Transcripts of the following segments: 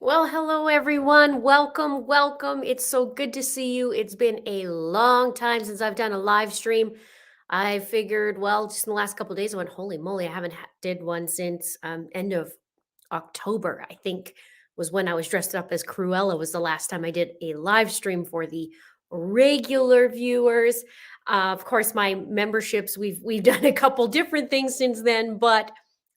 Well, hello everyone. Welcome, welcome. It's so good to see you. It's been a long time since I've done a live stream. I figured, well, just in the last couple of days, I went, holy moly, I haven't did one since end of October. I think was when I was dressed up as Cruella. Was the last time I did a live stream for the regular viewers. Of course, my memberships, we've done a couple different things since then, but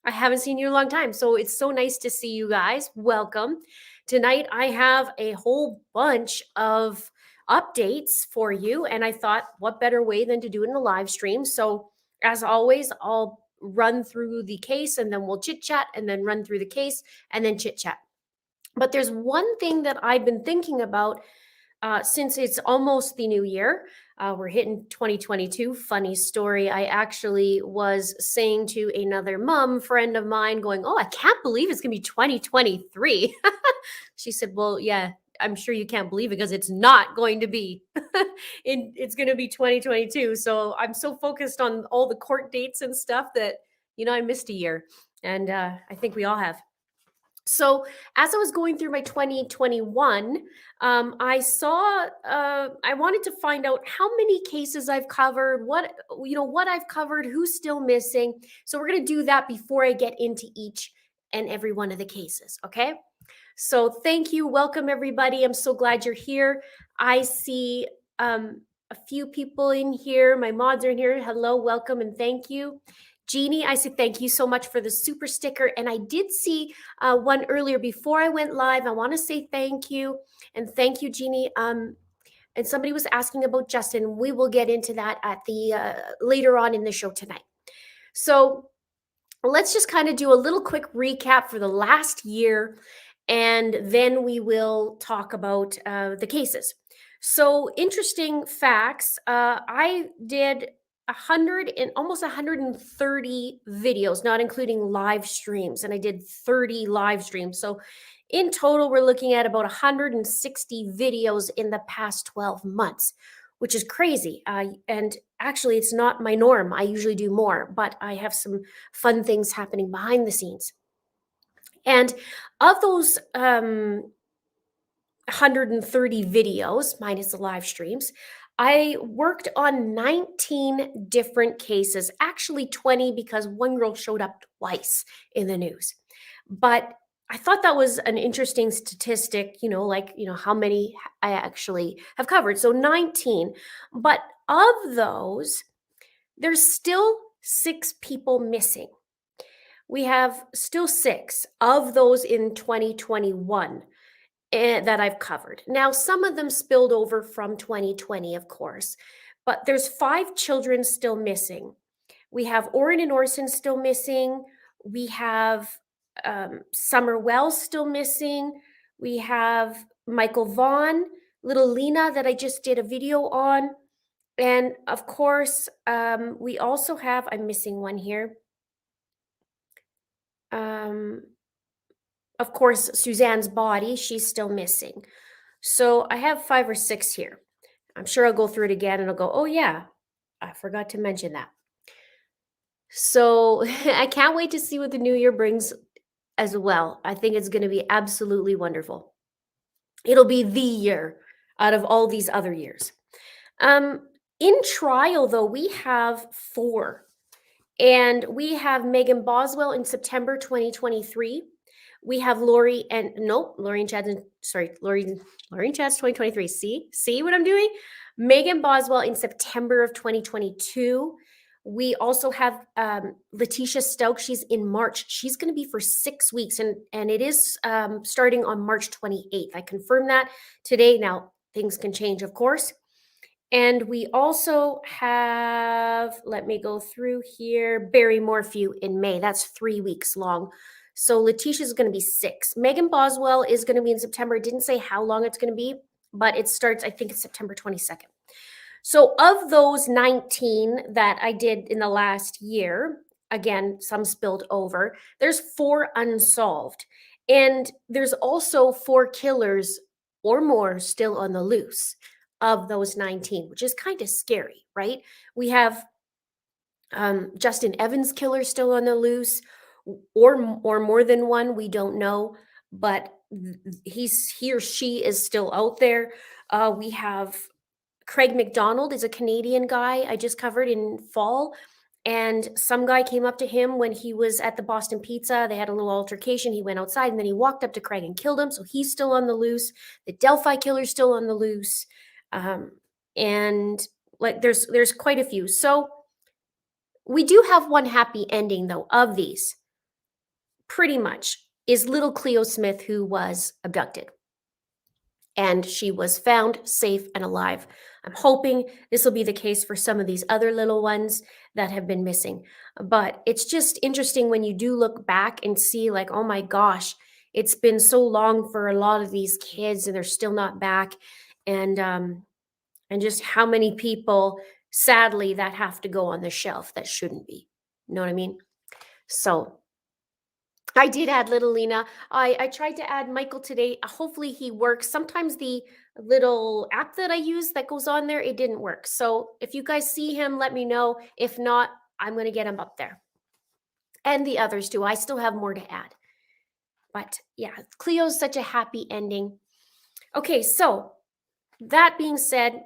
I haven't seen you in a long time. So it's so nice to see you guys. Welcome. Tonight, I have a whole bunch of updates for you. And I thought, what better way than to do it in a live stream? So, as always, I'll run through the case and then we'll chit chat and then run through the case and then chit chat. But there's one thing that I've been thinking about since it's almost the new year. We're hitting 2022. Funny story. I actually was saying to another mom friend of mine, going, "Oh, I can't believe it's going to be 2023." She said, "Well, yeah, I'm sure you can't believe it because it's not going to be. It's going to be 2022." So I'm so focused on all the court dates and stuff that, I missed a year. And I think we all have. So as I was going through my 2021, I saw I wanted to find out how many cases I've covered, what I've covered, who's still missing. So we're going to do that before I get into each and every one of the cases. Okay. So thank you, welcome everybody. I'm so glad you're here. I see a few people in here. My mods are in here. Hello, welcome, and thank you. Jeannie, I say thank you so much for the super sticker. And I did see one earlier before I went live. I want to say thank you. And thank you, Jeannie. And somebody was asking about Justin. We will get into that at the later on in the show tonight. So let's just kind of do a little quick recap for the last year, and then we will talk about the cases. So interesting facts. I did 100 and almost 130 videos, not including live streams, and I did 30 live streams. So in total, we're looking at about 160 videos in the past 12 months, which is crazy. And actually, it's not my norm. I usually do more, but I have some fun things happening behind the scenes. And of those 130 videos, minus the live streams, I worked on 19 different cases, actually 20 because one girl showed up twice in the news. But I thought that was an interesting statistic, how many I actually have covered. So 19. But of those, there's still 6 people missing. We have still 6 of those in 2021 that I've covered. Now, some of them spilled over from 2020, of course, but there's 5 children still missing. We have Orrin and Orson still missing. We have Summer Wells still missing. We have Michael Vaughan, little Lina that I just did a video on. And of course, we also have, I'm missing one here. Of course, Suzanne's body, she's still missing. So I have 5 or 6 here. I'm sure I'll go through it again and I'll go, oh yeah, I forgot to mention that. So I can't wait to see what the new year brings as well. I think it's going to be absolutely wonderful. It'll be the year out of all these other years. In trial, though, we have 4. And we have Megan Boswell in September 2023. We have Lori and Chad's 2023. See what I'm doing? Megan Boswell in September of 2022. We also have Letecia Stauch. She's in March. She's going to be for 6 weeks, and it is starting on March 28th. I confirmed that today. Now, things can change, of course. And we also have, let me go through here, Barry Morphew in May. That's 3 weeks long. So Letecia is going to be 6. Megan Boswell is going to be in September. It didn't say how long it's going to be, but it starts, I think it's September 22nd. So of those 19 that I did in the last year, again, some spilled over, there's 4 unsolved. And there's also 4 killers or more still on the loose of those 19, which is kind of scary, right? We have Justin Evans' killer still on the loose, or more than one, we don't know. but he or she is still out there. We have Craig McDonald is a Canadian guy I just covered in fall. And some guy came up to him when he was at the Boston Pizza. They had a little altercation. He went outside and then he walked up to Craig and killed him. So he's still on the loose. The Delphi killer's still on the loose. And like there's quite a few. So we do have one happy ending though of these. Pretty much is little Cleo Smith, who was abducted. And she was found safe and alive. I'm hoping this will be the case for some of these other little ones that have been missing. But it's just interesting when you do look back and see, like, oh my gosh, it's been so long for a lot of these kids and they're still not back. And just how many people, sadly, that have to go on the shelf that shouldn't be. You know what I mean? So I did add little Lina. I tried to add Michael today. Hopefully he works. Sometimes the little app that I use that goes on there, it didn't work. So if you guys see him, let me know. If not, I'm going to get him up there. And the others too. I still have more to add. But yeah, Cleo's such a happy ending. Okay, so that being said,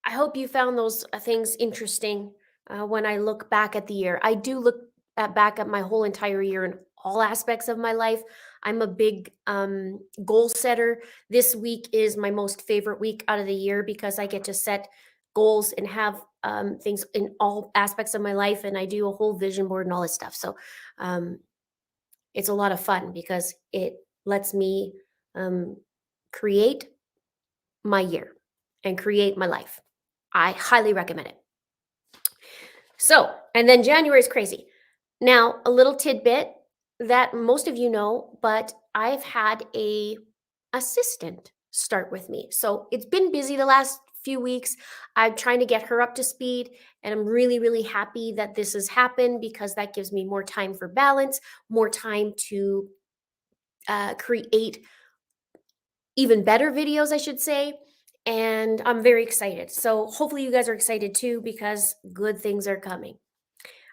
I hope you found those things interesting when I look back at the year. I do look back at my whole entire year in all aspects of my life. I'm a big goal setter. This week is my most favorite week out of the year because I get to set goals and have things in all aspects of my life. And I do a whole vision board and all this stuff. So it's a lot of fun because it lets me create my year and create my life. I highly recommend it. So, and then January is crazy. Now, a little tidbit that most of you know, but I've had a assistant start with me. So it's been busy the last few weeks. I'm trying to get her up to speed, and I'm really, really happy that this has happened because that gives me more time for balance, more time to create even better videos, I should say. And I'm very excited. So hopefully you guys are excited too because good things are coming.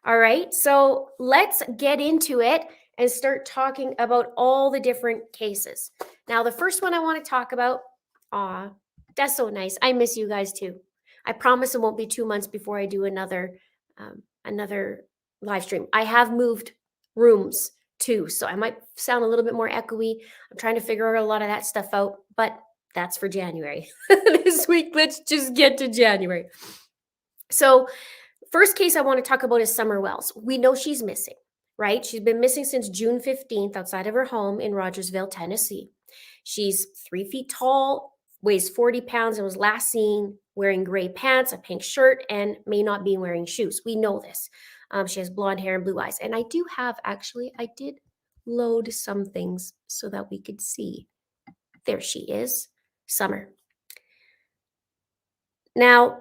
All right, so let's get into it and start talking about all the different cases. Now, the first one I want to talk about, that's so nice. I miss you guys too. I promise it won't be 2 months before I do another live stream. I have moved rooms too, so I might sound a little bit more echoey. I'm trying to figure a lot of that stuff out, but that's for January. This week, let's just get to January. So first case I want to talk about is Summer Wells. We know she's missing, right? She's been missing since June 15th outside of her home in Rogersville, Tennessee. She's 3 feet tall, weighs 40 pounds, and was last seen wearing gray pants, a pink shirt, and may not be wearing shoes. We know this. She has blonde hair and blue eyes. And I do have, actually, I did load some things so that we could see. There she is, Summer. Now,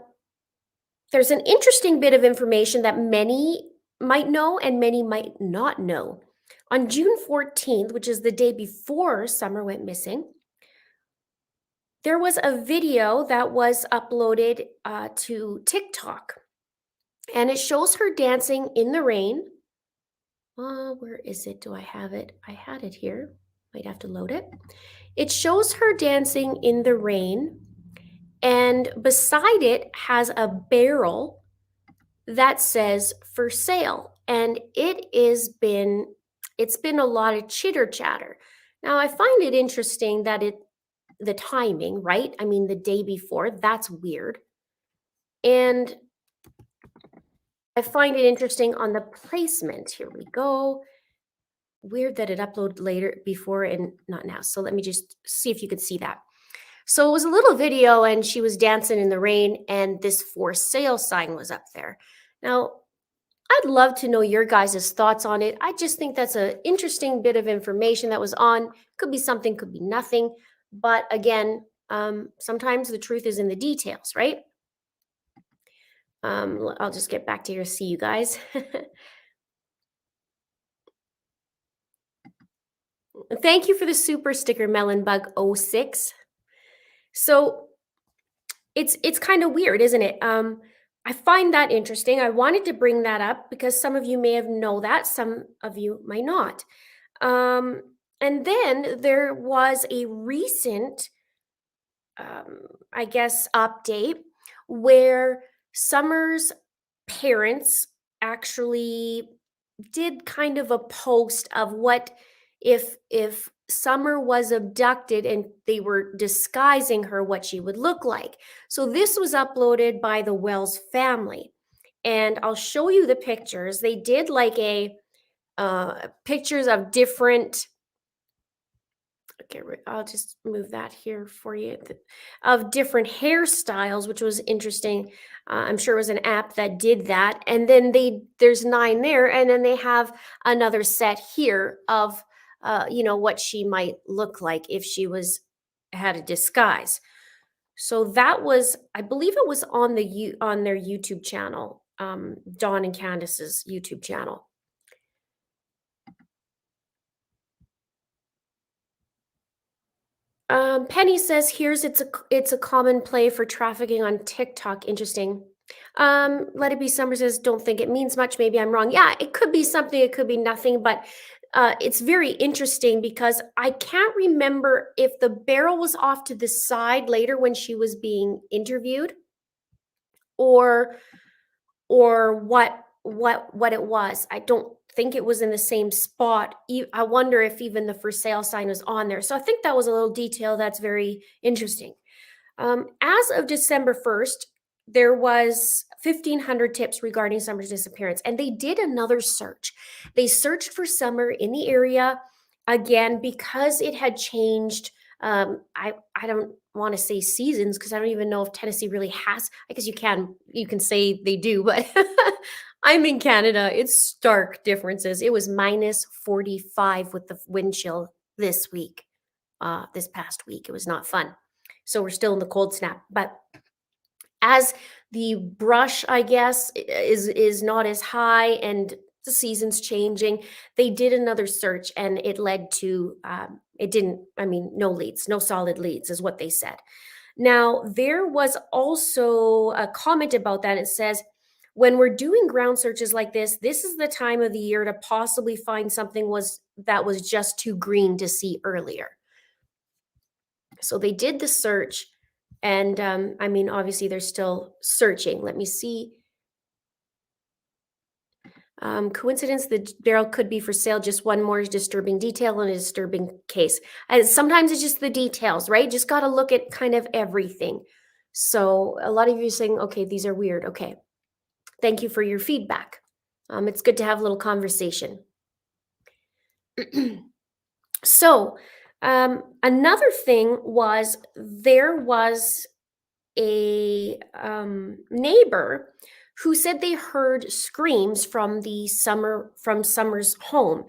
there's an interesting bit of information that many might know and many might not know. On June 14th, which is the day before Summer went missing, there was a video that was uploaded to TikTok. And it shows her dancing in the rain. Where is it? Do I have it? I had it here. Might have to load it. It shows her dancing in the rain. And beside it has a barrel that says for sale. And it's been a lot of chitter chatter. Now I find it interesting that the timing, right? I mean, the day before, that's weird. And I find it interesting on the placement. Here we go. Weird that it uploaded later before and not now. So let me just see if you could see that. So it was a little video and she was dancing in the rain and this for sale sign was up there. Now, I'd love to know your guys' thoughts on it. I just think that's an interesting bit of information that was on. Could be something, could be nothing. But again, sometimes the truth is in the details, right? I'll just get back to here, see you guys. Thank you for the super sticker, Melonbug06. So it's kind of weird, isn't it? I find that interesting. I wanted to bring that up because some of you may have know that, some of you might not. And then there was a recent, I guess, update where Summer's parents actually did kind of a post of what if Summer was abducted and they were disguising her, what she would look like. So this was uploaded by the Wells family, and I'll show you the pictures. They did like a pictures of different. Okay, I'll just move that here for you. Of different hairstyles, which was interesting. I'm sure it was an app that did that. And then there's 9 there, and then they have another set here of what she might look like if she was had a disguise. So that was, I believe it was on on their YouTube channel, Dawn and Candace's YouTube channel. Penny says, "Here's it's a common play for trafficking on TikTok. Interesting." Let it be Summer says, "Don't think it means much. Maybe I'm wrong." Yeah, it could be something. It could be nothing. But it's very interesting because I can't remember if the barrel was off to the side later when she was being interviewed, or what it was. I don't think it was in the same spot. I wonder if even the for sale sign was on there. So I think that was a little detail that's very interesting. As of December 1st, there was 1,500 tips regarding Summer's disappearance, and they did another search. They searched for Summer in the area again because it had changed. I don't want to say seasons because I don't even know if Tennessee really has. I guess you can say they do, but I'm in Canada. It's stark differences. It was minus 45 with the wind chill this week. This past week, it was not fun. So we're still in the cold snap, but as the brush, I guess, is not as high and the season's changing, they did another search and it led to it didn't. I mean, no leads, no solid leads, is what they said. Now there was also a comment about that. It says, when we're doing ground searches like this is the time of the year to possibly find something that was just too green to see earlier. So they did the search, and I mean, obviously, they're still searching. Let me see. Coincidence, the barrel could be for sale. Just one more disturbing detail in a disturbing case. And sometimes it's just the details, right? Just got to look at kind of everything. So a lot of you are saying, okay, these are weird. Okay. Thank you for your feedback. It's good to have a little conversation. So another thing was there was a neighbor who said they heard screams from Summer's home,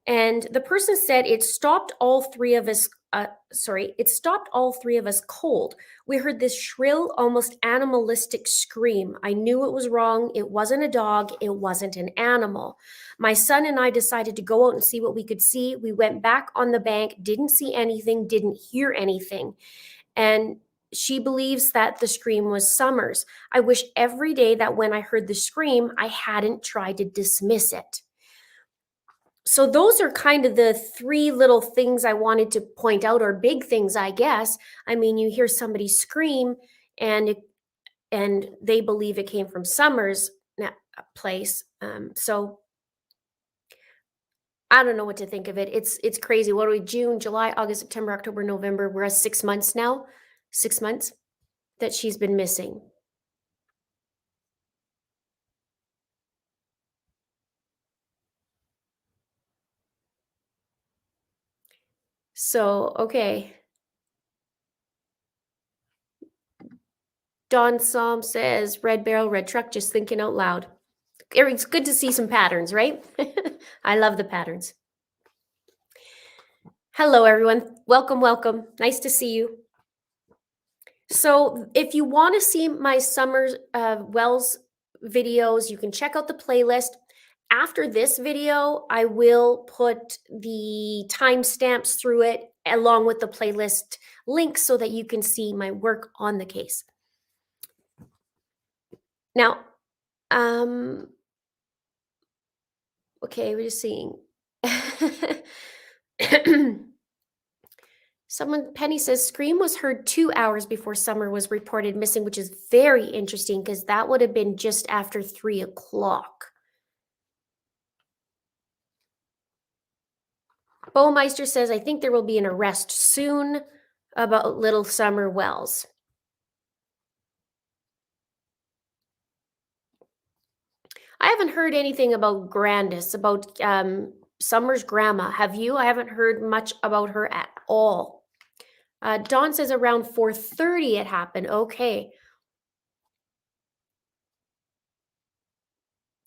and the person said it stopped all three of us. It stopped all three of us cold. We heard this shrill, almost animalistic scream. I knew it was wrong. It wasn't a dog. It wasn't an animal. My son and I decided to go out and see what we could see. We went back on the bank, didn't see anything, didn't hear anything. And she believes that the scream was Summer's. I wish every day that when I heard the scream, I hadn't tried to dismiss it. So those are kind of the 3 little things I wanted to point out, or big things, I guess. I mean, you hear somebody scream and they believe it came from Summer's place. So I don't know what to think of it. It's crazy. What are we? June, July, August, September, October, November. We're at 6 months now. 6 months that she's been missing. So, okay. Don Psalm says, red barrel, red truck, just thinking out loud. It's good to see some patterns, right? I love the patterns. Hello, everyone. Welcome, welcome. Nice to see you. So if you want to see my Summer Wells videos, you can check out the playlist. After this video, I will put the timestamps through it along with the playlist link so that you can see my work on the case. Now, okay, we're just seeing. Penny says, Scream was heard 2 hours before Summer was reported missing, which is very interesting because that would have been just after 3 o'clock. Bowmeister says, I think there will be an arrest soon about little Summer Wells. I haven't heard anything about Grandis, about Summer's grandma. Have you? I haven't heard much about her at all. Dawn says around 4:30 it happened. Okay.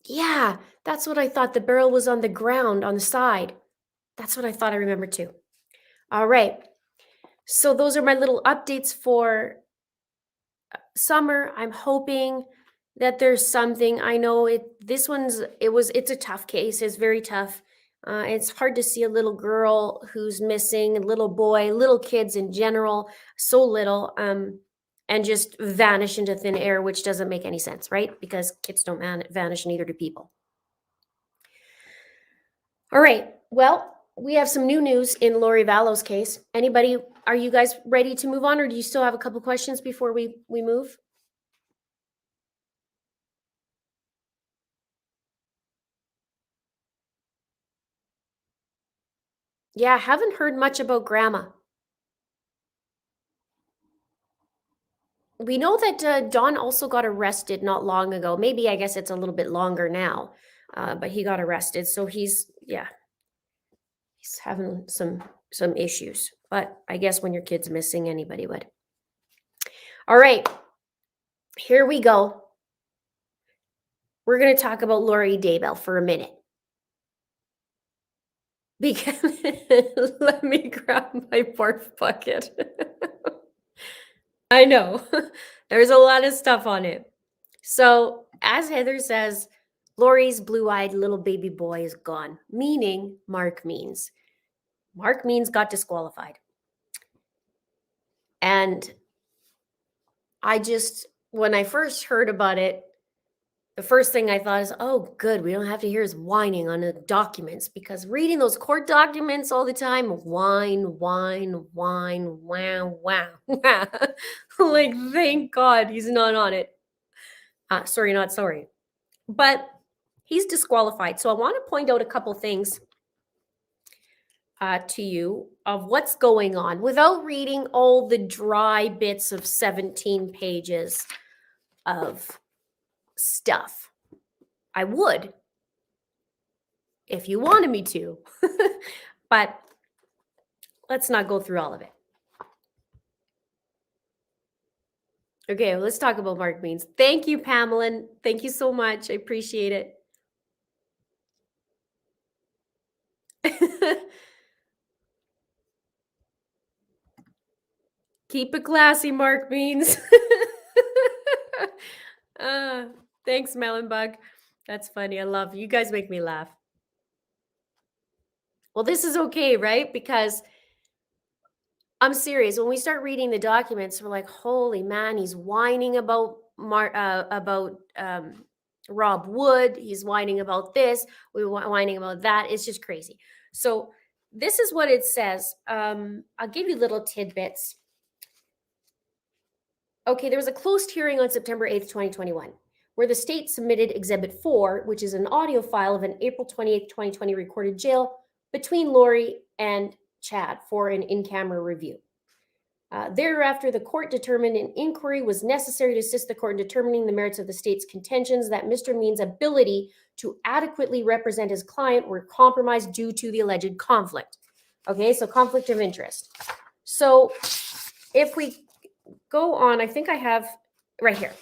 Yeah, that's what I thought. The barrel was on the ground on the side. That's what I thought I remembered too. All right. So those are my little updates for Summer. I'm hoping that there's something. I know it's a tough case. It's very tough. It's hard to see a little girl who's missing, a little boy, little kids in general, so little, and just vanish into thin air, which doesn't make any sense, right? Because kids don't vanish, neither do people. All right. Well, we have some new news in Lori Vallow's case. Are you guys ready to move on, or do you still have a couple questions before we move? Yeah, I haven't heard much about Grandma. We know that Don also got arrested not long ago. Maybe I guess it's a little bit longer now, but he got arrested. So he's having some issues. But I guess when your kid's missing, anybody would. All right, here we go. We're going to talk about Lori Daybell for a minute. Because let me grab my barf bucket. I know. There's a lot of stuff on it. So, as Heather says, Lori's blue-eyed little baby boy is gone, meaning Mark Means. Mark Means got disqualified. And when I first heard about it, the first thing I thought is, oh, good, we don't have to hear his whining on the documents, because reading those court documents all the time, whine, wow, wow. Like, thank God he's not on it. Sorry, not sorry. But he's disqualified. So I want to point out a couple things to you of what's going on without reading all the dry bits of 17 pages of stuff. I would if you wanted me to, but let's not go through all of it. Okay, well, let's talk about Mark Means. Thank you, Pamela. Thank you so much. I appreciate it. Keep it classy, Mark Means. Thanks, Melonbug. That's funny. I love you guys. Make me laugh. Well, this is okay, right? Because I'm serious. When we start reading the documents, we're like, "Holy man, he's whining about Rob Wood. He's whining about this. We're whining about that. It's just crazy." So this is what it says. I'll give you little tidbits. Okay, there was a closed hearing on September 8th, 2021, where the state submitted Exhibit 4, which is an audio file of an April 28th, 2020 recorded jail between Lori and Chad for an in-camera review. Thereafter, the court determined an inquiry was necessary to assist the court in determining the merits of the state's contentions that Mr. Means' ability to adequately represent his client were compromised due to the alleged conflict. Okay, so conflict of interest. So if we go on, I think I have right here.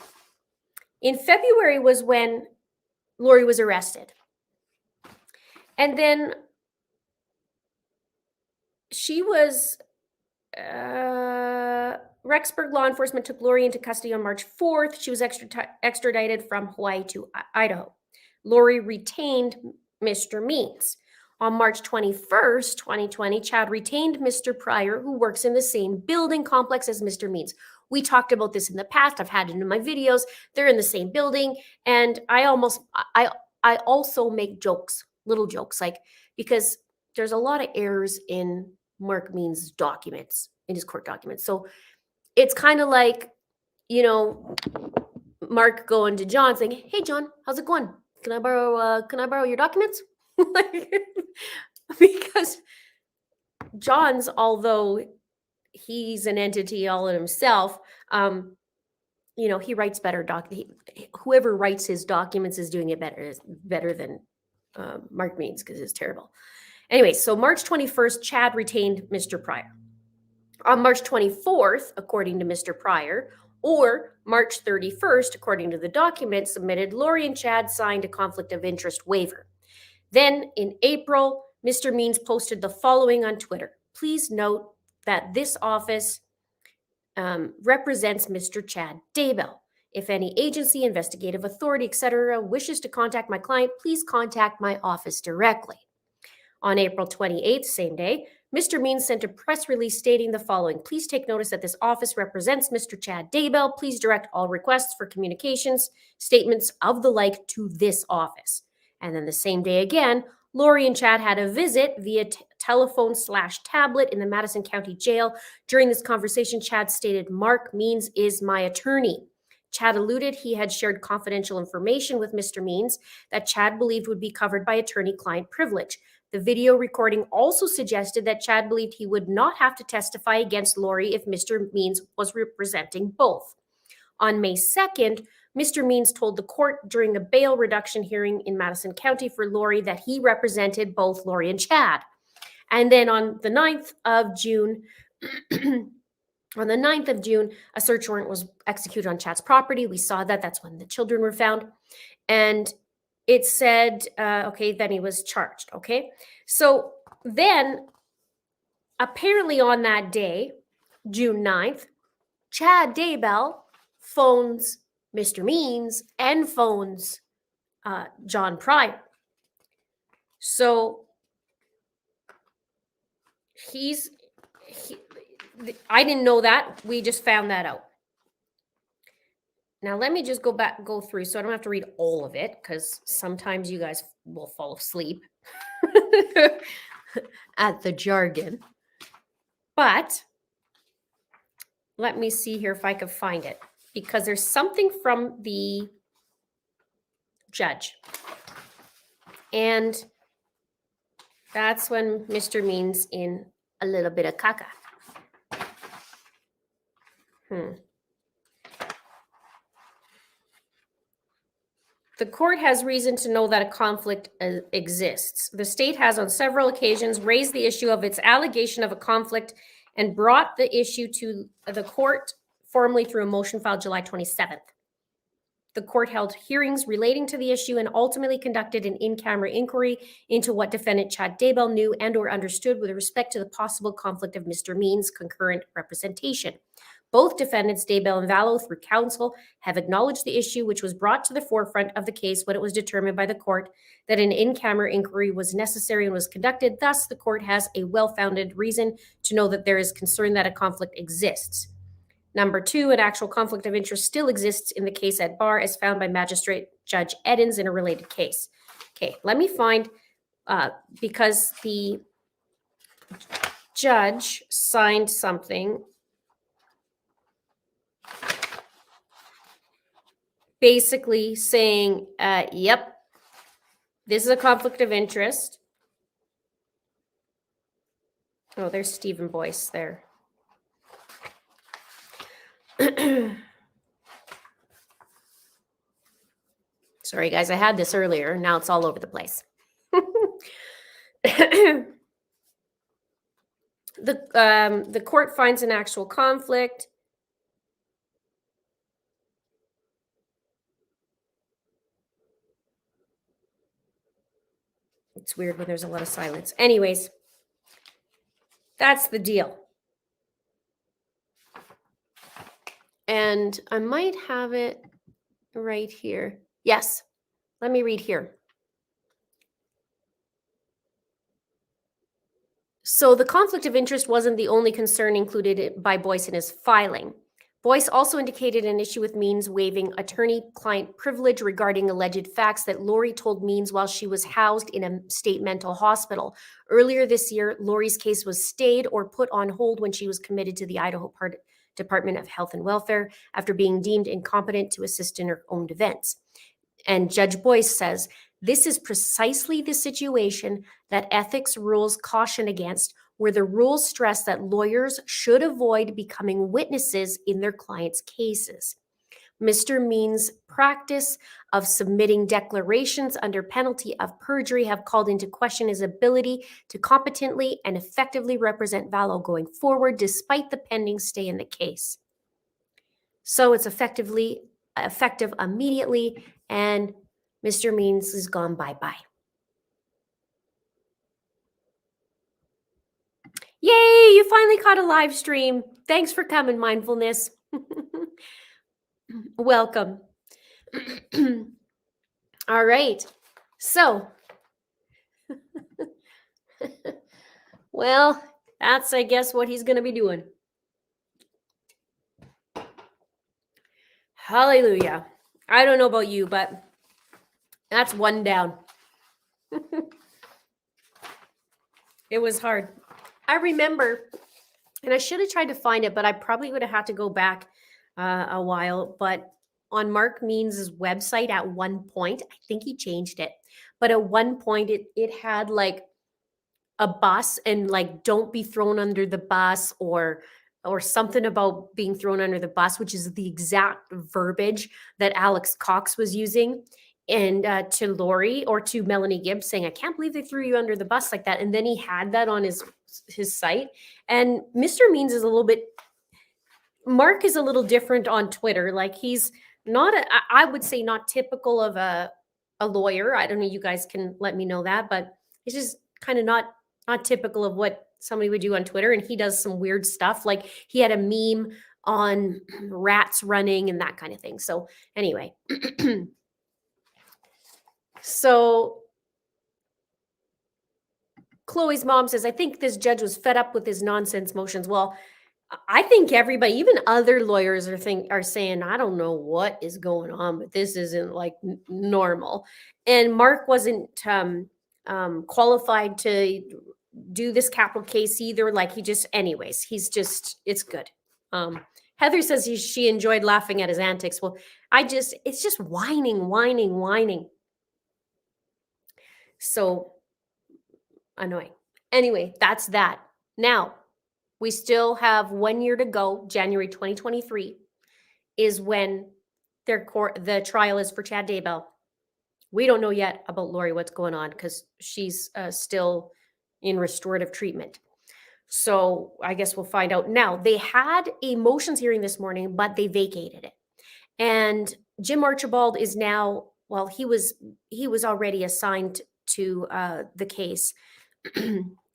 In February was when Lori was arrested. And then she was, Rexburg law enforcement took Lori into custody on March 4th. She was extradited from Hawaii to Idaho. Lori retained Mr. Means. On March 21st, 2020, Chad retained Mr. Pryor, who works in the same building complex as Mr. Means. We talked about this in the past. I've had it in my videos. They're in the same building. And I also make jokes, little jokes, like, because there's a lot of errors in Mark Means' documents, in his court documents. So it's kind of like, you know, Mark going to John saying, "Hey, John, how's it going? Can I borrow your documents?" Like, because John's, although he's an entity all in himself, you know, he writes better whoever writes his documents is doing it better than Mark Means, because it's terrible. Anyway, so March 21st, Chad retained Mr. Pryor. On March 24th, according to Mr. Pryor, or March 31st, according to the document submitted, Lori and Chad signed a conflict of interest waiver. Then in April, Mr. Means posted the following on Twitter. Please note that this office represents Mr. Chad Daybell. If any agency, investigative authority, etc., wishes to contact my client, please contact my office directly. On April 28th, same day, Mr. Means sent a press release stating the following. Please take notice that this office represents Mr. Chad Daybell. Please direct all requests for communications, statements of the like to this office. And then the same day again, Lori and Chad had a visit via telephone/tablet in the Madison County Jail. During this conversation, Chad stated, Mark Means is my attorney. Chad alluded he had shared confidential information with Mr. Means that Chad believed would be covered by attorney-client privilege. The video recording also suggested that Chad believed he would not have to testify against Lori if Mr. Means was representing both. On May 2nd, Mr. Means told the court during a bail reduction hearing in Madison County for Lori that he represented both Lori and Chad. And then on the 9th of June, a search warrant was executed on Chad's property. We saw that. That's when the children were found. And it said, okay, then he was charged, okay? So then, apparently on that day, June 9th, Chad Daybell phones Mr. Means and phones John Pryor. So I didn't know that. We just found that out. Now, let me just go through so I don't have to read all of it, because sometimes you guys will fall asleep at the jargon. But let me see here if I can find it, because there's something from the judge. And that's when Mr. Means in a little bit of caca. The court has reason to know that a conflict exists. The state has on several occasions raised the issue of its allegation of a conflict and brought the issue to the court formally through a motion filed July 27th. The court held hearings relating to the issue and ultimately conducted an in-camera inquiry into what defendant Chad Daybell knew and or understood with respect to the possible conflict of Mr. Means' concurrent representation. Both defendants, Daybell and Vallow, through counsel, have acknowledged the issue, which was brought to the forefront of the case when it was determined by the court that an in-camera inquiry was necessary and was conducted. Thus, the court has a well-founded reason to know that there is concern that a conflict exists. Number two, an actual conflict of interest still exists in the case at bar as found by Magistrate Judge Eddins in a related case. Okay, let me find, because the judge signed something basically saying, yep, this is a conflict of interest. Oh, there's Stephen Boyce there. Sorry, guys, I had this earlier. Now it's all over the place. The court finds an actual conflict. It's weird when there's a lot of silence. Anyways, that's the deal. And I might have it right here. Yes, let me read here. So the conflict of interest wasn't the only concern included by Boyce in his filing. Boyce also indicated an issue with Means waiving attorney-client privilege regarding alleged facts that Lori told Means while she was housed in a state mental hospital. Earlier this year, Lori's case was stayed or put on hold when she was committed to the Idaho Department of Health and Welfare after being deemed incompetent to assist in her own defense. And Judge Boyce says, this is precisely the situation that ethics rules caution against, where the rules stress that lawyers should avoid becoming witnesses in their clients' cases. Mr. Means' practice of submitting declarations under penalty of perjury have called into question his ability to competently and effectively represent Vallow going forward, despite the pending stay in the case. So it's effective immediately, and Mr. Means is gone bye-bye. Yay, you finally caught a live stream. Thanks for coming, Mindfulness. Welcome. All right. So, well, that's, I guess, what he's going to be doing. Hallelujah. I don't know about you, but that's one down. It was hard. I remember, and I should have tried to find it, but I probably would have had to go back a while. But on Mark Means' website at one point, I think he changed it, but at one point it had like a bus and like, don't be thrown under the bus, or something about being thrown under the bus, which is the exact verbiage that Alex Cox was using. And to Lori or to Melanie Gibbs, saying, I can't believe they threw you under the bus like that. And then he had that on his site. And Mr. Means is Mark is a little different on Twitter. Like, he's not, I would say, not typical of a lawyer. I don't know, you guys can let me know that, but it's just kind of not typical of what somebody would do on Twitter. And he does some weird stuff. Like, he had a meme on rats running and that kind of thing. So anyway, so Chloe's mom says, I think this judge was fed up with his nonsense motions. Well, I think everybody, even other lawyers, are saying, I don't know what is going on, but this isn't like normal. And Mark wasn't qualified to do this capital case either. Like, anyways, it's good. Heather says she enjoyed laughing at his antics. Well, it's just whining. So annoying. Anyway, that's that. Now, we still have 1 year to go. January 2023 is when the trial is for Chad Daybell. We don't know yet about Lori, what's going on, because she's still in restorative treatment. So I guess we'll find out. Now, they had a motions hearing this morning, but they vacated it. And Jim Archibald is now, well, he was already assigned to the case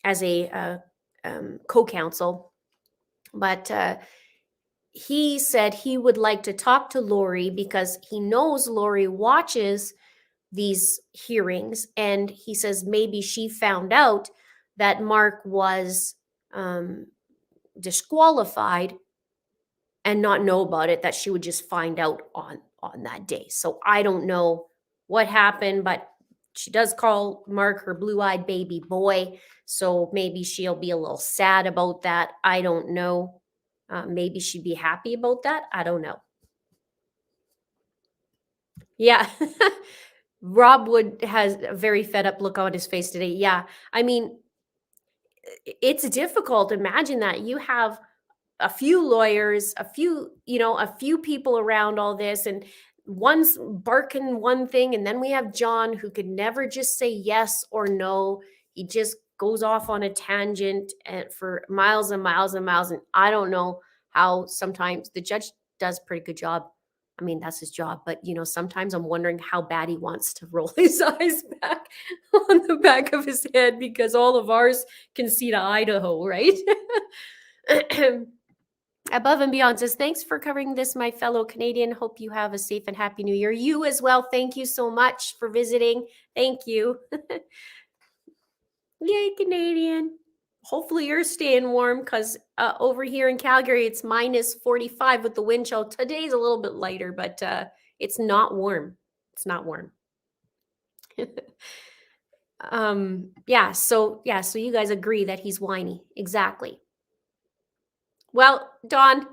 as a co-counsel, but he said he would like to talk to Lori because he knows Lori watches these hearings, and he says maybe she found out that Mark was disqualified and not know about it, that she would just find out on that day. So I don't know what happened, but she does call Mark her blue-eyed baby boy. So maybe she'll be a little sad about that. I don't know. Maybe she'd be happy about that. I don't know. Yeah. Rob Wood has a very fed up look on his face today. Yeah. I mean, it's difficult. Imagine that you have a few lawyers, a few people around all this, and one's barking one thing, and then we have John, who could never just say yes or no. He just goes off on a tangent for miles and miles and miles. And I don't know how sometimes the judge does a pretty good job. I mean, that's his job. But, sometimes I'm wondering how bad he wants to roll his eyes back on the back of his head, because all of ours can see to Idaho, right? Above and Beyond says, thanks for covering this, my fellow Canadian. Hope you have a safe and happy new year. You as well. Thank you so much for visiting. Thank you. Yay, Canadian. Hopefully you're staying warm because over here in Calgary, it's minus 45 with the wind chill. Today's a little bit lighter, but it's not warm. It's not warm. So you guys agree that he's whiny. Exactly. Well, Dawn,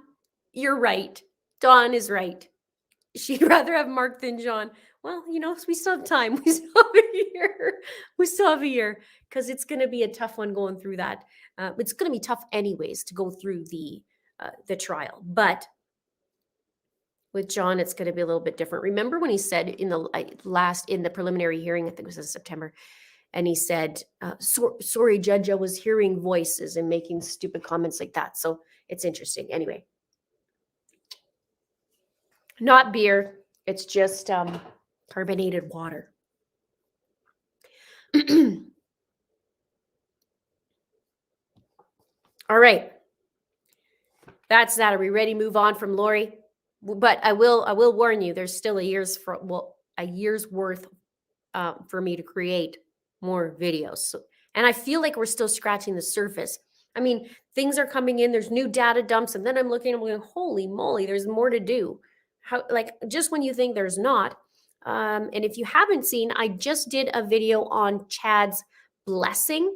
you're right. Dawn is right. She'd rather have Mark than John. Well, we still have time. We still have a year. We still have a year because it's going to be a tough one going through that. It's going to be tough anyways to go through the trial, but with John, it's going to be a little bit different. Remember when he said in the preliminary hearing, I think it was in September, and he said, "Sorry, Judge, I was hearing voices and making stupid comments like that." So it's interesting. Anyway, not beer. It's just carbonated water. All right. That's that. Are we ready to move on from Lori? But I will warn you, there's still a year's worth for me to create more videos. So, and I feel like we're still scratching the surface. I mean, things are coming in, there's new data dumps, and then I'm looking and I'm going, holy moly, there's more to do. Just when you think there's not. And if you haven't seen, I just did a video on Chad's blessing.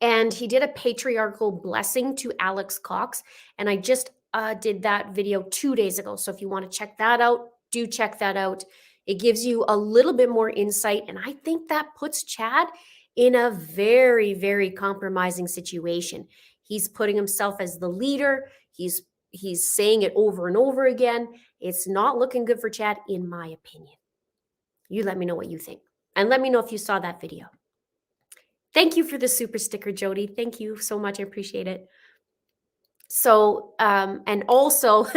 And he did a patriarchal blessing to Alex Cox. And I just did that video 2 days ago. So if you want to check that out, do check that out. It gives you a little bit more insight. And I think that puts Chad in a very, very compromising situation. He's putting himself as the leader. He's saying it over and over again. It's not looking good for Chad, in my opinion. You let me know what you think. And let me know if you saw that video. Thank you for the super sticker, Jody. Thank you so much. I appreciate it. So, and also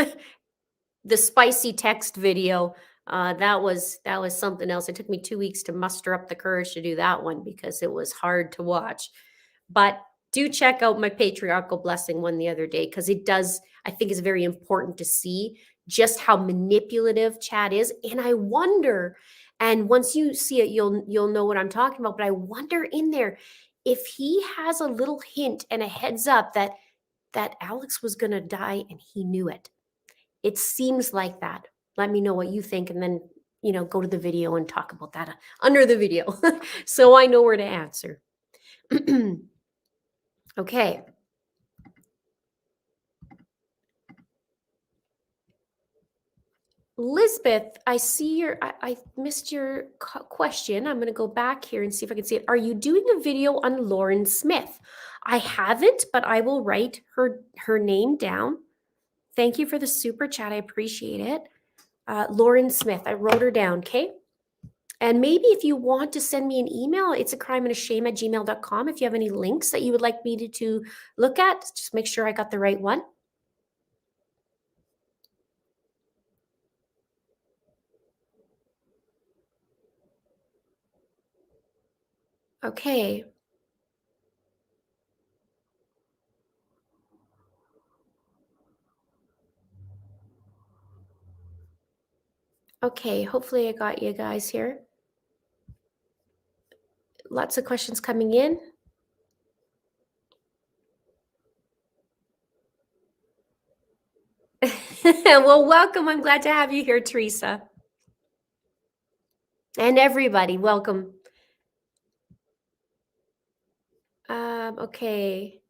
the spicy text video, that was something else. It took me 2 weeks to muster up the courage to do that one because it was hard to watch. But do check out my patriarchal blessing one the other day, because it does, I think it's very important to see just how manipulative Chad is. And I wonder, and once you see it, you'll know what I'm talking about. But I wonder in there if he has a little hint and a heads up that Alex was going to die and he knew it. It seems like that. Let me know what you think, and then go to the video and talk about that under the video, so I know where to answer. Okay. Lisbeth, I see I missed your question. I'm going to go back here and see if I can see it. Are you doing a video on Lauren Smith? I haven't, but I will write her name down. Thank you for the super chat. I appreciate it. Lauren Smith, I wrote her down, okay? And maybe if you want to send me an email, it's acrimeandashame@gmail.com. If you have any links that you would like me to look at, just make sure I got the right one. Okay. Okay, hopefully I got you guys here. Lots of questions coming in. Well, welcome. I'm glad to have you here, Teresa. And everybody, welcome. Okay.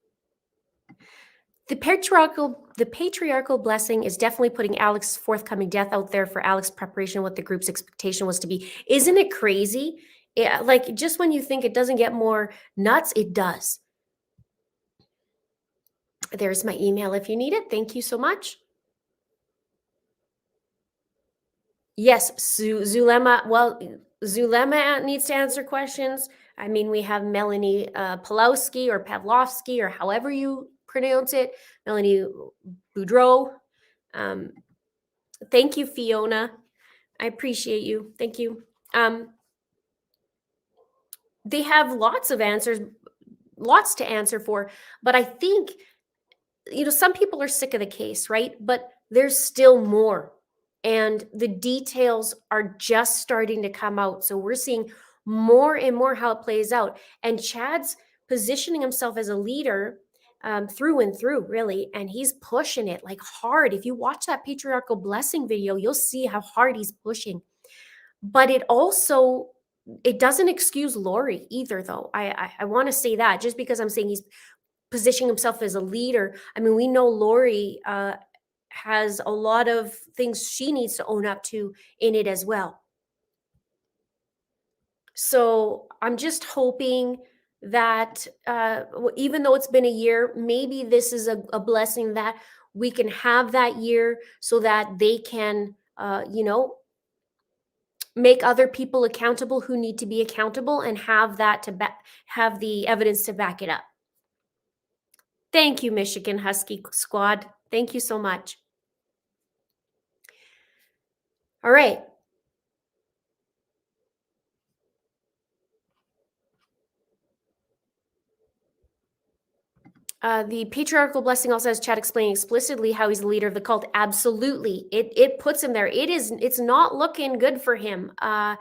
The patriarchal blessing is definitely putting Alex's forthcoming death out there for Alex's preparation, what the group's expectation was to be. Isn't it crazy? Yeah, like, just when you think it doesn't get more nuts, it does. There's my email if you need it. Thank you so much. Yes, Zulema. Well, Zulema needs to answer questions. I mean, we have Melanie Pawlowski or Pavlovsky, or however you pronounce it. Melanie Boudreau. Thank you, Fiona. I appreciate you. Thank you. They have lots of answers, lots to answer for. But I think, some people are sick of the case, right? But there's still more. And the details are just starting to come out. So we're seeing more and more how it plays out. And Chad's positioning himself as a leader through and through, really. And he's pushing it like hard. If you watch that patriarchal blessing video, you'll see how hard he's pushing. But it doesn't excuse Lori either, though. I want to say that just because I'm saying he's positioning himself as a leader. I mean, we know Lori has a lot of things she needs to own up to in it as well. So I'm just hoping that even though it's been a year, maybe this is a blessing that we can have that year so that they can, make other people accountable who need to be accountable and have that have the evidence to back it up. Thank you, Michigan Husky Squad. Thank you so much. All right. The patriarchal blessing also has Chad explaining explicitly how he's the leader of the cult. Absolutely, it puts him there. It's not looking good for him. Now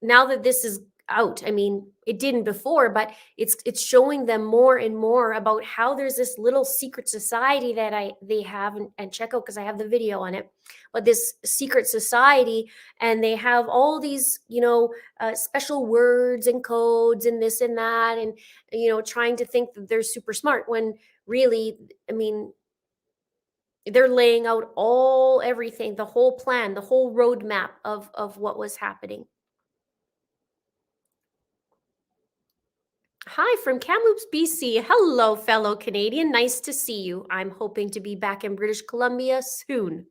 that this is out, I mean, it didn't before, but it's showing them more and more about how there's this little secret society that they have, and check out because I have the video on it. But this secret society, and they have all these, special words and codes and this and that, and trying to think that they're super smart when really, I mean, they're laying out everything, the whole plan, the whole roadmap of what was happening. Hi from Kamloops, BC. Hello, fellow Canadian. Nice to see you. I'm hoping to be back in British Columbia soon.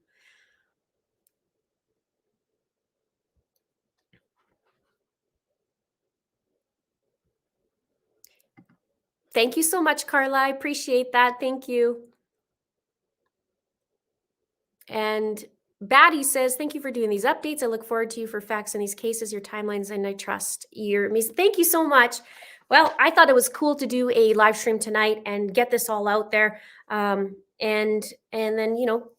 Thank you so much, Carla. I appreciate that. Thank you. And Batty says, thank you for doing these updates. I look forward to you for facts in these cases, your timelines, and I trust your me. Thank you so much. Well, I thought it was cool to do a live stream tonight and get this all out there. And then,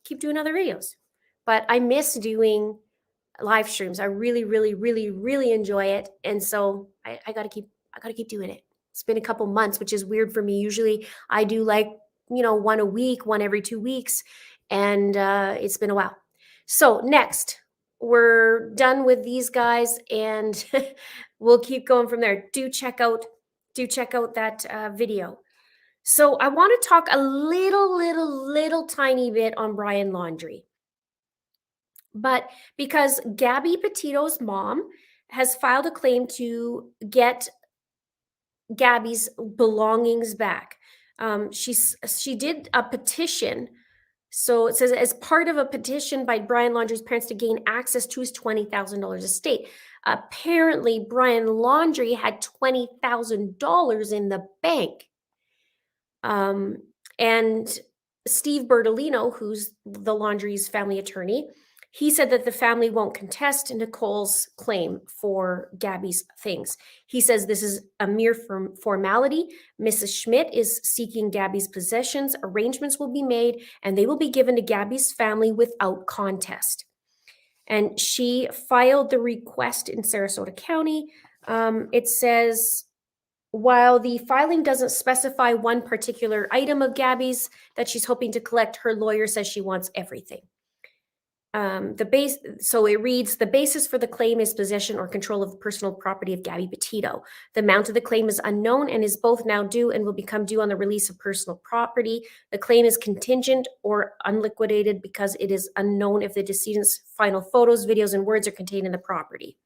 keep doing other videos. But I miss doing live streams. I really, really, really, really enjoy it. And so I gotta keep doing it. It's been a couple months, which is weird for me. Usually I do like, one a week, one every 2 weeks. And it's been a while. So next, we're done with these guys, and we'll keep going from there. Do check out that video. So I want to talk a little tiny bit on Brian Laundrie. But because Gabby Petito's mom has filed a claim to get Gabby's belongings back. She did a petition. So it says, as part of a petition by Brian Laundrie's parents to gain access to his $20,000 estate. Apparently, Brian Laundrie had $20,000 in the bank. And Steve Bertolino, who's the Laundrie's family attorney, he said that the family won't contest Nicole's claim for Gabby's things. He says this is a mere formality. Mrs. Schmidt is seeking Gabby's possessions. Arrangements will be made, and they will be given to Gabby's family without contest. And she filed the request in Sarasota County. It says, while the filing doesn't specify one particular item of Gabby's that she's hoping to collect, her lawyer says she wants everything. So it reads, the basis for the claim is possession or control of the personal property of Gabby Petito. The amount of the claim is unknown and is both now due and will become due on the release of personal property. The claim is contingent or unliquidated because it is unknown if the decedent's final photos, videos, and words are contained in the property.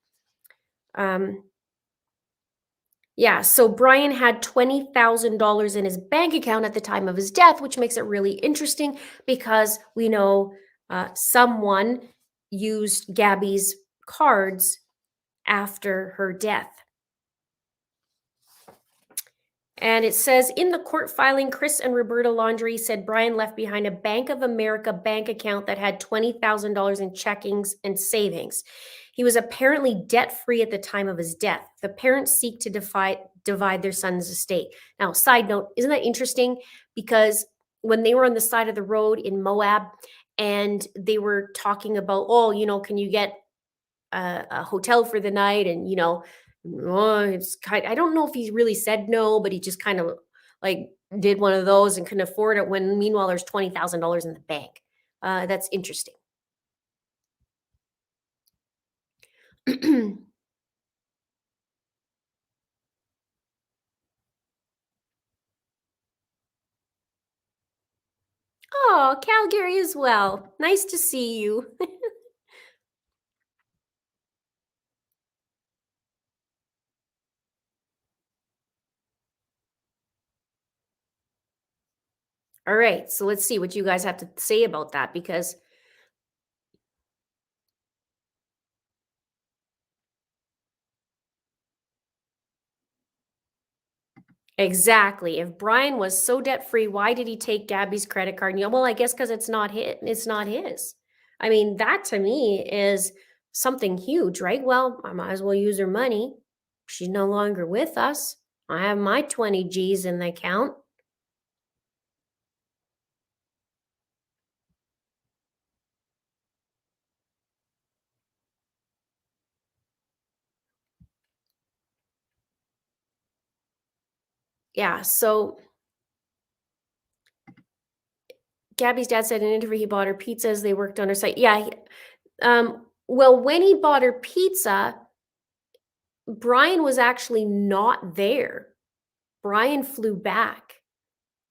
So Brian had $20,000 in his bank account at the time of his death, which makes it really interesting because we know someone used Gabby's cards after her death. And it says, in the court filing, Chris and Roberta Laundrie said Brian left behind a Bank of America bank account that had $20,000 in checkings and savings. He was apparently debt-free at the time of his death. The parents seek to divide their son's estate. Now, side note, isn't that interesting? Because when they were on the side of the road in Moab, and they were talking about, can you get a hotel for the night? And, Oh, it's kind I don't know if he really said no, but he just kind of like did one of those and couldn't afford it when meanwhile there's $20,000 in the bank. That's interesting. Oh, Calgary as well. Nice to see you. All right, so let's see what you guys have to say about that because exactly. If Brian was so debt free, why did he take Gabby's credit card? And well, I guess because it's not his. It's not his. I mean, that to me is something huge, right? Well, I might as well use her money. She's no longer with us. I have my 20 G's in the account. Yeah. So Gabby's dad said in an interview he bought her pizzas. They worked on her site. Yeah. Well, when he bought her pizza, Brian was actually not there. Brian flew back.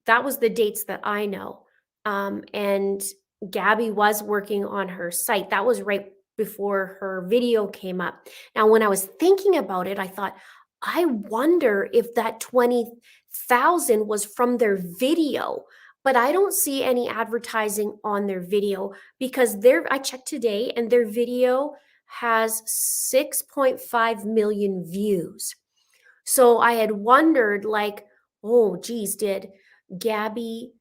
That was the dates that I know. And Gabby was working on her site. That was right before her video came up. Now, when I was thinking about it, I thought, I wonder if that 20,000 was from their video, but I don't see any advertising on their video because I checked today and their video has 6.5 million views. So I had wondered, like, oh, geez, did Gabby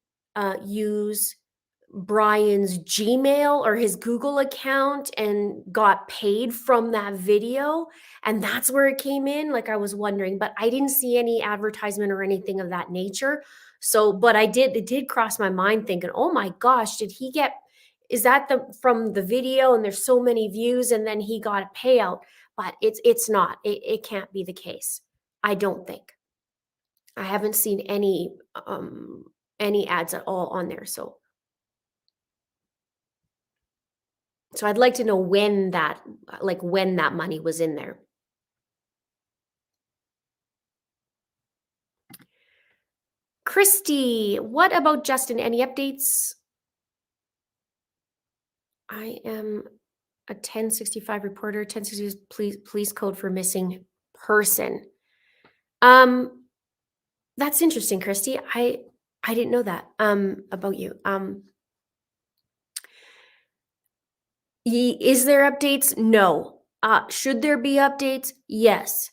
use Brian's Gmail or his Google account and got paid from that video? And that's where it came in. Like, I was wondering, but I didn't see any advertisement or anything of that nature. So, but it did cross my mind thinking, oh my gosh, did he get, is that the from the video and there's so many views and then he got a payout? But it's not. It can't be the case. I don't think. I haven't seen any ads at all on there, so I'd like to know when that like, when that money was in there. Christy, what about Justin? Any updates? I am a 1065 reporter, 1060 police code for missing person. Um, that's interesting, Christy. I didn't know that, about you. Is there updates? No. Should there be updates? Yes.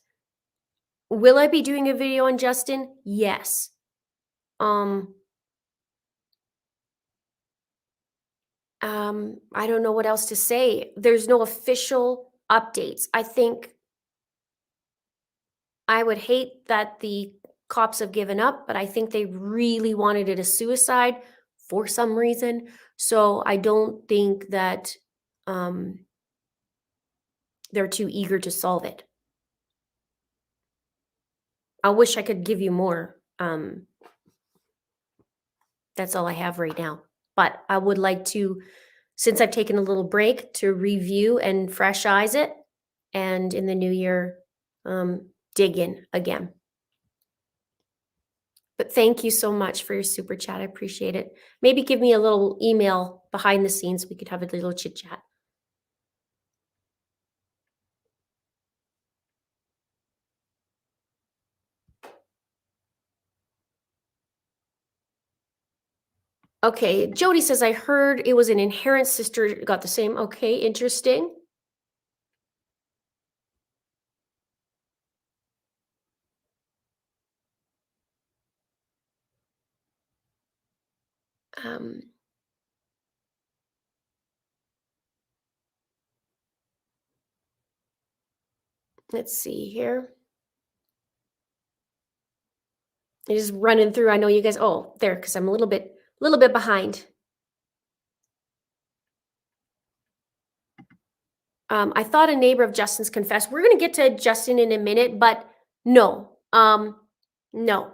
Will I be doing a video on Justin? Yes. Um, I don't know what else to say. There's no official updates. I think I would hate that the cops have given up, but I think they really wanted it a suicide for some reason. So I don't think that um, they're too eager to solve it. I wish I could give you more. That's all I have right now. But I would like to, since I've taken a little break, to review and fresh eyes it, and in the new year, dig in again. But thank you so much for your super chat. I appreciate it. Maybe give me a little email behind the scenes. We could have a little chit chat. Okay, Jody says, I heard it was an inherent sister got the same. Okay, interesting. Um, let's see here. I'm just running through. I know you guys. Oh, there, because I'm a little bit behind. I thought a neighbor of Justin's confessed. We're going to get to Justin in a minute, but no. No.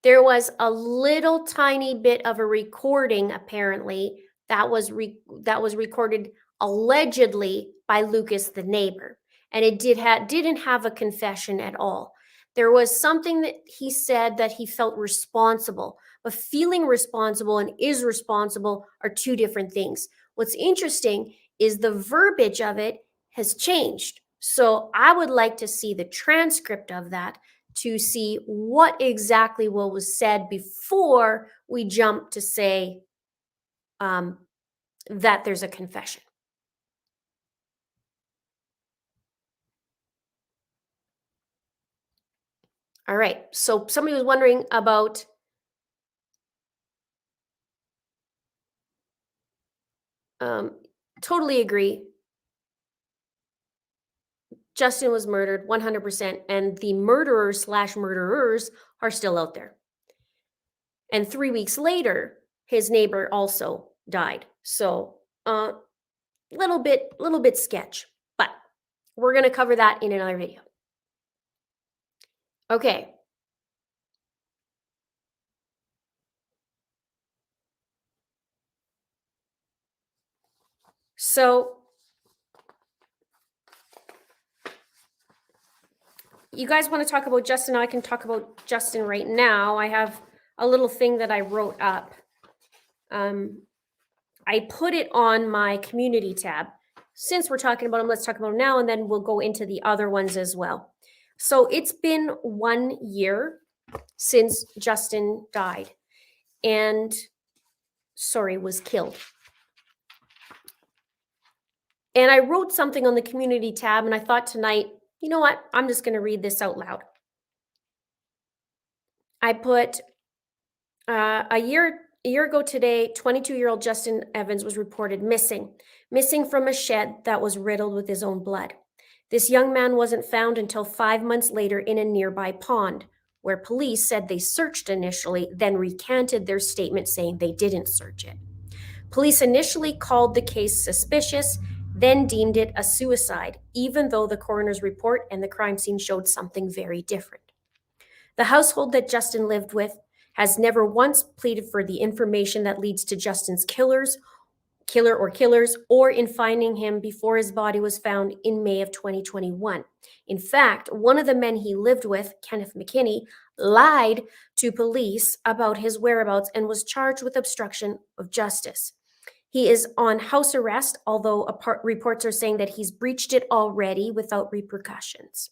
There was a little tiny bit of a recording apparently that was recorded allegedly by Lucas the neighbor, and it didn't have a confession at all. There was something that he said that he felt responsible, but feeling responsible and is responsible are two different things. What's interesting is the verbiage of it has changed. So I would like to see the transcript of that to see what was said before we jump to say that there's a confession. All right. So somebody was wondering about totally agree. Justin was murdered 100%, and the murderers/murderers are still out there. And 3 weeks later, his neighbor also died. So, little bit sketch, but we're going to cover that in another video. Okay. So, you guys want to talk about Justin? I can talk about Justin right now. I have a little thing that I wrote up. I put it on my community tab. Since we're talking about him, let's talk about him now, and then we'll go into the other ones as well. So it's been 1 year since Justin died and, was killed. And I wrote something on the community tab, and I thought tonight, you know what? I'm just going to read this out loud. I put a year ago today, 22-year-old Justin Evans was reported missing from a shed that was riddled with his own blood. This young man wasn't found until 5 months later in a nearby pond, where police said they searched initially, then recanted their statement saying they didn't search it. Police initially called the case suspicious, then deemed it a suicide, even though the coroner's report and the crime scene showed something very different. The household that Justin lived with has never once pleaded for the information that leads to Justin's killer or killers, or in finding him before his body was found in May of 2021. In fact, one of the men he lived with, Kenneth McKinney, lied to police about his whereabouts and was charged with obstruction of justice. He is on house arrest, although reports are saying that he's breached it already without repercussions.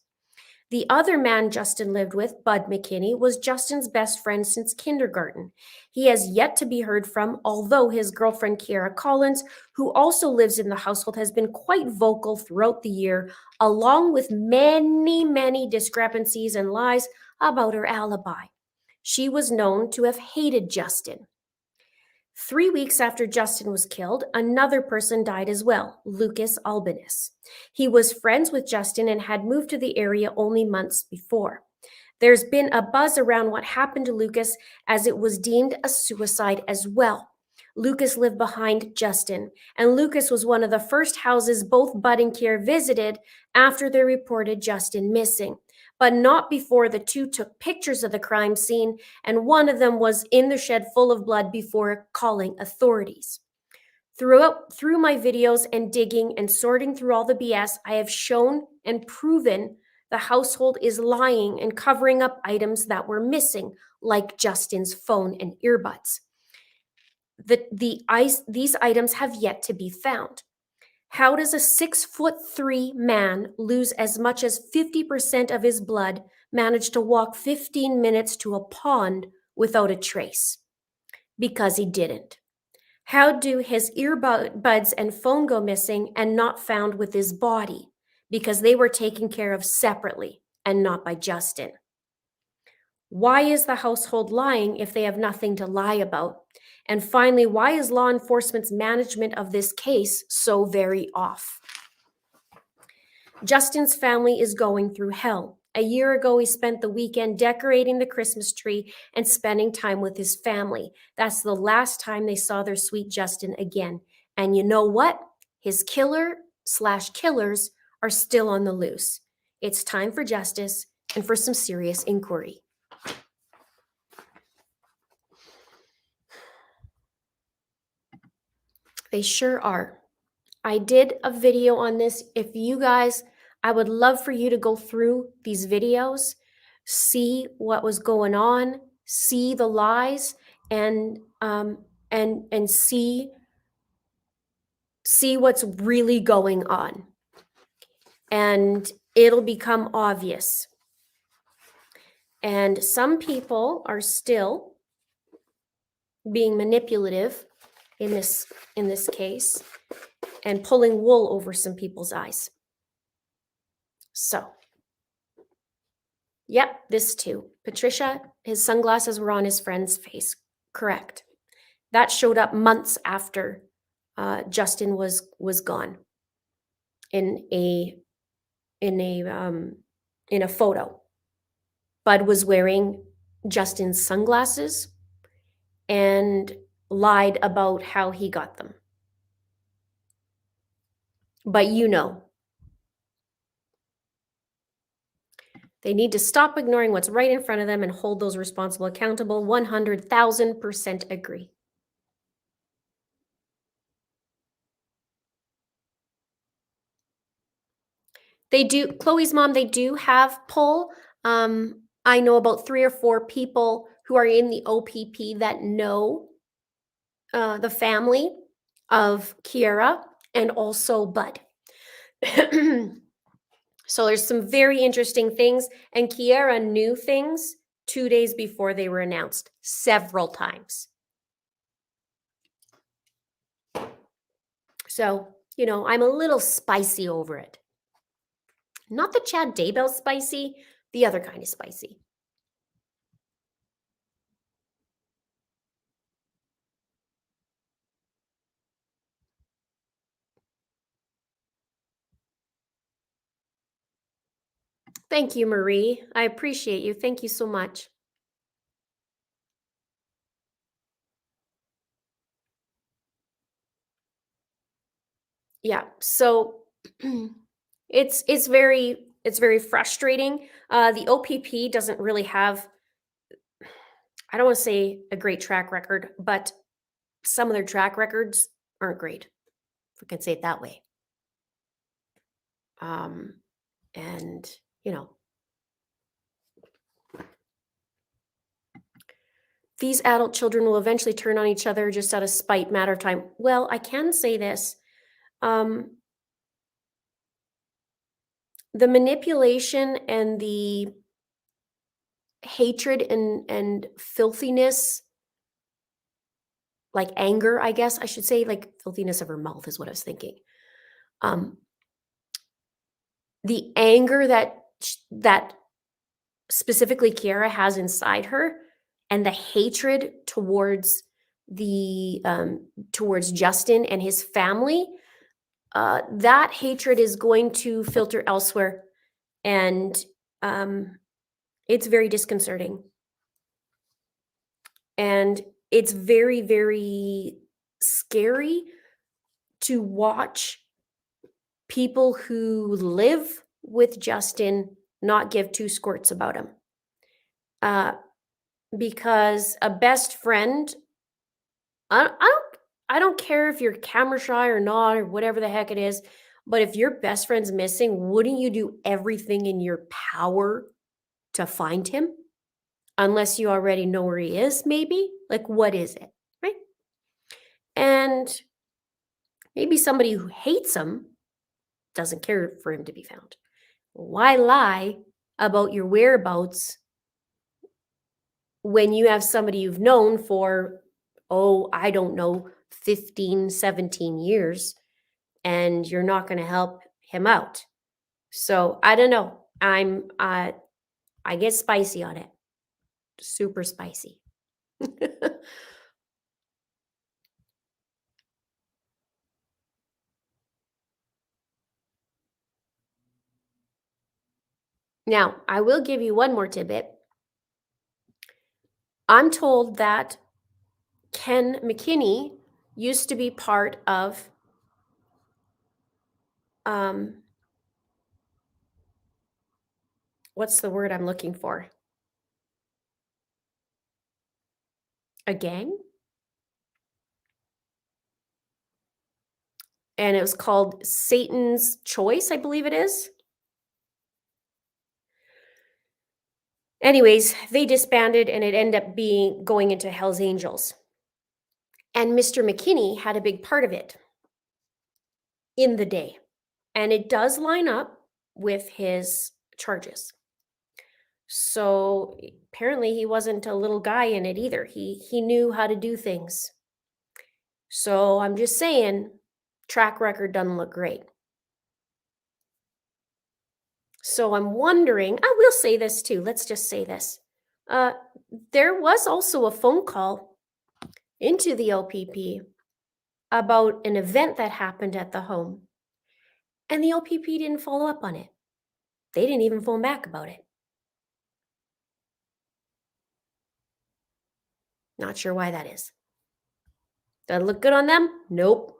The other man Justin lived with, Bud McKinney, was Justin's best friend since kindergarten. He has yet to be heard from, although his girlfriend, Kiara Collins, who also lives in the household, has been quite vocal throughout the year, along with many discrepancies and lies about her alibi. She was known to have hated Justin. 3 weeks after Justin was killed, another person died as well, Lucas Albanese. He was friends with Justin and had moved to the area only months before. There's been a buzz around what happened to Lucas, as it was deemed a suicide as well. Lucas lived behind Justin, and Lucas was one of the first houses both Bud and Kier visited after they reported Justin missing, but not before the two took pictures of the crime scene, and one of them was in the shed full of blood before calling authorities. Through my videos and digging and sorting through all the BS, I have shown and proven the household is lying and covering up items that were missing, like Justin's phone and earbuds. These items have yet to be found. How does a 6'3" man lose as much as 50% of his blood, manage to walk 15 minutes to a pond without a trace? Because he didn't. How do his earbuds and phone go missing and not found with his body? Because they were taken care of separately and not by Justin. Why is the household lying if they have nothing to lie about? And finally, why is law enforcement's management of this case so very off? Justin's family is going through hell. A year ago, he spent the weekend decorating the Christmas tree and spending time with his family. That's the last time they saw their sweet Justin again. And you know what? His killer slash killers are still on the loose. It's time for justice and for some serious inquiry. They sure are. I did a video on this. If you guys, I would love for you to go through these videos, see what was going on, see the lies, and see what's really going on. And it'll become obvious. And some people are still being manipulative in this case and pulling wool over some people's eyes. So, yep, this too. Patricia, his sunglasses were on his friend's face. Correct. That showed up months after Justin was gone in a photo. Bud was wearing Justin's sunglasses and lied about how he got them. But they need to stop ignoring what's right in front of them and hold those responsible accountable. 100,000% agree. They do, Chloe's mom, they do have pull. I know about 3 or 4 people who are in the OPP that know the family of Kiera and also Bud. So there's some very interesting things, and Kiera knew things 2 days before they were announced several times. So, I'm a little spicy over it. Not the Chad Daybell spicy, the other kind of spicy. Thank you, Marie. I appreciate you. Thank you so much. Yeah. So it's very frustrating. The OPP doesn't really have, I don't want to say a great track record, but some of their track records aren't great, if we can say it that way. And these adult children will eventually turn on each other just out of spite, matter of time. Well, I can say this. The manipulation and the hatred and filthiness, like anger, I guess I should say, like filthiness of her mouth is what I was thinking. The anger that specifically Kiera has inside her, and the hatred towards towards Justin and his family, that hatred is going to filter elsewhere, and it's very disconcerting. And it's very, very scary to watch people who live with Justin not give 2 squirts about him. Because a best friend, I don't care if you're camera shy or not, or whatever the heck it is, but if your best friend's missing, wouldn't you do everything in your power to find him? Unless you already know where he is, maybe? Like, what is it, right? And maybe somebody who hates him doesn't care for him to be found. Why lie about your whereabouts when you have somebody you've known for, I don't know, 15, 17 years, and you're not going to help him out? So I don't know. I get spicy on it. Super spicy. Now, I will give you one more tidbit. I'm told that Ken McKinney used to be part of um, what's the word I'm looking for? A gang? And it was called Satan's Choice, I believe it is. Anyways, they disbanded and it ended up being going into Hell's Angels. And Mr. McKinney had a big part of it in the day. And it does line up with his charges. So apparently he wasn't a little guy in it either. He knew how to do things. So I'm just saying, track record doesn't look great. So I'm wondering, I will say this too. Let's just say this. There was also a phone call into the LPP about an event that happened at the home. And the LPP didn't follow up on it. They didn't even phone back about it. Not sure why that is. Does it look good on them? Nope.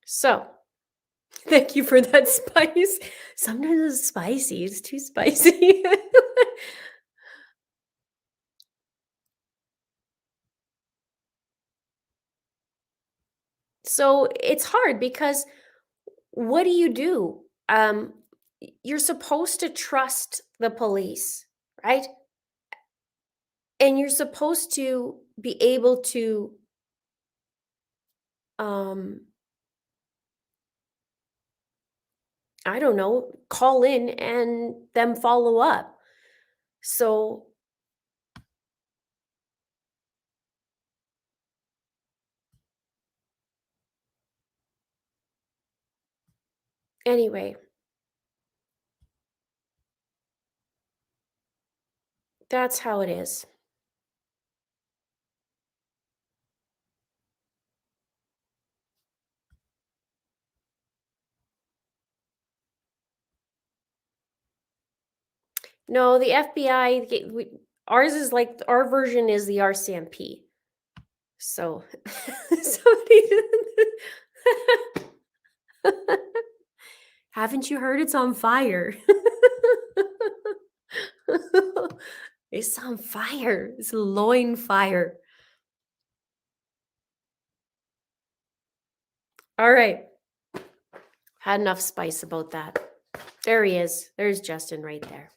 So, thank you for that spice. Sometimes it's spicy. It's too spicy. So, it's hard because what do you do? You're supposed to trust the police, right? And you're supposed to be able to um I don't know, call in and them follow up. So, anyway, that's how it is. No, the FBI, ours is like our version is the RCMP. So, somebody, haven't you heard it's on fire? It's on fire. It's loin fire. All right. Had enough spice about that. There he is. There's Justin right there.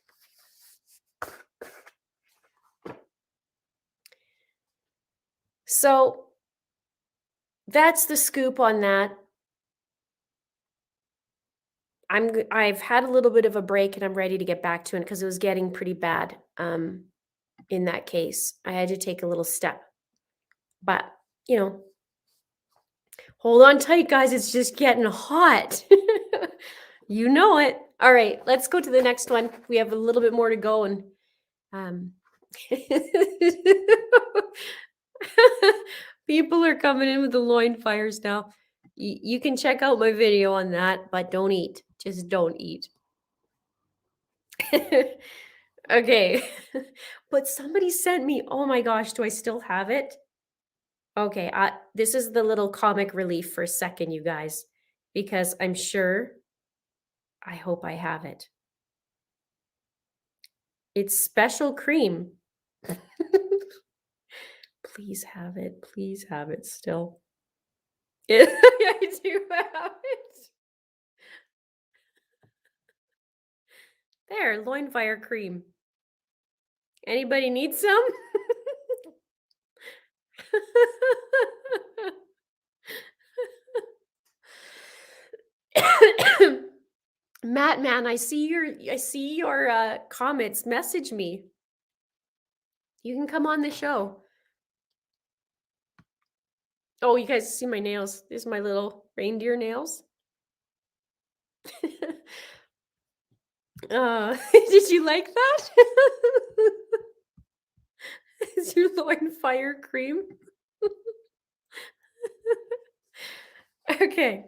So that's the scoop on that. I've had a little bit of a break and I'm ready to get back to it because it was getting pretty bad in that case. I had to take a little step. But, hold on tight, guys. It's just getting hot. You know it. All right, let's go to the next one. We have a little bit more to go and people are coming in with the loin fires now. You can check out my video on that, but don't eat. Just don't eat. Okay. But somebody sent me, oh my gosh, do I still have it? Okay, this is the little comic relief for a second, you guys, because I'm sure, I hope I have it. It's special cream. Please have it. Please have it still. Yeah, I do have it. There, loin fire cream. Anybody need some? Matt, man, I see your comments. Message me. You can come on the show. Oh, you guys see my nails. These are my little reindeer nails. Did you like that? Is your loin fire cream? Okay.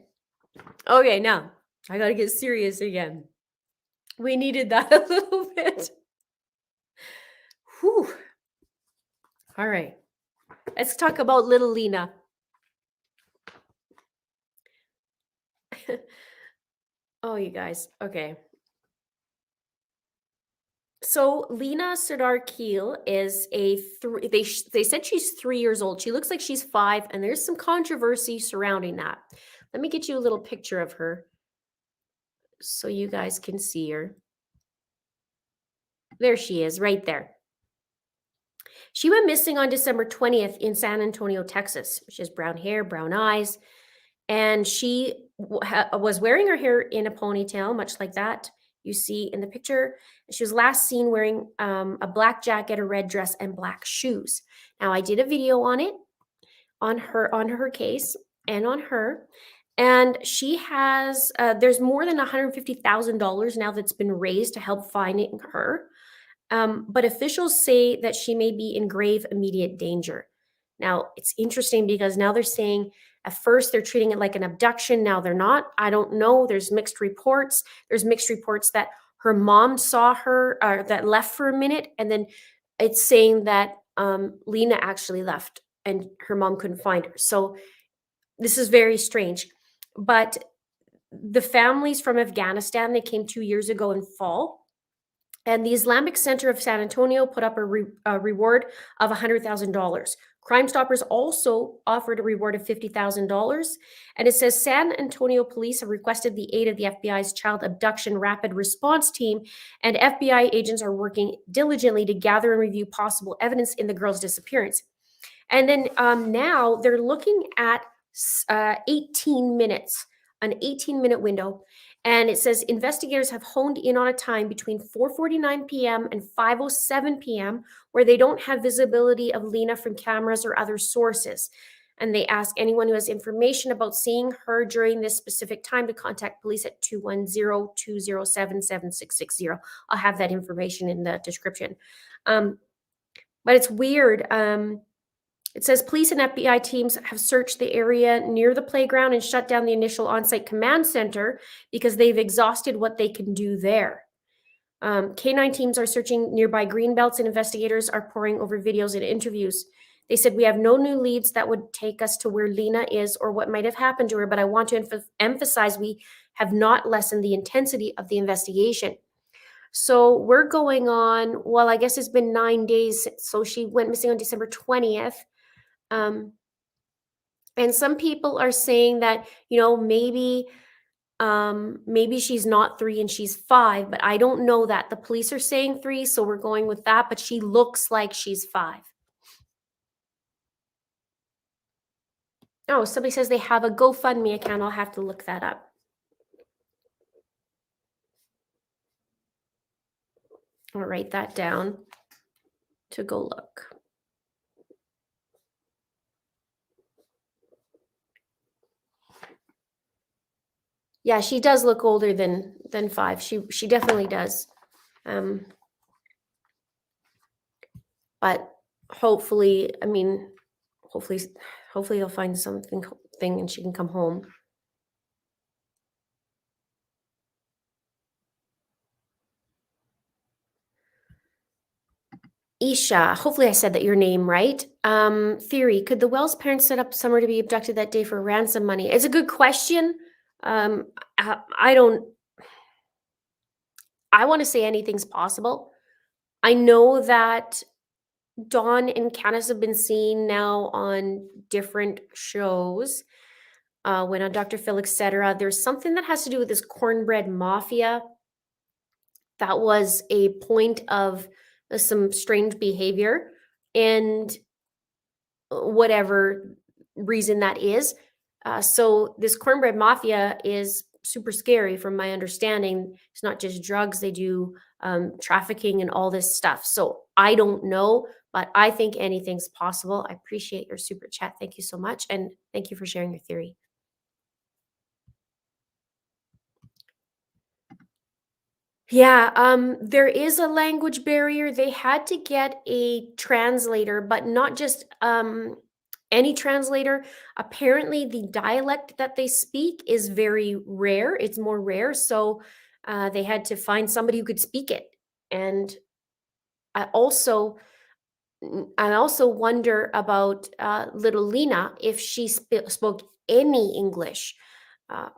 Okay, now I gotta get serious again. We needed that a little bit. Whew. All right. Let's talk about little Lina. Oh, you guys. Okay. So Lina Sardar Kihl is a they said she's 3 years old. She looks like she's 5, and there's some controversy surrounding that. Let me get you a little picture of her so you guys can see her. There she is, right there. She went missing on December 20th in San Antonio, Texas. She has brown hair, brown eyes, and she was wearing her hair in a ponytail, much like that you see in the picture. She was last seen wearing a black jacket, a red dress, and black shoes. Now, I did a video on it, on her case, and on her. And she has, there's more than $150,000 now that's been raised to help finding her. But officials say that she may be in grave immediate danger. Now, it's interesting because now they're saying at first they're treating it like an abduction. Now they're not. I don't know. There's mixed reports. There's mixed reports that her mom saw her, or that left for a minute. And then it's saying that Lina actually left and her mom couldn't find her. So this is very strange. But the families from Afghanistan, they came 2 years ago in fall. And the Islamic Center of San Antonio put up a reward of $100,000. Crime Stoppers also offered a reward of $50,000. And it says San Antonio police have requested the aid of the FBI's Child Abduction Rapid Response Team, and FBI agents are working diligently to gather and review possible evidence in the girl's disappearance. And then now they're looking at 18 minutes, an 18-minute window. And it says investigators have honed in on a time between 4:49 p.m. and 5:07 p.m. where they don't have visibility of Lina from cameras or other sources. And they ask anyone who has information about seeing her during this specific time to contact police at 210-207-7660. I'll have that information in the description. But it's weird. It says police and FBI teams have searched the area near the playground and shut down the initial on-site command center because they've exhausted what they can do there. K9 teams are searching nearby green belts, and investigators are poring over videos and interviews. They said, we have no new leads that would take us to where Lina is or what might have happened to her, but I want to emphasize we have not lessened the intensity of the investigation. So we're going on, well, I guess it's been 9 days. So she went missing on December 20th. And some people are saying that, maybe she's not 3 and she's 5, but I don't know that. The police are saying 3, so we're going with that, but she looks like she's 5. Oh, somebody says they have a GoFundMe account. I'll have to look that up. I'll write that down to go look. Yeah, she does look older than 5. She definitely does. But hopefully, hopefully they'll find something and she can come home. Isha, hopefully I said that your name right. Theory, could the Wells parents set up Summer to be abducted that day for ransom money? It's a good question. I want to say anything's possible. I know that Dawn and Candace have been seen now on different shows. When on Dr. Phil, etc. There's something that has to do with this cornbread mafia. That was a point of some strange behavior, and whatever reason that is. So this cornbread mafia is super scary from my understanding. It's not just drugs, they do trafficking and all this stuff. So I don't know, but I think anything's possible. I appreciate your super chat. Thank you so much. And thank you for sharing your theory. Yeah, there is a language barrier. They had to get a translator, but not just any translator. Apparently, the dialect that they speak is very rare. It's more rare, so they had to find somebody who could speak it. And I also I also wonder about little Lina if she spoke any English,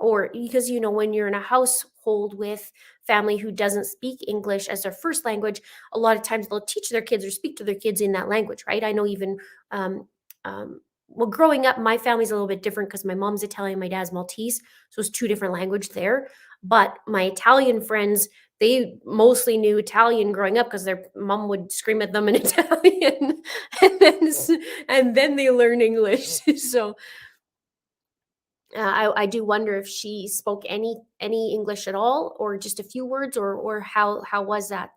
or because when you're in a household with family who doesn't speak English as their first language, a lot of times they'll teach their kids or speak to their kids in that language, right? I know even um, well, growing up, my family's a little bit different because my mom's Italian, my dad's Maltese, so it's two different language there. But my Italian friends, they mostly knew Italian growing up because their mom would scream at them in Italian, and then they learn English. So I do wonder if she spoke any English at all, or just a few words, or how was that?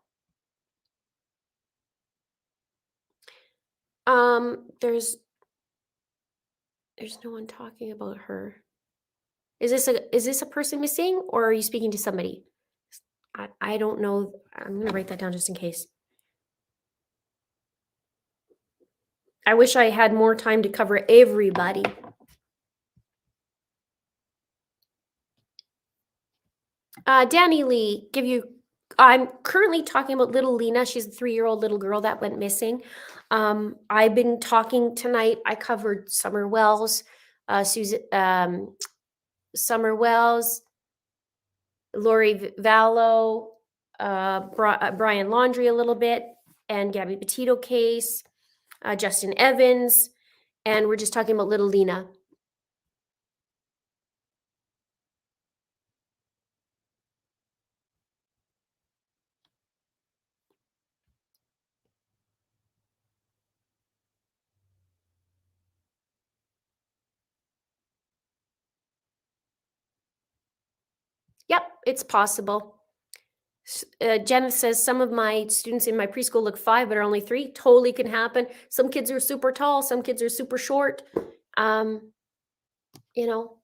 There's no one talking about her. Is this a person missing, or are you speaking to somebody? I don't know. I'm gonna write that down just in case. I wish I had more time to cover everybody. Danny Lee, give you. I'm currently talking about little Lina. She's a 3-year-old little girl that went missing. I've been talking tonight. I covered Summer Wells, Susan, Summer Wells, Lori Vallow, Brian Laundrie a little bit, and Gabby Petito case, Justin Evans, and we're just talking about little Lina. Yep, it's possible. Jenna says some of my students in my preschool look 5 but are only 3. Totally can happen. Some kids are super tall, some kids are super short. Um, you know,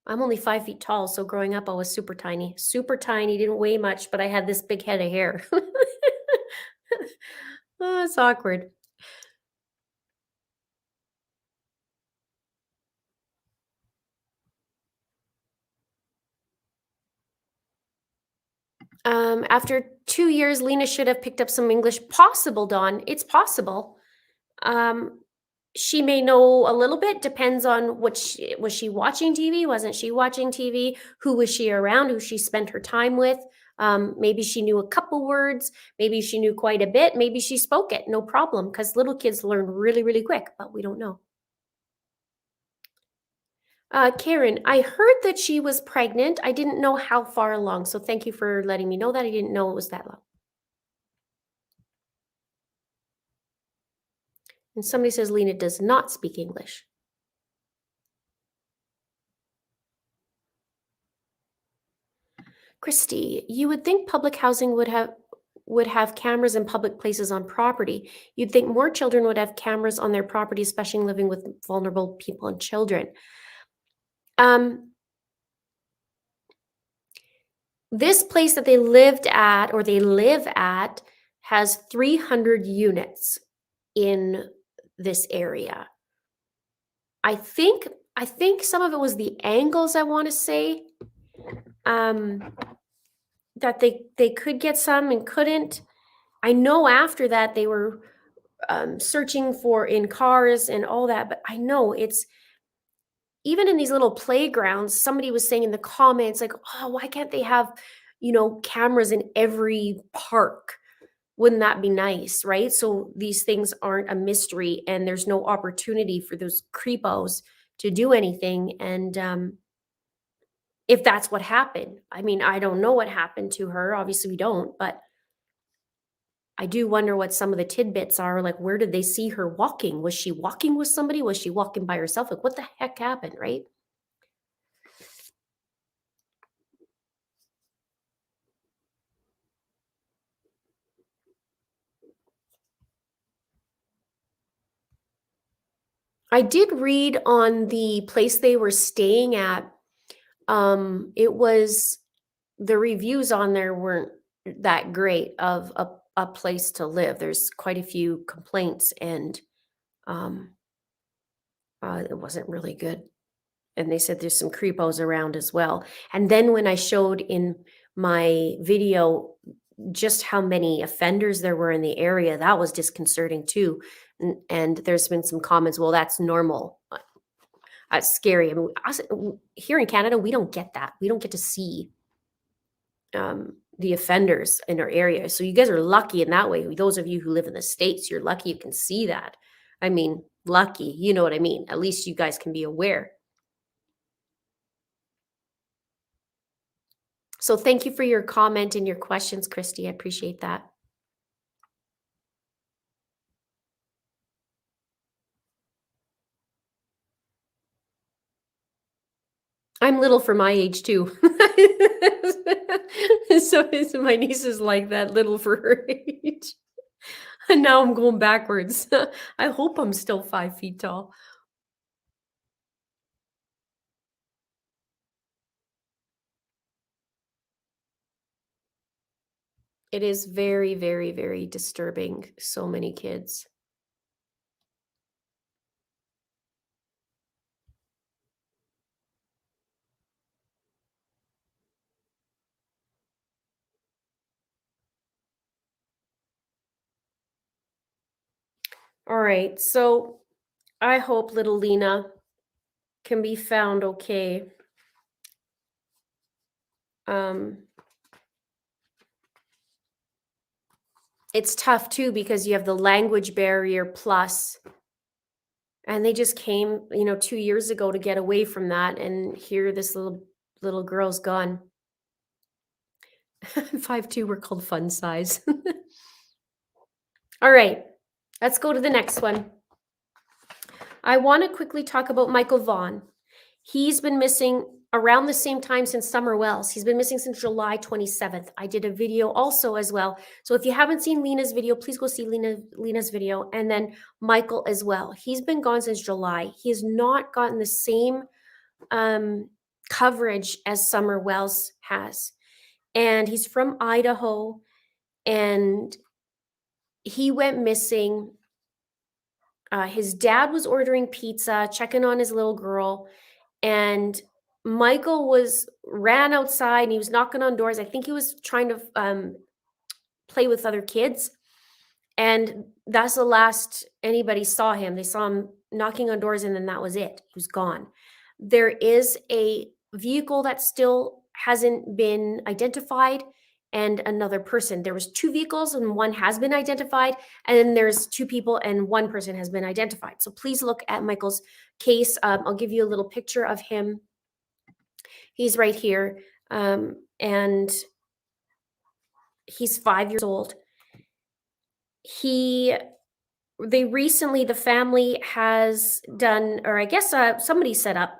I'm only 5 feet tall, so growing up I was super tiny, didn't weigh much, but I had this big head of hair. Oh, it's awkward. After 2 years, Lena should have picked up some English. Possible, Dawn. It's possible. Um, she may know a little bit, depends on what was she watching TV, wasn't she watching TV, who was she around, who she spent her time with. Maybe she knew a couple words, maybe she knew quite a bit, maybe she spoke it, no problem, because little kids learn really, really quick, but we don't know. Karen, I heard that she was pregnant. I didn't know how far along, so thank you for letting me know that. I didn't know it was that long. And somebody says Lena does not speak English. Christy, you would think public housing would have cameras in public places on property. You'd think more children would have cameras on their property, especially living with vulnerable people and children. Um, this place that they lived at or they live at has 300 units in this area. I think I think some of it was the angles, I want to say. Um, that they could get some and couldn't. I know after that they were searching for in cars and all that, but I know it's even in these little playgrounds. Somebody was saying in the comments, like, oh, why can't they have, cameras in every park? Wouldn't that be nice, right? So these things aren't a mystery and there's no opportunity for those creepos to do anything. And if that's what happened, I mean, I don't know what happened to her. Obviously, we don't, but I do wonder what some of the tidbits are. Like, where did they see her walking? Was she walking with somebody? Was she walking by herself? Like, what the heck happened, right? I did read on the place they were staying at. It was the reviews on there weren't that great of a place to live. There's quite a few complaints, and um, it wasn't really good. And they said there's some creepos around as well. And then when I showed in my video just how many offenders there were in the area, that was disconcerting too. And there's been some comments, well, that's normal. That's scary. I mean, here in Canada, we don't get that. We don't get to see the offenders in our area. So you guys are lucky in that way. Those of you who live in the States, you're lucky you can see that. I mean, lucky, you know what I mean? At least you guys can be aware. So thank you for your comment and your questions, Christy. I appreciate that. I'm little for my age too. So my niece is like that, little for her age. And now I'm going backwards. I hope I'm still 5 feet tall. It is very, very, very disturbing. So many kids. All right. So I hope little Lina can be found okay. It's tough too because you have the language barrier plus, and they just came, 2 years ago to get away from that, and here this little girl's gone. 5'2", we're called fun size. All right, let's go to the next one. I want to quickly talk about Michael Vaughan. He's been missing around the same time since Summer Wells. He's been missing since July 27th. I did a video also as well. So if you haven't seen Lina's video, please go see Lina's video, and then Michael as well. He's been gone since July. He has not gotten the same coverage as Summer Wells has. And he's from Idaho, and he went missing. His dad was ordering pizza, checking on his little girl, and Michael ran outside and he was knocking on doors. I think he was trying to play with other kids, and that's the last anybody saw him. They saw him knocking on doors, and then that was it. He was gone. There is a vehicle that still hasn't been identified, and another person. There was 2 vehicles and one has been identified, and then there's 2 people and 1 person has been identified. So please look at Michael's case. I'll give you a little picture of him. He's right here, and he's 5 years old. The family has done, or I guess somebody set up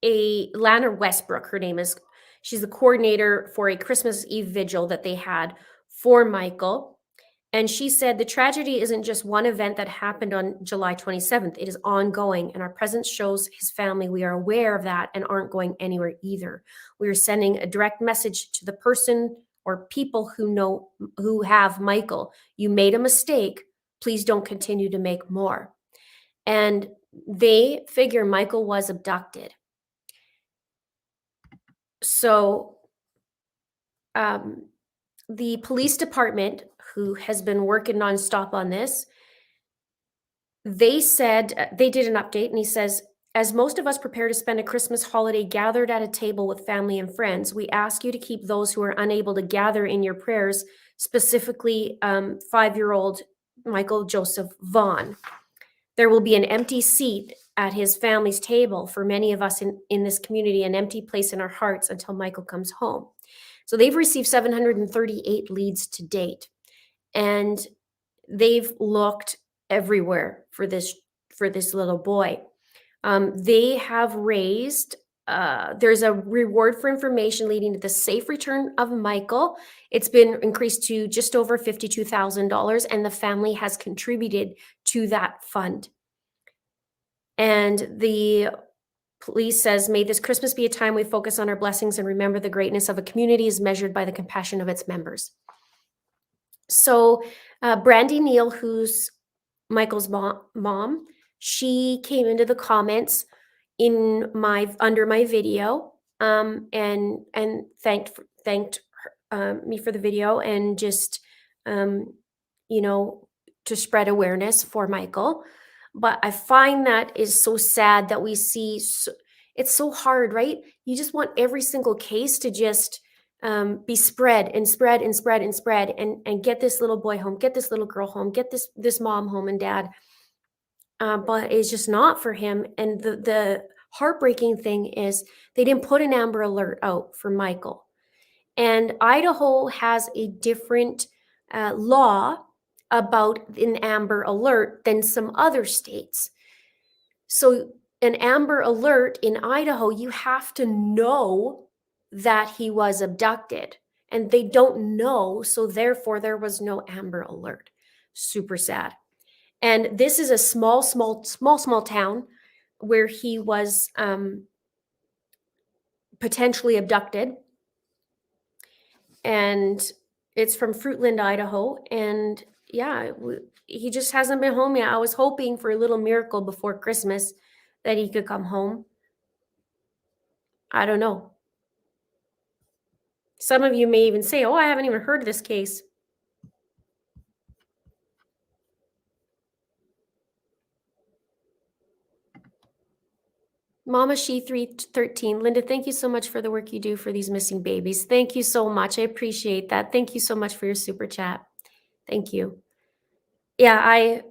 Lana Westbrook, her name is. She's the coordinator for a Christmas Eve vigil that they had for Michael. And she said the tragedy isn't just one event that happened on July 27th. It is ongoing, and our presence shows his family we are aware of that and aren't going anywhere either. We are sending a direct message to the person or people who have Michael. You made a mistake. Please don't continue to make more. And they figure Michael was abducted. So the police department, who has been working nonstop on this, they said, they did an update, and he says, as most of us prepare to spend a Christmas holiday gathered at a table with family and friends, we ask you to keep those who are unable to gather in your prayers, specifically 5-year-old Michael Joseph Vaughan. There will be an empty seat at his family's table for many of us in this community, an empty place in our hearts until Michael comes home. So they've received 738 leads to date, and they've looked everywhere for this little boy. They have raised, there's a reward for information leading to the safe return of Michael. It's been increased to just over $52,000, and the family has contributed to that fund. And the Police says, may this Christmas be a time we focus on our blessings and remember the greatness of a community is measured by the compassion of its members. So, Brandy Neal, who's Michael's mom, she came into the comments in my under my video, and thanked me for the video and just um, you know to spread awareness for Michael. But I find that is so sad that we see. It's so hard, right? You just want every single case to just be spread and spread and spread and spread and get this little boy home, get this little girl home, get this mom home and dad. But it's just not for him. And the heartbreaking thing is they didn't put an Amber Alert out for Michael. And Idaho has a different law about an Amber Alert than some other states. So, an Amber Alert in Idaho, you have to know that he was abducted. And they don't know. So, therefore, there was no Amber Alert. Super sad. And this is a small town where he was potentially abducted. And it's from Fruitland, Idaho. And yeah, he just hasn't been home yet. I was hoping for a little miracle before Christmas that he could come home. I don't know. Some of you may even say, oh, I haven't even heard of this case. Mama She 313, Linda, thank you so much for the work you do for these missing babies. Thank you so much. I appreciate that. Thank you so much for your super chat. Thank you. Yeah, I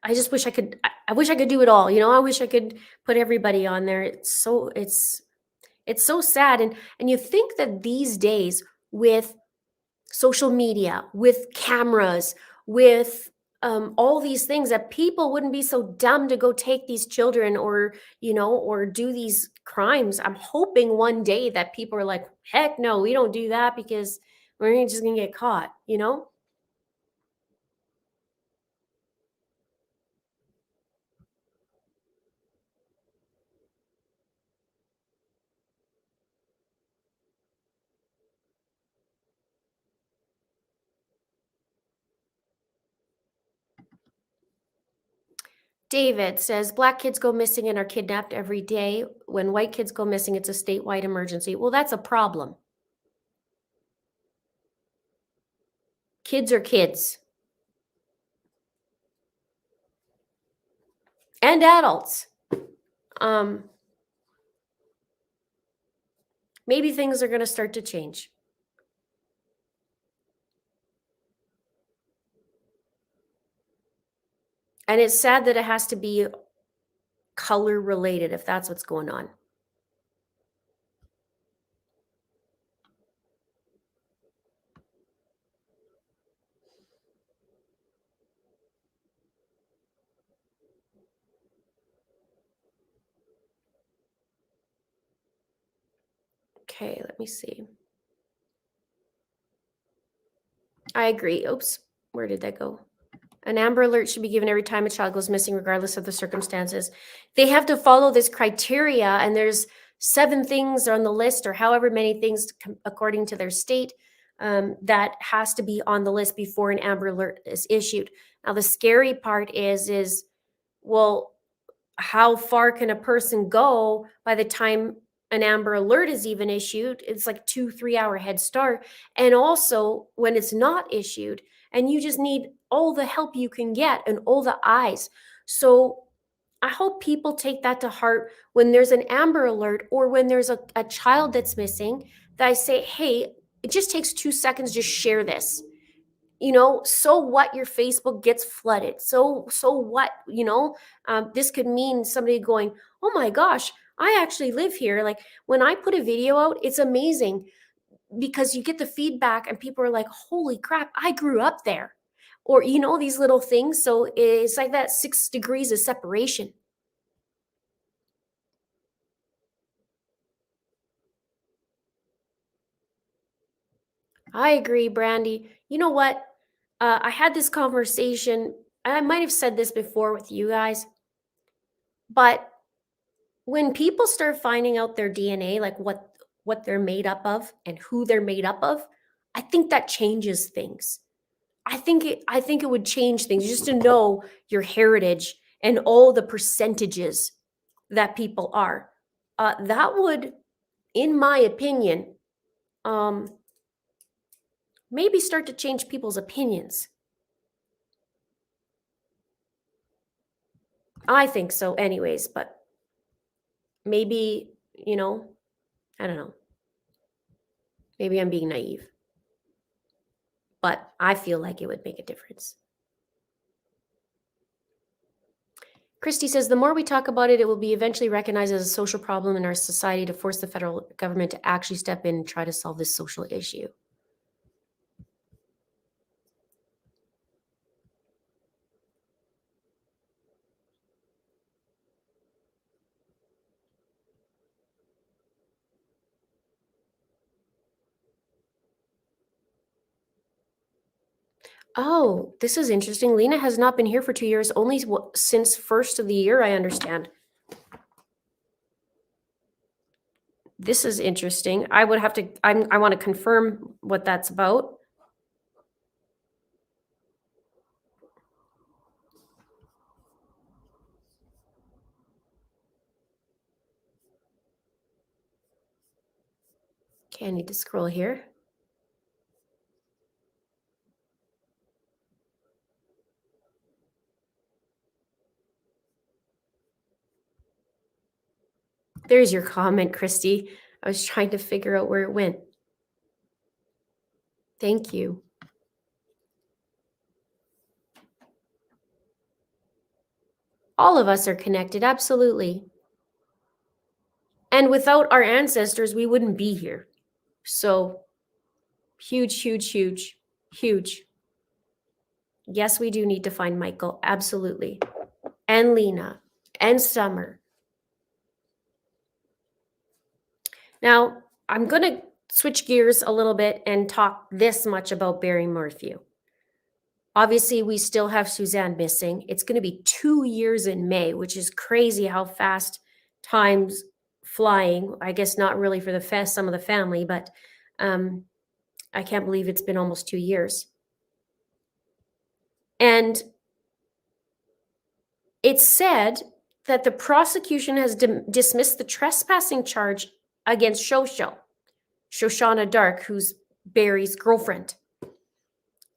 just wish I could. I wish I could do it all. I wish I could put everybody on there. It's so sad, and you think that these days with social media, with cameras, with all these things, that people wouldn't be so dumb to go take these children or do these crimes. I'm hoping one day that people are like, heck no, we don't do that because we're just gonna get caught. David says black kids go missing and are kidnapped every day. When white kids go missing, it's a statewide emergency. Well, that's a problem. Kids are kids. And adults. Maybe things are going to start to change. And it's sad that it has to be color related if that's what's going on. Okay, let me see. I agree. Oops, where did that go? An Amber Alert should be given every time a child goes missing, regardless of the circumstances. They have to follow this criteria, and there's 7 things on the list, or however many things according to their state, that has to be on the list before an Amber Alert is issued. Now, the scary part is well, how far can a person go by the time an Amber Alert is even issued? It's like 2-3 hour head start. And also when it's not issued, and you just need all the help you can get and all the eyes. So I hope people take that to heart when there's an Amber Alert or when there's a child that's missing, that I say, hey, it just takes 2 seconds, just share this. So what, your Facebook gets flooded? So what? This could mean somebody going, oh my gosh, I actually live here. Like when I put a video out, it's amazing because you get the feedback and people are like, holy crap, I grew up there. Or these little things. So it's like that 6 degrees of separation. I agree, Brandy. You know what? I had this conversation. I might have said this before with you guys, but when people start finding out their DNA, like what they're made up of and who they're made up of, I think that changes things. I think it would change things just to know your heritage and all the percentages that people are. That would, in my opinion, um, maybe start to change people's opinions. I think so, anyways, but maybe, I don't know. Maybe I'm being naive, but I feel like it would make a difference. Christy says, the more we talk about it, it will be eventually recognized as a social problem in our society to force the federal government to actually step in and try to solve this social issue. Oh, this is interesting. Lina has not been here for 2 years, only since first of the year, I understand. This is interesting. I would have to, I want to confirm what that's about. Okay, I need to scroll here. There's your comment, Christy. I was trying to figure out where it went. Thank you. All of us are connected, absolutely. And without our ancestors, we wouldn't be here. So huge, huge, huge, huge. Yes, we do need to find Michael, absolutely. And Lina, and Summer. Now, I'm going to switch gears a little bit and talk this much about Barry Morphew. Obviously, we still have Suzanne missing. It's going to be 2 years in May, which is crazy how fast time's flying. I guess not really for some of the family, but I can't believe it's been almost 2 years. And it's said that the prosecution has dismissed the trespassing charge against Shoshana Dark, who's Barry's girlfriend.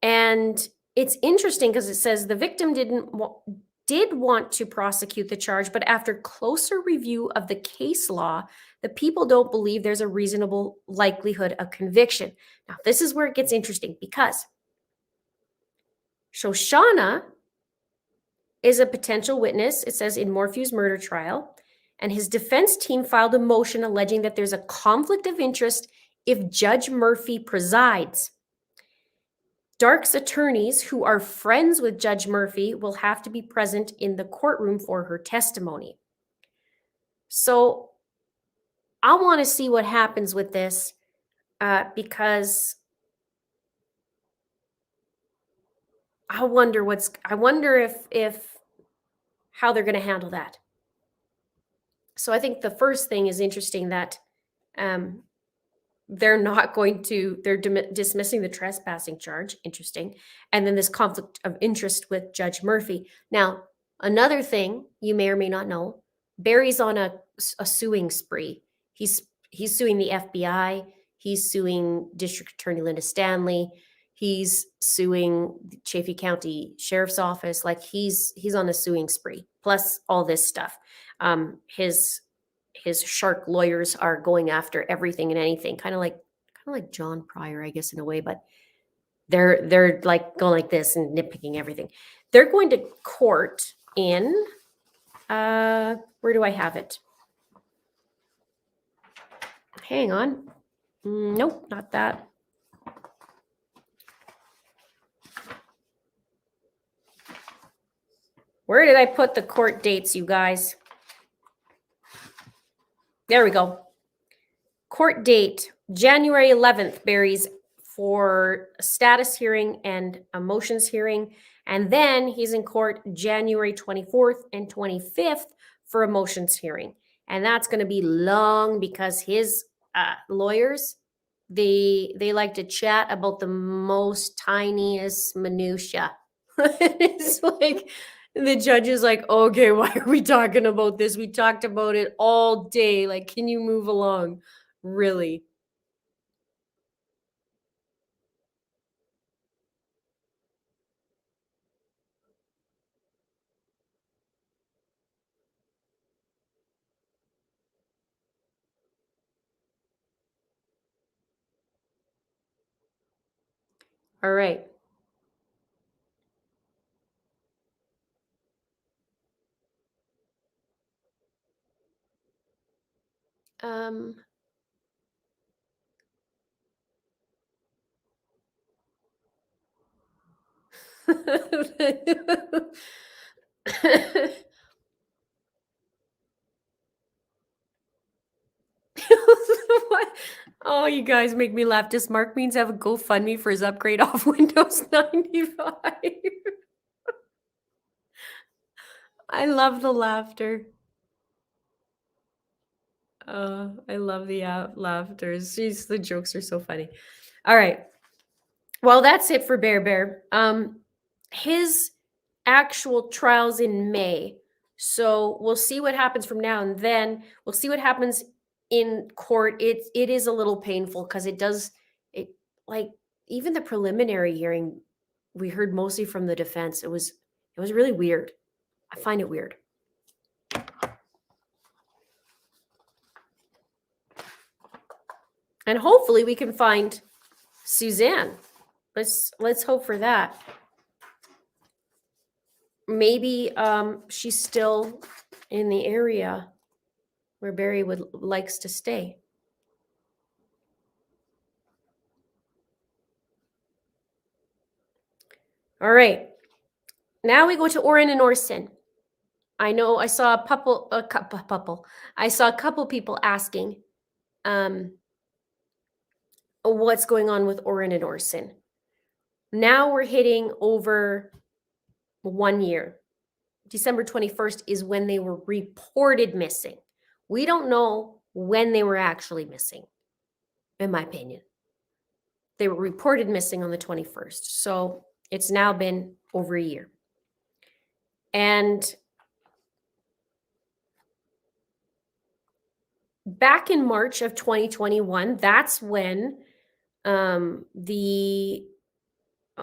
And it's interesting because it says the victim did want to prosecute the charge, but after closer review of the case law, the people don't believe there's a reasonable likelihood of conviction. Now, this is where it gets interesting because Shoshana is a potential witness, it says, in Morphew's murder trial, and his defense team filed a motion alleging that there's a conflict of interest if Judge Murphy presides. Dark's attorneys, who are friends with Judge Murphy, will have to be present in the courtroom for her testimony. So I want to see what happens with this because I wonder if how they're going to handle that. So I think the first thing is interesting that they're dismissing the trespassing charge. Interesting. And then this conflict of interest with Judge Murphy. Now, another thing you may or may not know, Barry's on a suing spree. He's suing the FBI. He's suing District Attorney Linda Stanley. He's suing the Chaffee County Sheriff's Office. Like he's on a suing spree, plus all this stuff. His shark lawyers are going after everything and anything, kind of like John Pryor, I guess, in a way, but they're like going like this and nitpicking everything. They're going to court in where do I have it? Hang on. Nope, not that. Where did I put the court dates, you guys? There we go. Court date, January 11th, Barry's for a status hearing and a motions hearing. And then he's in court January 24th and 25th for a motions hearing. and that's going to be long because his lawyers, they like to chat about the most tiniest minutia. It's like the judge is like, okay, why are we talking about this? We talked about it all day. Like, can you move along? Really? All right. Um, What? Oh, you guys make me laugh. Does Mark Means have a GoFundMe for his upgrade off Windows 95? I love the laughter. I love the laughter. Jeez, the jokes are so funny. All right. Well, that's it for Bear Bear. His actual trials in May. So we'll see what happens from now and then. We'll see what happens in court. It is a little painful because it like even the preliminary hearing we heard mostly from the defense. It was really weird. I find it weird. And hopefully we can find Suzanne. Let's hope for that. Maybe she's still in the area where Barry likes to stay. All right. Now we go to Orrin and Orson. I know I saw a couple. I saw a couple people asking, what's going on with Orrin and Orson. Now we're hitting over 1 year. December 21st is when they were reported missing. We don't know when they were actually missing, in my opinion. They were reported missing on the 21st. So it's now been over a year. And back in March of 2021, that's when oh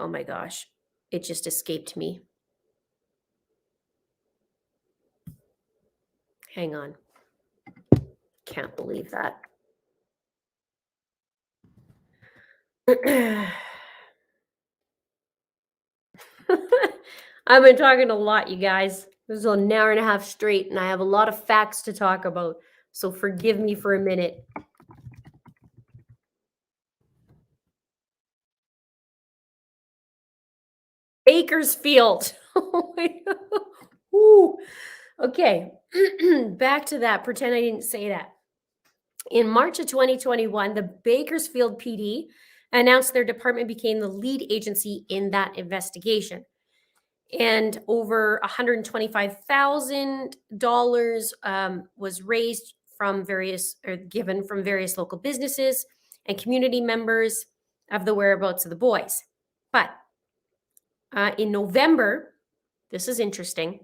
my gosh, it just escaped me. Hang on. Can't believe that. I've been talking a lot, you guys. This is an hour and a half straight, and I have a lot of facts to talk about. So forgive me for a minute. Bakersfield. Oh my God. Ooh. Okay. Back to that. Pretend I didn't say that. In March of 2021, the Bakersfield PD announced their department became the lead agency in that investigation. And over $125,000 was raised from given from various local businesses and community members of the whereabouts of the boys. But in November, this is interesting,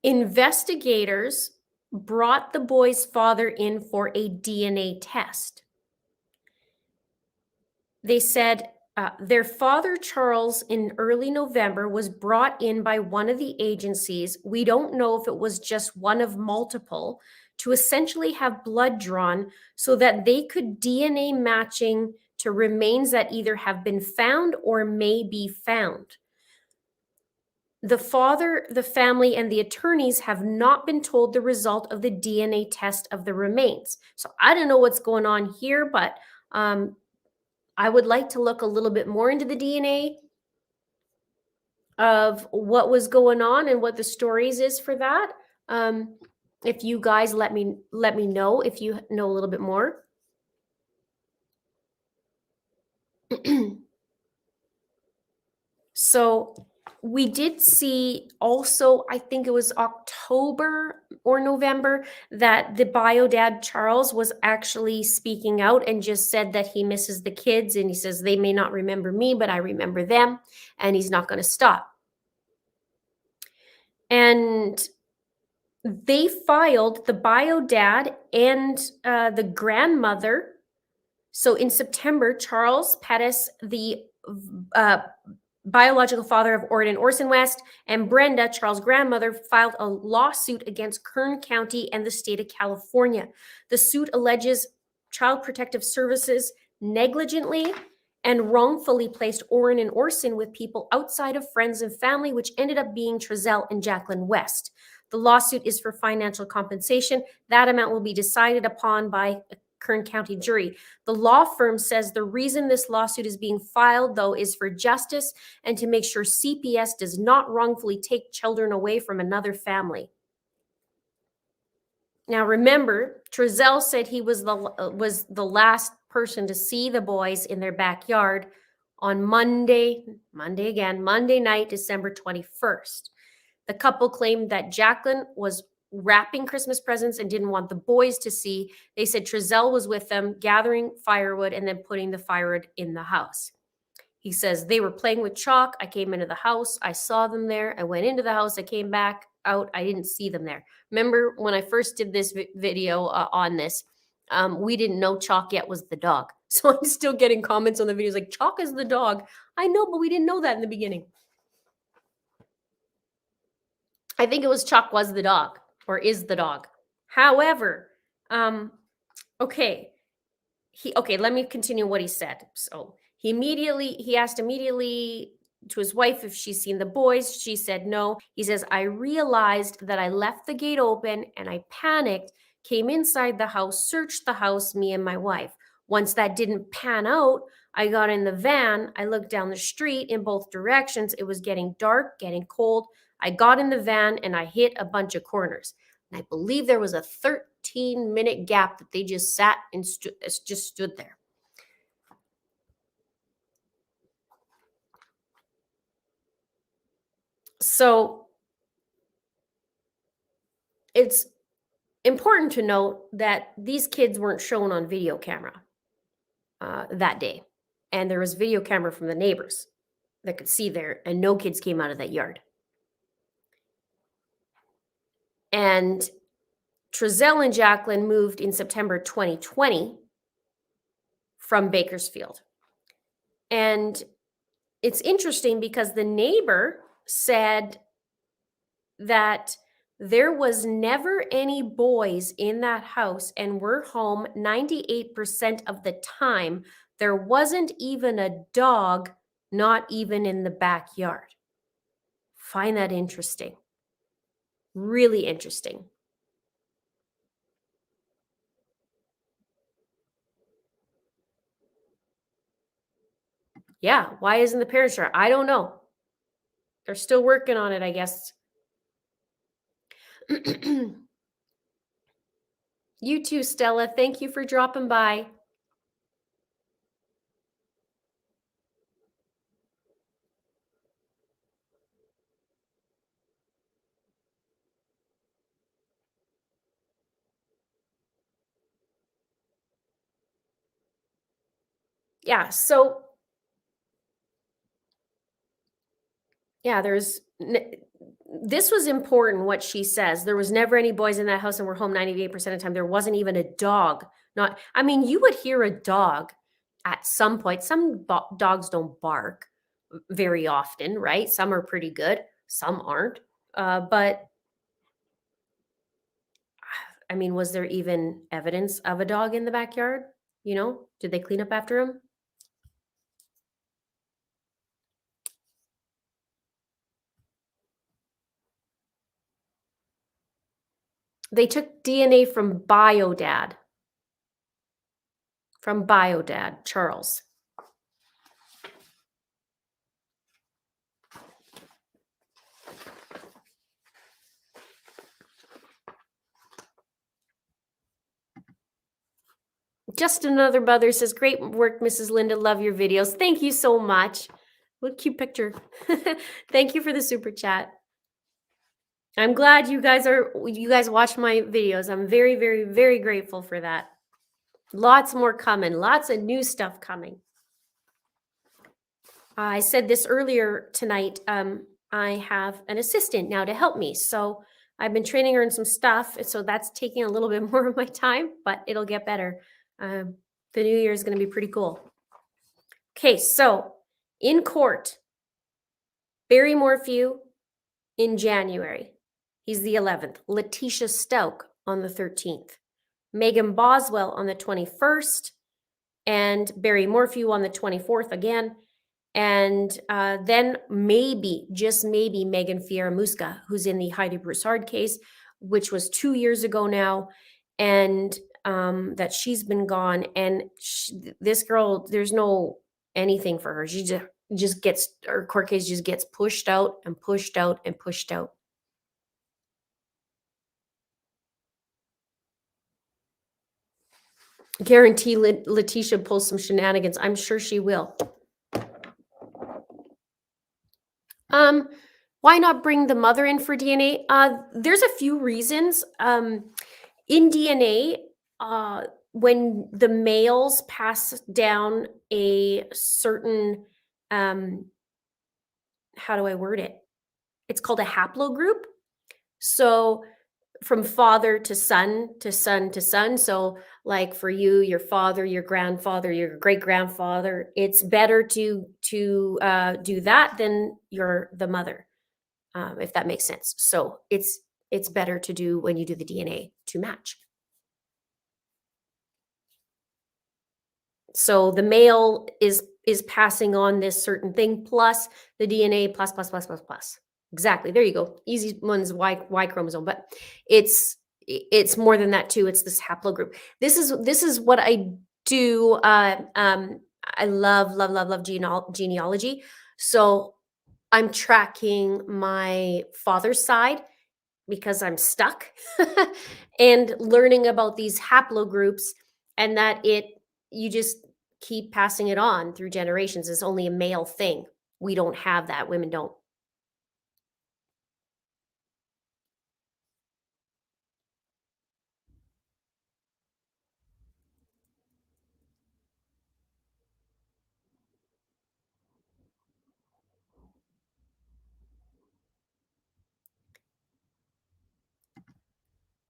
investigators brought the boy's father in for a DNA test. They said their father, Charles, in early November was brought in by one of the agencies. We don't know if it was just one of multiple, to essentially have blood drawn so that they could DNA matching to remains that either have been found or may be found. The father, the family, and the attorneys have not been told the result of the DNA test of the remains. So I don't know what's going on here, but I would like to look a little bit more into the DNA of what was going on and what the stories is for that. If you guys let me know if you know a little bit more. So we did see also, I think it was October or November, that the bio dad Charles was actually speaking out and just said that he misses the kids, and he says they may not remember me, but I remember them, and he's not going to stop. And they filed, the bio dad and the grandmother. So in September, Charles Pettis, the uh, biological father of Orrin and Orson West, and Brenda, Charles' grandmother, filed a lawsuit against Kern County and the state of California. The suit alleges Child Protective Services negligently and wrongfully placed Orrin and Orson with people outside of friends and family, which ended up being Trezell and Jacqueline West. The lawsuit is for financial compensation. That amount will be decided upon by a Kern County jury. The law firm says the reason this lawsuit is being filed, though, is for justice and to make sure CPS does not wrongfully take children away from another family. Now, remember, Trezell said he was the last person to see the boys in their backyard on Monday night, December 21st. The couple claimed that Jacqueline was wrapping Christmas presents and didn't want the boys to see. They said Trezell was with them gathering firewood and then putting the firewood in the house. He says they were playing with chalk. I came into the house. I saw them there. I went into the house. I came back out. I didn't see them there. Remember when I first did this video on this, we didn't know Chalk yet was the dog. So I'm still getting comments on the videos like, Chalk is the dog. I know, but we didn't know that in the beginning. I think it was Chalk was the dog or is the dog. However, okay, let me continue what he said. So he asked immediately to his wife if she's seen the boys. She said no. He says, I realized that I left the gate open and I panicked, came inside the house, searched the house, me and my wife. Once that didn't pan out, I got in the van. I looked down the street in both directions. It was getting dark, getting cold. I got in the van and I hit a bunch of corners. And I believe there was a 13-minute gap that they just sat and just stood there. So it's important to note that these kids weren't shown on video camera that day. And there was video camera from the neighbors that could see there, and no kids came out of that yard. And Trezell and Jacqueline moved in September 2020 from Bakersfield. And it's interesting because the neighbor said that there was never any boys in that house and we're home 98% of the time. There wasn't even a dog, not even in the backyard. Find that interesting. Really interesting. Yeah, why isn't the parents sure? I don't know. They're still working on it, I guess. You too, Stella. Thank you for dropping by. Yeah, so yeah, this was important what she says. There was never any boys in that house and we're home 98% of the time. There wasn't even a dog. I mean, you would hear a dog at some point. Some dogs don't bark very often, right? Some are pretty good, some aren't. But I mean, was there even evidence of a dog in the backyard? Did they clean up after him? They took DNA from Biodad. Charles. Just another mother says, great work, Mrs. Linda. Love your videos. Thank you so much. What a cute picture. Thank you for the super chat. I'm glad you guys watch my videos. I'm very, very, very grateful for that. Lots more coming. Lots of new stuff coming. I said this earlier tonight. I have an assistant now to help me. So I've been training her in some stuff. So that's taking a little bit more of my time, but it'll get better. The new year is going to be pretty cool. Okay, so in court, Barry Morphew in January. He's the 11th. Letecia Stauch on the 13th. Megan Boswell on the 21st. And Barry Morphew on the 24th again. And then maybe, just maybe, Megan Fieramusca, who's in the Heidi Broussard case, which was 2 years ago now, and that she's been gone. And this girl, there's no anything for her. She just gets, her court case just gets pushed out and pushed out and pushed out. Guarantee Letecia pulls some shenanigans. I'm sure she will. Why not bring the mother in for DNA? There's a few reasons. In DNA, when the males pass down a certain, how do I word it? It's called a haplogroup. So from father to son to son to son. So like for you, your father, your grandfather, your great grandfather, it's better to do that than the mother, if that makes sense. So it's better to do when you do the DNA to match. So the male is passing on this certain thing plus the DNA plus plus plus plus plus. Exactly. There you go. Easy one's Y chromosome, but it's more than that too. It's this haplogroup. This is what I do. I love genealogy. So I'm tracking my father's side because I'm stuck and learning about these haplogroups, and that you just keep passing it on through generations. It's only a male thing. We don't have that. Women don't.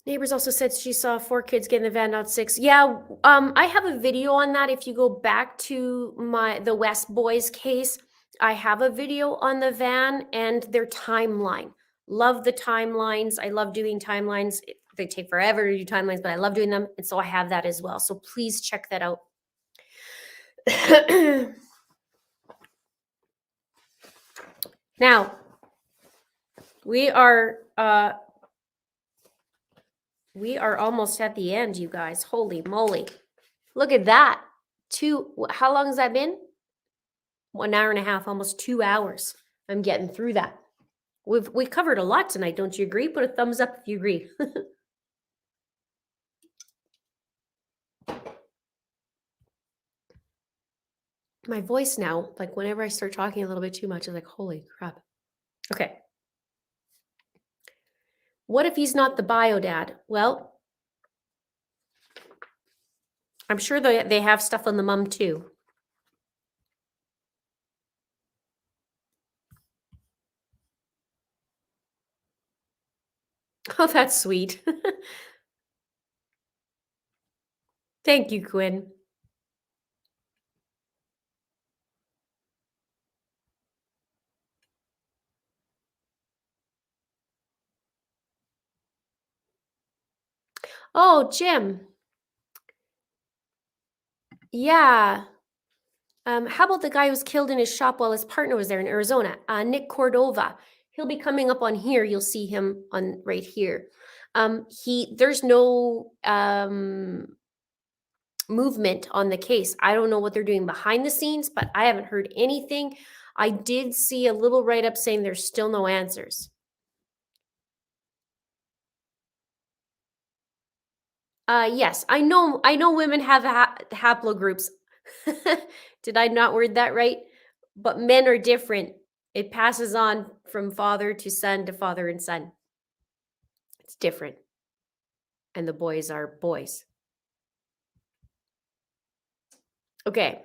Neighbors also said she saw 4 kids get in the van, not 6. Yeah, I have a video on that. If you go back to the West Boys case, I have a video on the van and their timeline. Love the timelines. I love doing timelines. They take forever to do timelines, but I love doing them. And so I have that as well. So please check that out. Now, we are almost at the end, you guys. Holy moly. Look at that. How long has that been? 1 hour and a half, almost 2 hours. I'm getting through that. We covered a lot tonight, don't you agree? Put a thumbs up if you agree. My voice now, like whenever I start talking a little bit too much, it's like, holy crap. Okay. What if he's not the bio dad? Well, I'm sure they have stuff on the mom too. Oh, that's sweet. Thank you, Quinn. Oh, Jim. Yeah. How about the guy who was killed in his shop while his partner was there in Arizona? Nick Cordova. He'll be coming up on here. You'll see him on right here. There's no movement on the case. I don't know what they're doing behind the scenes, but I haven't heard anything. I did see a little write-up saying there's still no answers. Yes, I know women have haplogroups. Did I not word that right? But men are different. It passes on from father to son to father and son. It's different. And the boys are boys. Okay.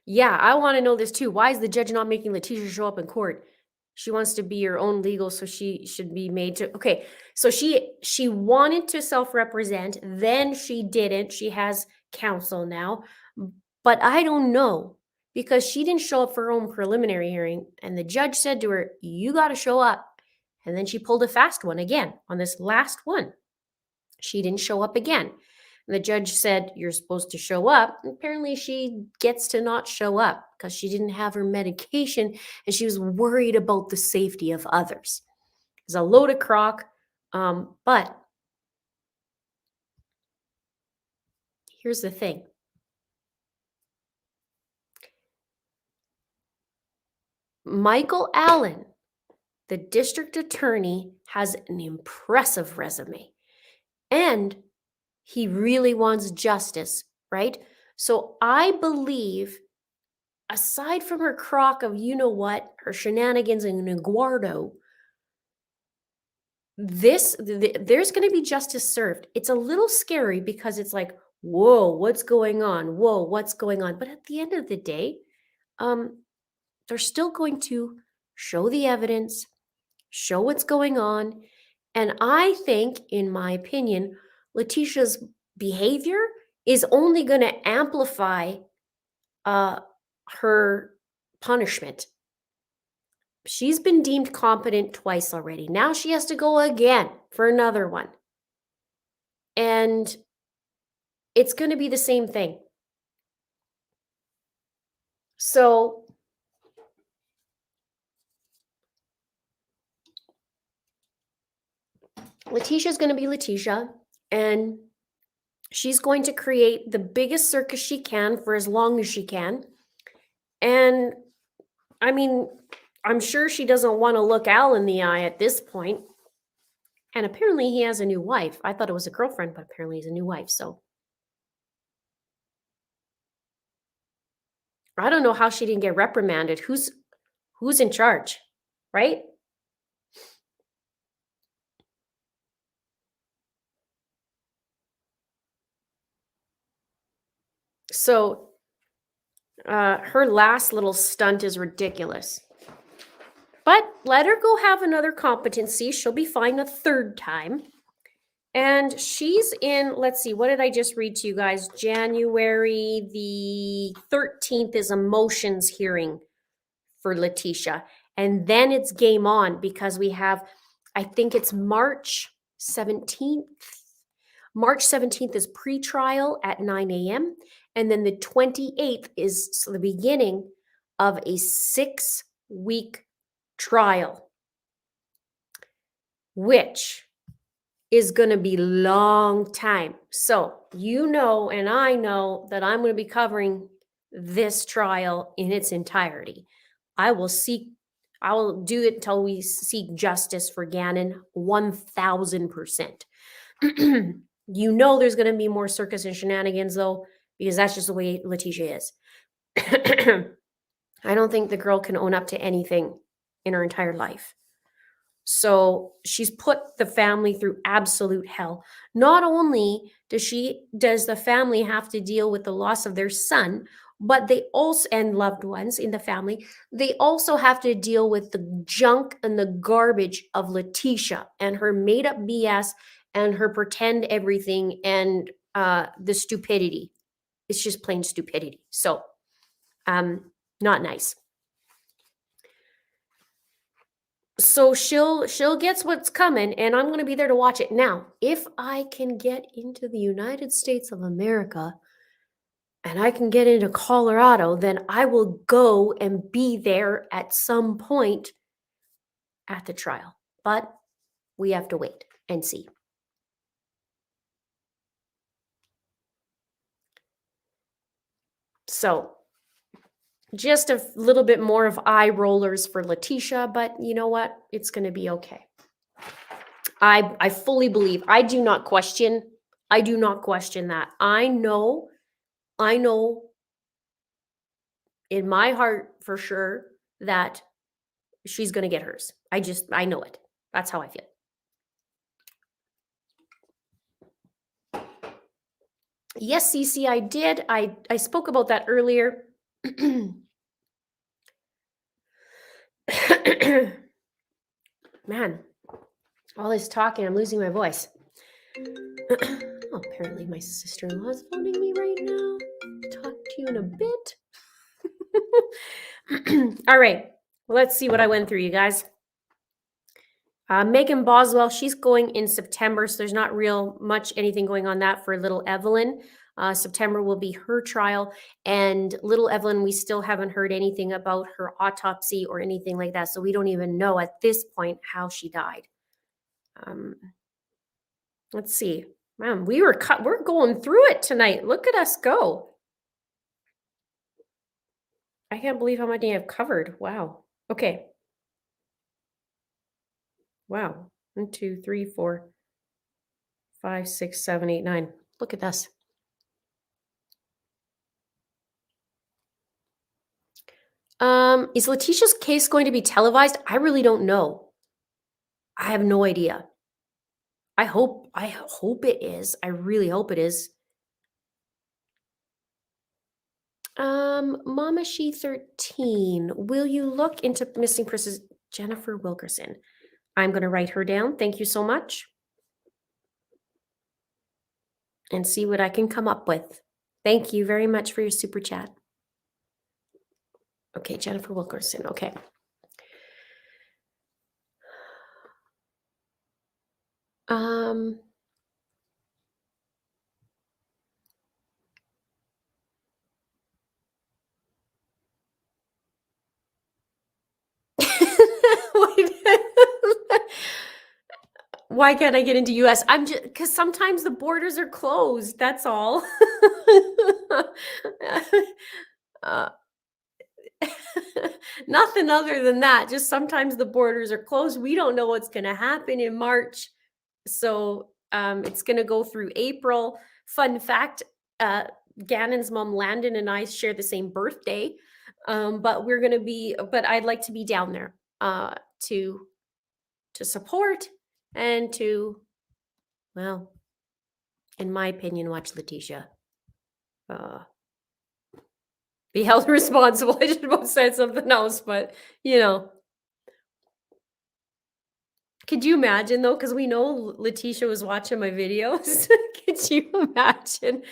Yeah, I want to know this too. Why is the judge not making Letecia show up in court? She wants to be her own legal, so she should be made to. Okay, so she wanted to self-represent, then she didn't. She has counsel now, but I don't know because she didn't show up for her own preliminary hearing, and the judge said to her, "You got to show up." And then she pulled a fast one again on this last one. She didn't show up again. And the judge said, "You're supposed to show up." And apparently, she gets to not show up because she didn't have her medication and she was worried about the safety of others. It's a load of crock. But here's the thing. Michael Allen, the district attorney, has an impressive resume. And he really wants justice, right? So I believe, aside from her crock of you know what, her shenanigans in Eduardo, there's going to be justice served. It's a little scary because it's like, whoa, what's going on? Whoa, what's going on? But at the end of the day, they're still going to show the evidence, show what's going on. And I think, in my opinion, Letecia's behavior is only going to amplify her punishment. She's been deemed competent twice already. Now she has to go again for another one. And it's going to be the same thing. So Letecia's going to be Letecia, and she's going to create the biggest circus she can for as long as she can. And I mean, I'm sure she doesn't want to look Al in the eye at this point. And apparently he has a new wife. I thought it was a girlfriend, but apparently he's a new wife. So I don't know how she didn't get reprimanded. Who's in charge, right? So her last little stunt is ridiculous. But let her go have another competency. She'll be fine a third time. And she's in, let's see, what did I just read to you guys? January the 13th is a motions hearing for Letecia. And then it's game on because we have, I think it's March 17th. March 17th is pre-trial at 9 a.m. And then the 28th is the beginning of a 6-week trial, which is going to be long time. So you know, and I know that I'm going to be covering this trial in its entirety. I will do it until we seek justice for Gannon 1,000%. You know there's going to be more circus and shenanigans though, because that's just the way Letecia is. I don't think the girl can own up to anything in her entire life. So she's put the family through absolute hell. Not only does the family have to deal with the loss of their son, but they also, and loved ones in the family, they also have to deal with the junk and the garbage of Letecia and her made up BS and her pretend everything and the stupidity. It's just plain stupidity. So, not nice. So she'll get what's coming, and I'm going to be there to watch it. Now, if I can get into the United States of America and I can get into Colorado, then I will go and be there at some point at the trial. But we have to wait and see. So just a little bit more of eye rollers for Letecia, but you know what? It's going to be okay. I fully believe. I do not question that. I know in my heart for sure that she's going to get hers. I know it. That's how I feel. Yes, Cece, I did. I spoke about that earlier. Man, all this talking, I'm losing my voice. Oh, apparently my sister-in-law is phoning me right now. Talk to you in a bit. All right, well, let's see what I went through, you guys. Megan Boswell, she's going in September, so there's not real much anything going on that for little Evelyn. September will be her trial, and little Evelyn, we still haven't heard anything about her autopsy or anything like that, so we don't even know at this point how she died. Let's see. Man, we're going through it tonight. Look at us go. I can't believe how much I have covered. Wow. Okay. Wow. 1, 2, 3, 4, 5, 6, 7, 8, 9. Look at this. Is Letecia's case going to be televised? I really don't know. I have no idea. I hope it is. I really hope it is. Mama She 13. Will you look into missing persons Jennifer Wilkerson? I'm going to write her down. Thank you so much. And see what I can come up with. Thank you very much for your super chat. Okay, Jennifer Wilkerson. Okay. Why can't I get into US? I'm just because sometimes the borders are closed. That's all. Nothing other than that. Just sometimes the borders are closed. We don't know what's going to happen in March. So it's going to go through April. Fun fact, Gannon's mom, Landon, and I share the same birthday. But I'd like to be down there to support and to, well, in my opinion, watch Letecia be held responsible. I should have said something else, but could you imagine though? Because we know Letecia was watching my videos. Could you imagine?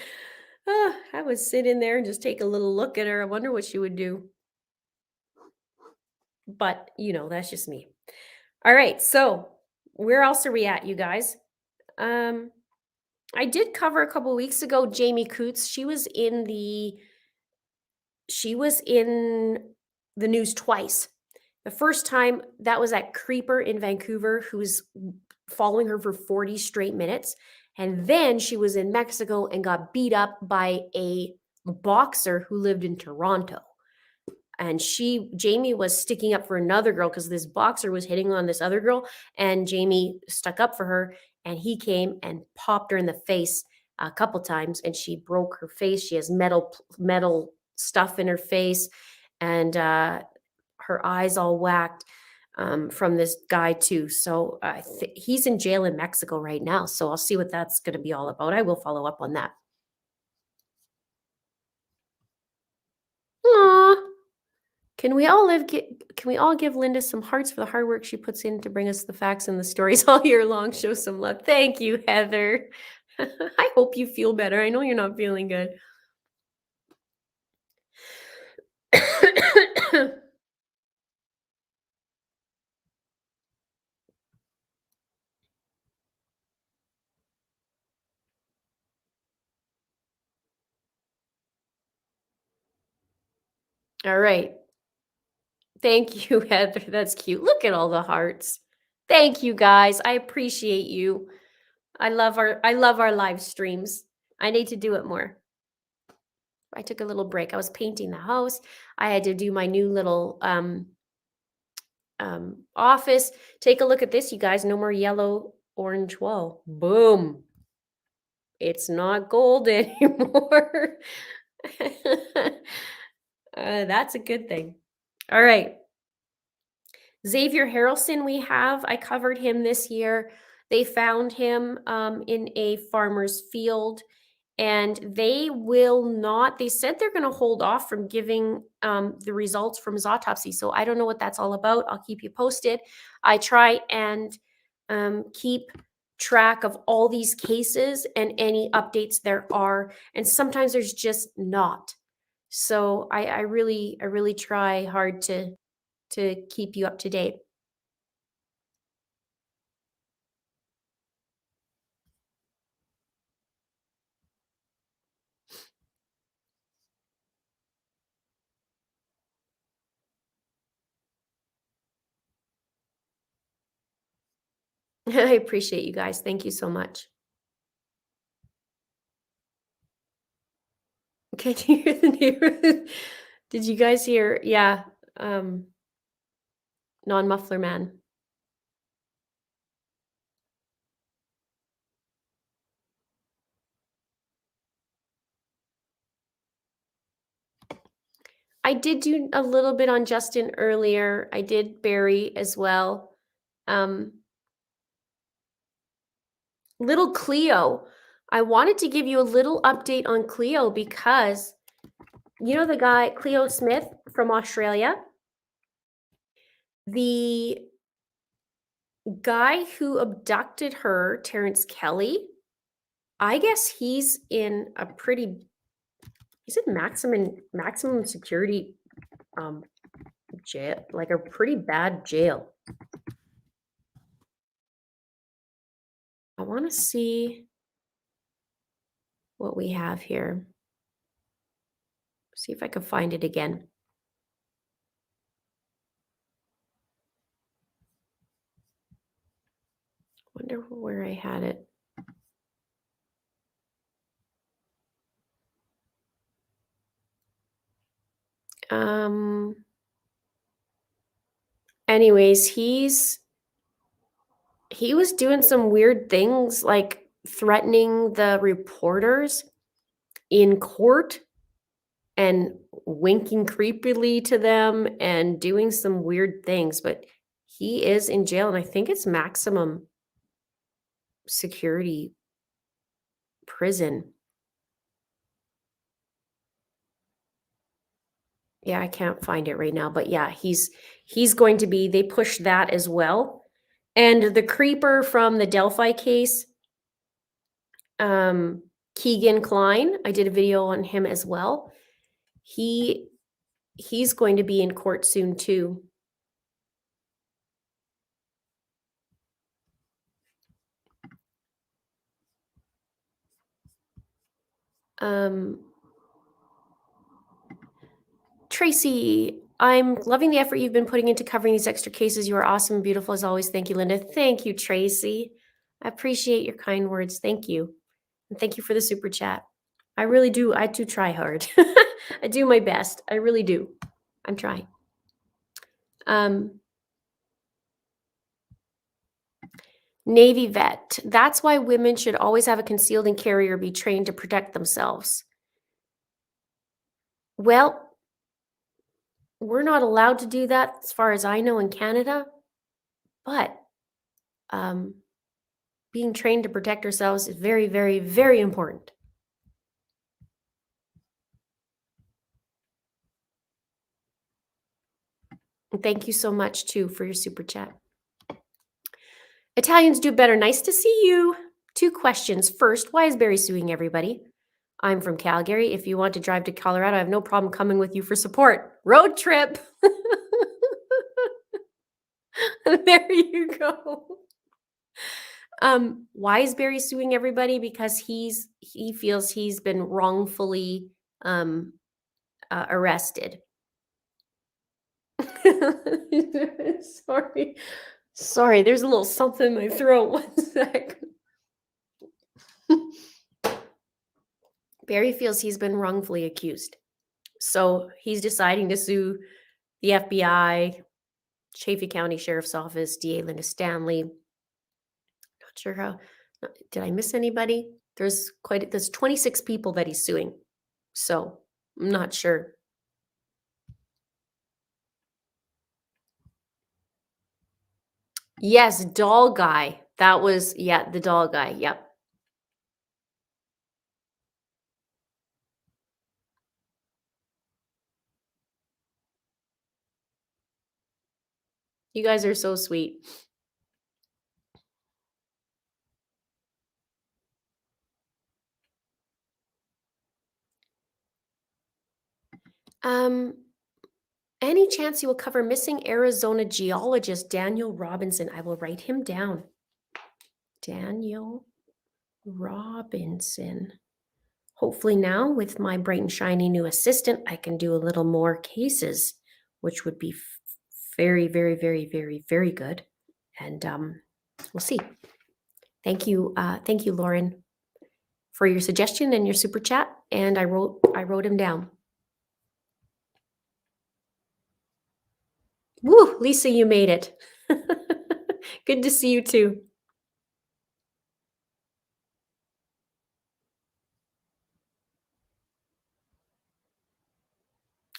I would sit in there and just take a little look at her. I wonder what she would do. But that's just me. All right, so where else are we at, you guys? I did cover a couple weeks ago Jamie Coots. She was in the news twice. The first time, that was that creeper in Vancouver who was following her for 40 straight minutes. And then she was in Mexico and got beat up by a boxer who lived in Toronto. And Jamie was sticking up for another girl because this boxer was hitting on this other girl, and Jamie stuck up for her, and he came and popped her in the face a couple times, and she broke her face. She has metal stuff in her face, and her eyes all whacked from this guy too. So he's in jail in Mexico right now. So I'll see what that's going to be all about. I will follow up on that. Aww. Can we all give Linda some hearts for the hard work she puts in to bring us the facts and the stories all year long? Show some love. Thank you, Heather. I hope you feel better. I know you're not feeling good. All right. Thank you, Heather. That's cute. Look at all the hearts. Thank you, guys. I appreciate you. I love our live streams. I need to do it more. I took a little break. I was painting the house. I had to do my new little office. Take a look at this, you guys. No more yellow Orange wall. Boom. It's not gold anymore. That's a good thing. All right. Xavier Harrelson, I covered him this year. They found him in a farmer's field, and they said they're going to hold off from giving the results from his autopsy. So I don't know what that's all about. I'll keep you posted. I try and keep track of all these cases and any updates there are. And sometimes there's just not. So I really try hard to keep you up to date. I appreciate you guys. Thank you so much. Can you hear the neighborhood? Did you guys hear? Yeah. Um, non-muffler man. I did do a little bit on Justin earlier. I did Barry as well. Little Cleo. I wanted to give you a little update on Cleo because you know the guy, Cleo Smith from Australia? The guy who abducted her, Terrence Kelly, I guess he's in maximum security jail, like a pretty bad jail. I want to see what we have here. See if I can find it again. Wonder where I had it. Anyways, he was doing some weird things like threatening the reporters in court and winking creepily to them and doing some weird things, but he is in jail and I think it's maximum security prison. Yeah, I can't find it right now, but yeah, he's going to be, they push that as well. And the creeper from the Delphi case, Keegan Klein, I did a video on him as well. He's going to be in court soon too. Tracy, I'm loving the effort you've been putting into covering these extra cases. You are awesome and beautiful as always. Thank you, Linda. Thank you, Tracy. I appreciate your kind words. Thank you. And thank you for the super chat. I really do. I do try hard. I do my best. I really do. I'm trying. Navy vet. That's why women should always have a concealed and carry or be trained to protect themselves. Well, we're not allowed to do that as far as I know in Canada, but being trained to protect ourselves is very, very, very important. And thank you so much too for your super chat. Italians do better. Nice to see you. 2 questions. First, why is Barry suing everybody? I'm from Calgary. If you want to drive to Colorado, I have no problem coming with you for support. Road trip. There you go. Why is Barry suing everybody? Because he feels he's been wrongfully arrested. Sorry, there's a little something in my throat. 1 sec. Barry feels he's been wrongfully accused. So he's deciding to sue the FBI, Chaffey County Sheriff's Office, DA Linda Stanley. Not Not sure how. Did I miss anybody? There's 26 people that he's suing. So I'm not sure. Yes, doll guy. That was, yeah, the doll guy. Yep. You guys are so sweet. Um, any chance you will cover missing Arizona geologist Daniel Robinson? I will write him down. Daniel Robinson. Hopefully now with my bright and shiny new assistant, I can do a little more cases, which would be very, very, very, very, very good. And we'll see. Thank you, Lauren, for your suggestion and your super chat. And I wrote him down. Woo, Lisa, you made it. Good to see you too.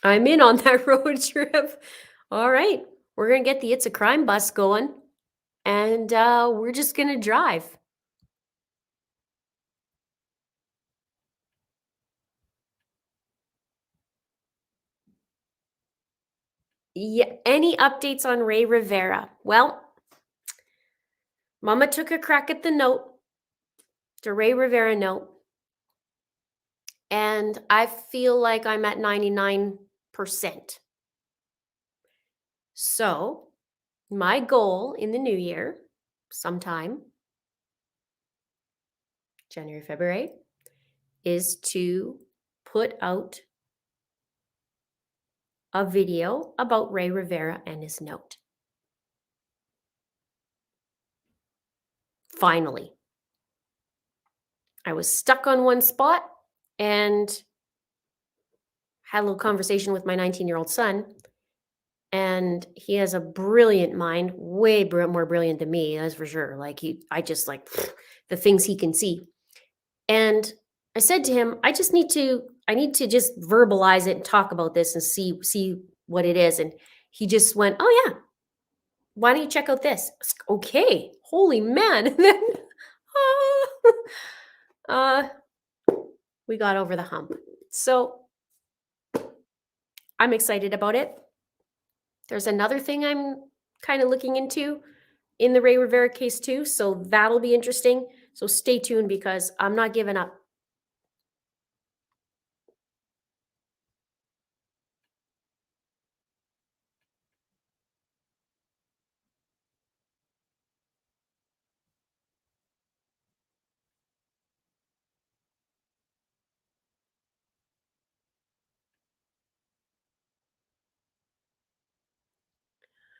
I'm in on that road trip. All right. We're going to get the It's a Crime bus going, and we're just going to drive. Yeah. Any updates on Ray Rivera? Well, Mama took a crack at the note, the Ray Rivera note, and I feel like I'm at 99%. So, my goal in the new year, sometime January, February, is to put out a video about Ray Rivera and his note. Finally. I was stuck on one spot and had a little conversation with my 19-year-old son. And he has a brilliant mind, way more brilliant than me, that's for sure. Like I just like the things he can see. And I said to him, I need to just verbalize it and talk about this and see what it is. And he just went, oh yeah, why don't you check out this? I was like, okay, holy man. And then we got over the hump. So I'm excited about it. There's another thing I'm kind of looking into in the Ray Rivera case too. So that'll be interesting. So stay tuned because I'm not giving up.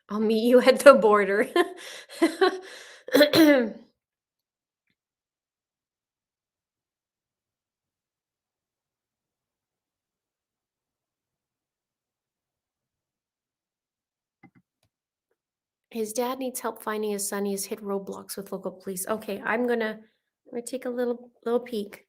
I'll meet you at the border. His dad needs help finding his son. He has hit roadblocks with local police. Okay, I'm gonna take a little peek.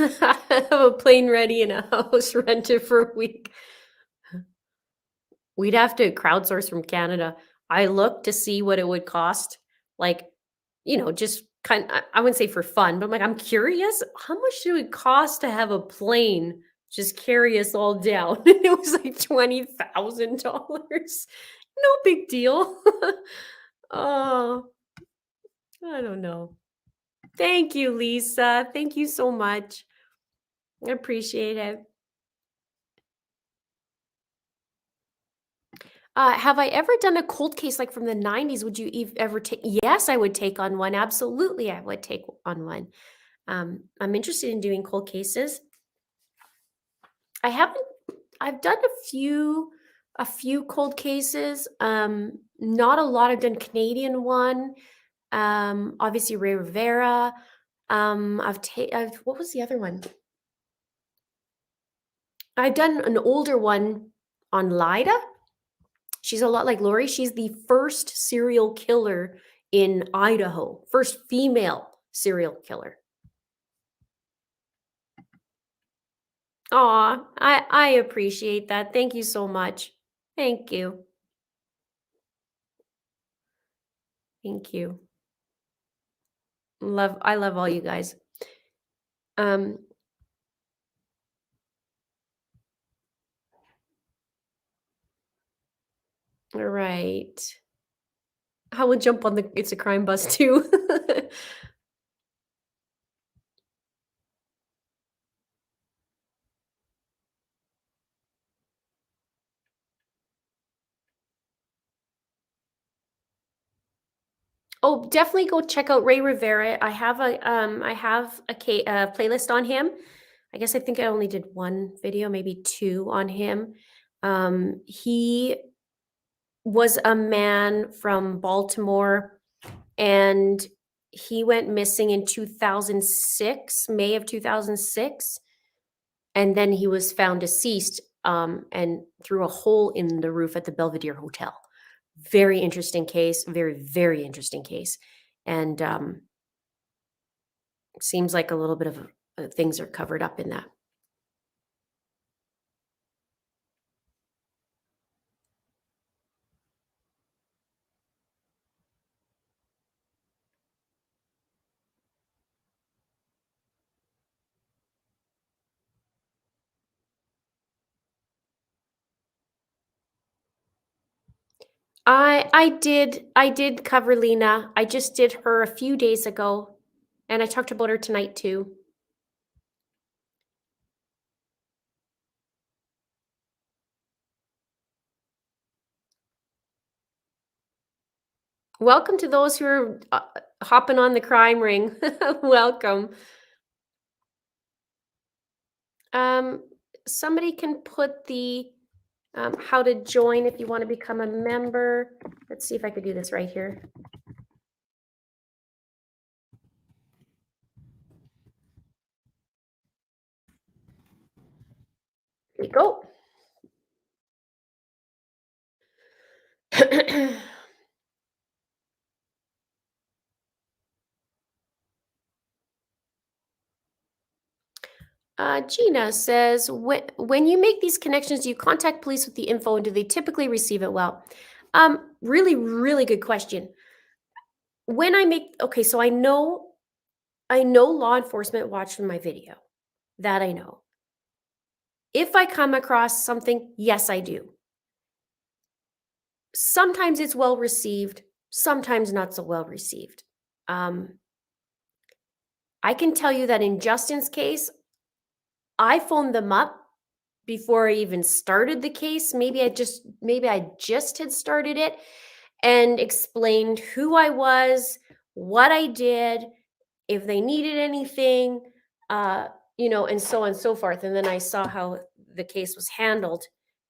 I have a plane ready and a house rented for a week. We'd have to crowdsource from Canada. I looked to see what it would cost, like, just I wouldn't say for fun, but I'm like, I'm curious, how much do it cost to have a plane just carry us all down? It was like $20,000. No big deal. Oh, I don't know. Thank you, Lisa. Thank you so much. I appreciate it. Have I ever done a cold case like from the 90s? Would you ever take? Yes, I would take on one. Absolutely, I would take on one. I'm interested in doing cold cases. I haven't. I've done a few cold cases. Not a lot. I've done Canadian one. Obviously Ray Rivera. I've what was the other one? I've done an older one on Lida. She's a lot like Lori. She's the first serial killer in Idaho, first female serial killer. Aw, I appreciate that. Thank you so much. Thank you. Thank you. I love all you guys. Um, all right. I will jump on the It's a Crime bus too. Oh, definitely go check out Ray Rivera. I have a playlist on him. I guess I think I only did one video, maybe two on him. He was a man from Baltimore, and he went missing in 2006, May of 2006, and then he was found deceased and through a hole in the roof at the Belvedere Hotel. Very interesting case, very interesting case, and seems like a little bit of things are covered up in that. I did cover Lina. I just did her a few days ago, and I talked about her tonight too. Welcome to those who are hopping on the crime ring. Welcome. Um, Somebody can put the how to join if you want to become a member. Let's see if I could do this right here. Here we go. Gina says, when you make these connections, do you contact police with the info and do they typically receive it well? Really, really good question. When I make, okay, so I know law enforcement watched my video. That I know. If I come across something, yes, I do. Sometimes it's well received, sometimes not so well received. I can tell you that in Justin's case, I phoned them up before I even started the case. Maybe I just had started it and explained who I was, what I did, if they needed anything, and so on and so forth. And then I saw how the case was handled,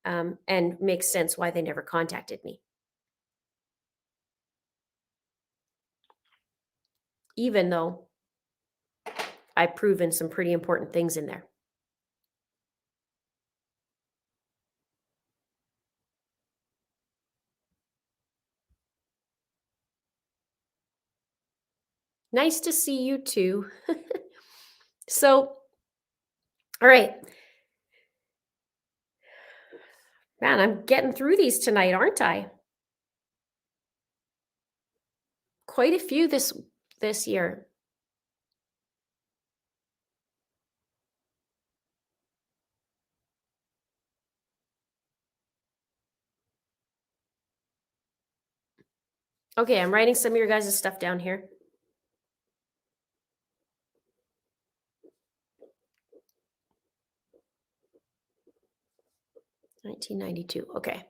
and makes sense why they never contacted me, even though I've proven some pretty important things in there. Nice to see you too. So, all right. Man, I'm getting through these tonight, aren't I? Quite a few this year. Okay, I'm writing some of your guys' stuff down here. $1992. Okay.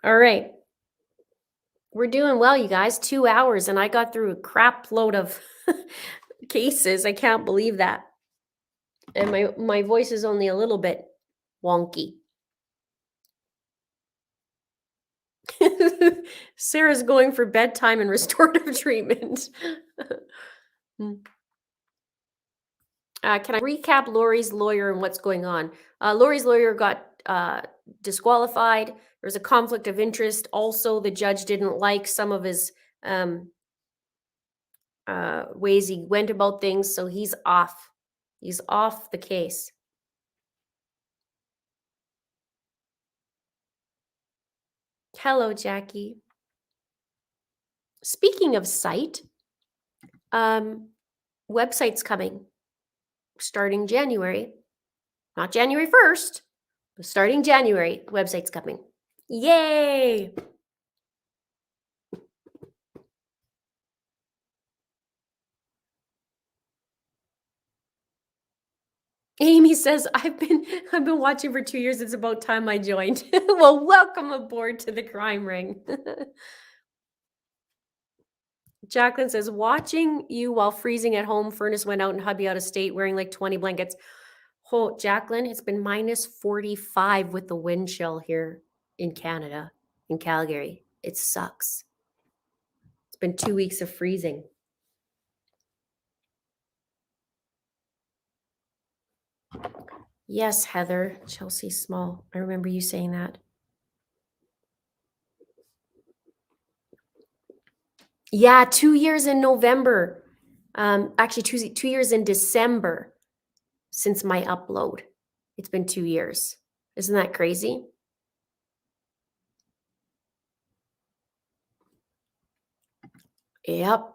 All right. We're doing well, you guys. 2 hours, and I got through a crap load of cases. I can't believe that. And my voice is only a little bit wonky. Sarah's going for bedtime and restorative treatment. Can I recap Lori's lawyer and what's going on? Lori's lawyer got disqualified. There was a conflict of interest. Also, the judge didn't like some of his um, ways he went about things, so he's off. He's off the case. Hello, Jackie. Speaking of site, website's coming starting January. Not January 1st, but starting January, website's coming. Yay! Amy says, I've been watching for 2 years. It's about time I joined. Well, welcome aboard to the crime ring. Jacqueline says, watching you while freezing at home, furnace went out and hubby out of state wearing like 20 blankets. Oh, Jacqueline, it's been minus 45 with the wind chill here in Canada, in Calgary. It sucks. It's been 2 weeks of freezing. Yes, Heather, Chelsea Small. I remember you saying that. Yeah, 2 years in November. Actually, 2 years in December since my upload. It's been 2 years. Isn't that crazy? Yep.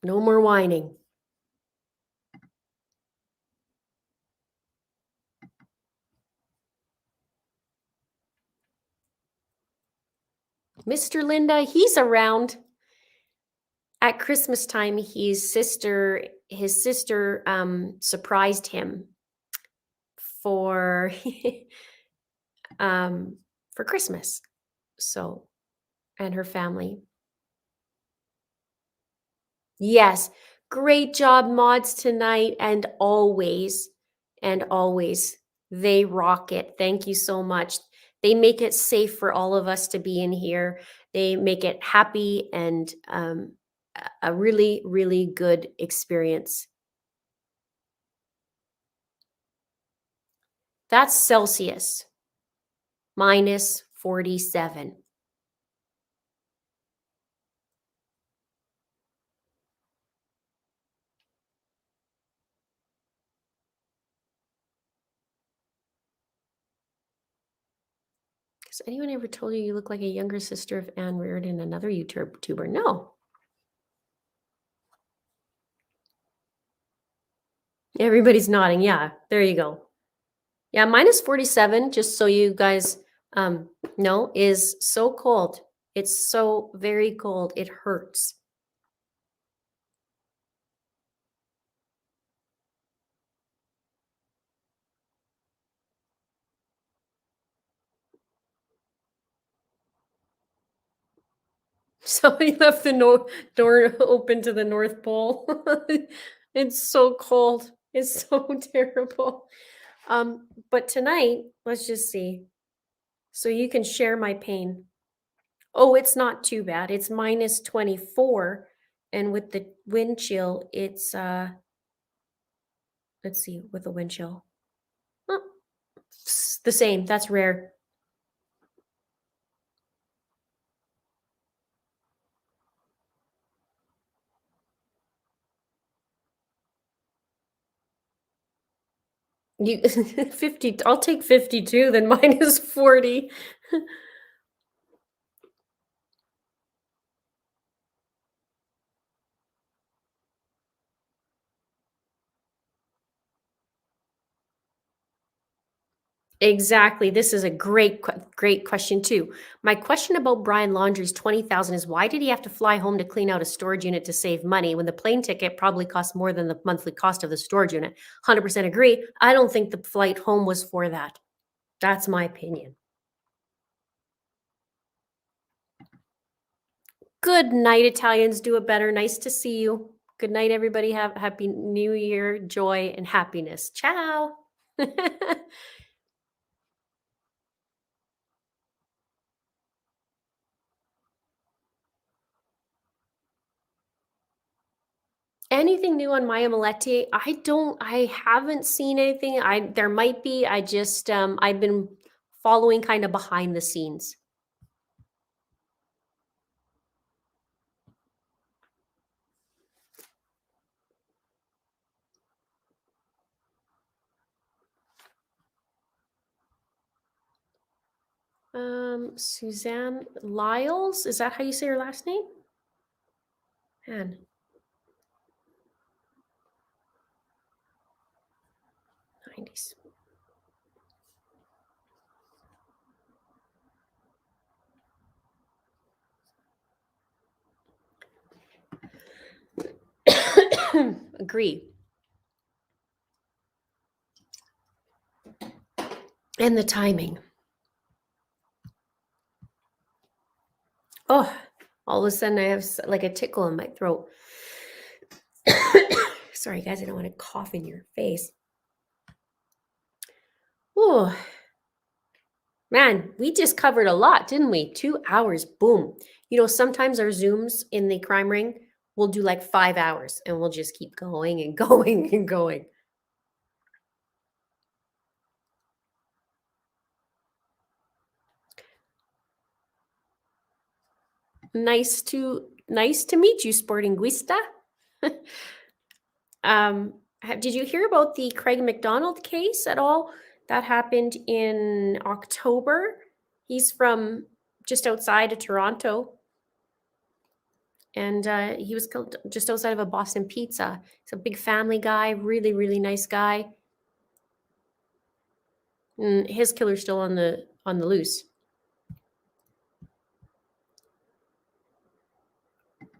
No more whining. Mr. Linda, he's around. At Christmas time, his sister surprised him for for Christmas. So, and her family. Yes. Great job, mods, tonight and always. And always. They rock it. Thank you so much. They make it safe for all of us to be in here. They make it happy and a really, really good experience. That's Celsius. Minus 47. Has anyone ever told you you look like a younger sister of Anne Reardon, another YouTuber? No. Everybody's nodding. Yeah, there you go. Yeah, minus 47, just so you guys know, is so cold. It's so very cold. It hurts. So he left the door open to the North Pole. It's so cold. It's so terrible. But tonight, let's just see. So you can share my pain. Oh, it's not too bad. It's minus 24. And with the wind chill, it's let's see, with the wind chill. Oh, it's the same. That's rare. You 50, I'll take 52, then minus 40. Exactly. This is a great question too. My question about Brian Laundrie's 20,000 is why did he have to fly home to clean out a storage unit to save money when the plane ticket probably cost more than the monthly cost of the storage unit? 100% agree. I don't think the flight home was for that. That's my opinion. Good night, Italians. Do it better. Nice to see you. Good night, everybody. Have happy new year, joy, and happiness. Ciao. anything new on Maya Maleti? I haven't seen anything. There might be. I just I've been following kind of behind the scenes. Suzanne Lyles, is that how you say her last name? Man. 90s. Agree. And the timing. Oh, all of a sudden I have like a tickle in my throat. Sorry, guys, I don't want to cough in your face. Oh, man, we just covered a lot, didn't we? 2 hours, boom. You know, sometimes our Zooms in the crime ring will do like 5 hours and we'll just keep going and going and going. Nice to meet you, Sportinguista. Did you hear about the Craig McDonald case at all? That happened in October. He's from just outside of Toronto. And he was killed just outside of a Boston Pizza. He's a big family guy, really, really nice guy. And his killer's still on the loose.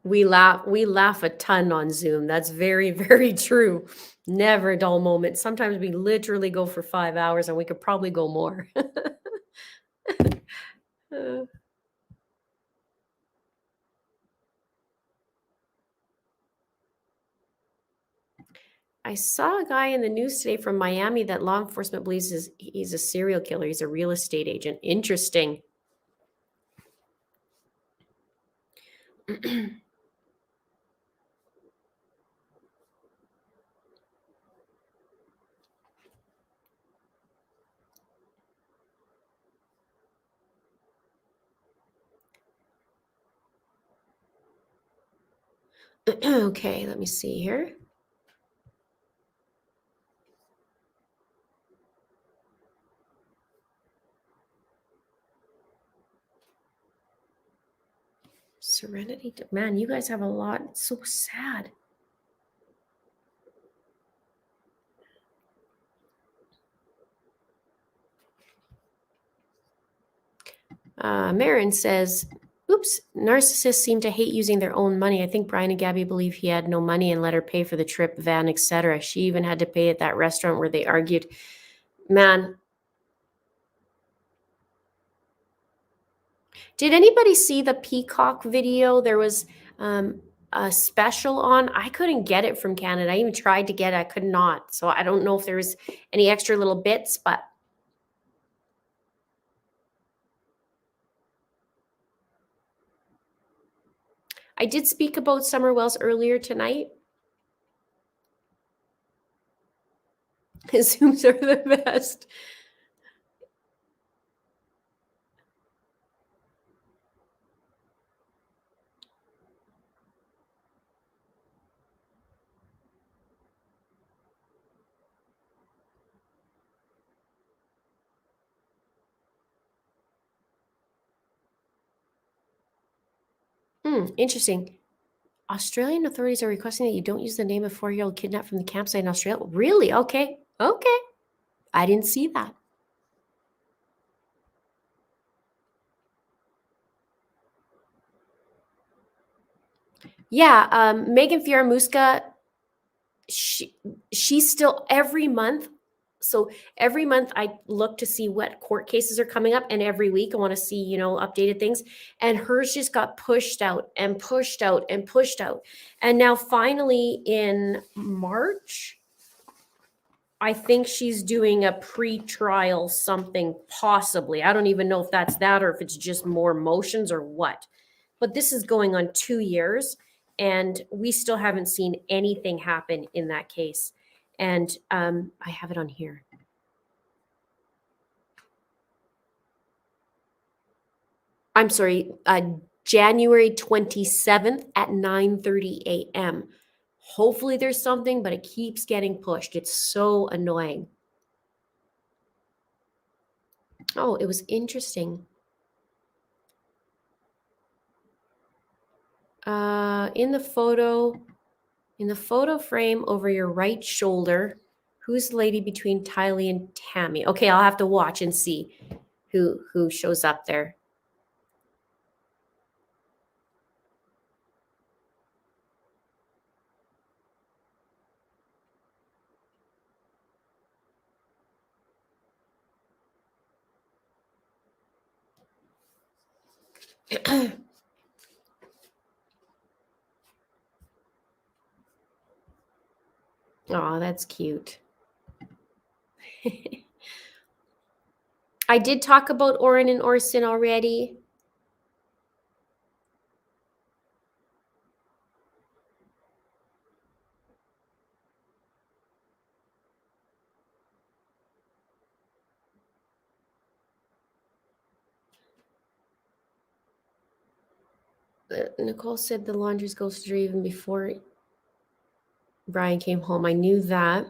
We laugh a ton on Zoom. That's very, very true. Never a dull moment. Sometimes we literally go for 5 hours and we could probably go more. I saw a guy in the news today from Miami that law enforcement believes he's a serial killer. He's a real estate agent. Interesting. Okay, let me see here. Serenity. Man, you guys have a lot. It's so sad. Marin says, oops, narcissists seem to hate using their own money. I think Brian and Gabby believe he had no money and let her pay for the trip, van, etc. She even had to pay at that restaurant where they argued. Man. Did anybody see the Peacock video? There was a special on. I couldn't get it from Canada. I even tried to get it. I could not. So I don't know if there was any extra little bits, but I did speak about Summer Wells earlier tonight. Zooms are the best. Interesting. Australian authorities are requesting that you don't use the name of 4-year-old kidnapped from the campsite in Australia. Really? Okay. Okay. I didn't see that. Yeah, Megan Fieramusca, she's still every month. So every month I look to see what court cases are coming up, and every week I want to see, you know, updated things. And hers just got pushed out and pushed out and pushed out. And now finally in March, I think she's doing a pre-trial something, possibly. I don't even know if that's that or if it's just more motions or what. But this is going on 2 years. and we still haven't seen anything happen in that case. And I have it on here. I'm sorry, January 27th at 9:30 a.m. Hopefully there's something, but it keeps getting pushed. It's so annoying. Oh, it was interesting. In the photo frame over your right shoulder, who's the lady between Tylee and Tammy? Okay, I'll have to watch and see who shows up there. Oh, that's cute. I did talk about Orrin and Orson already. Nicole said the laundry's ghosted her even before Brian came home. I knew that.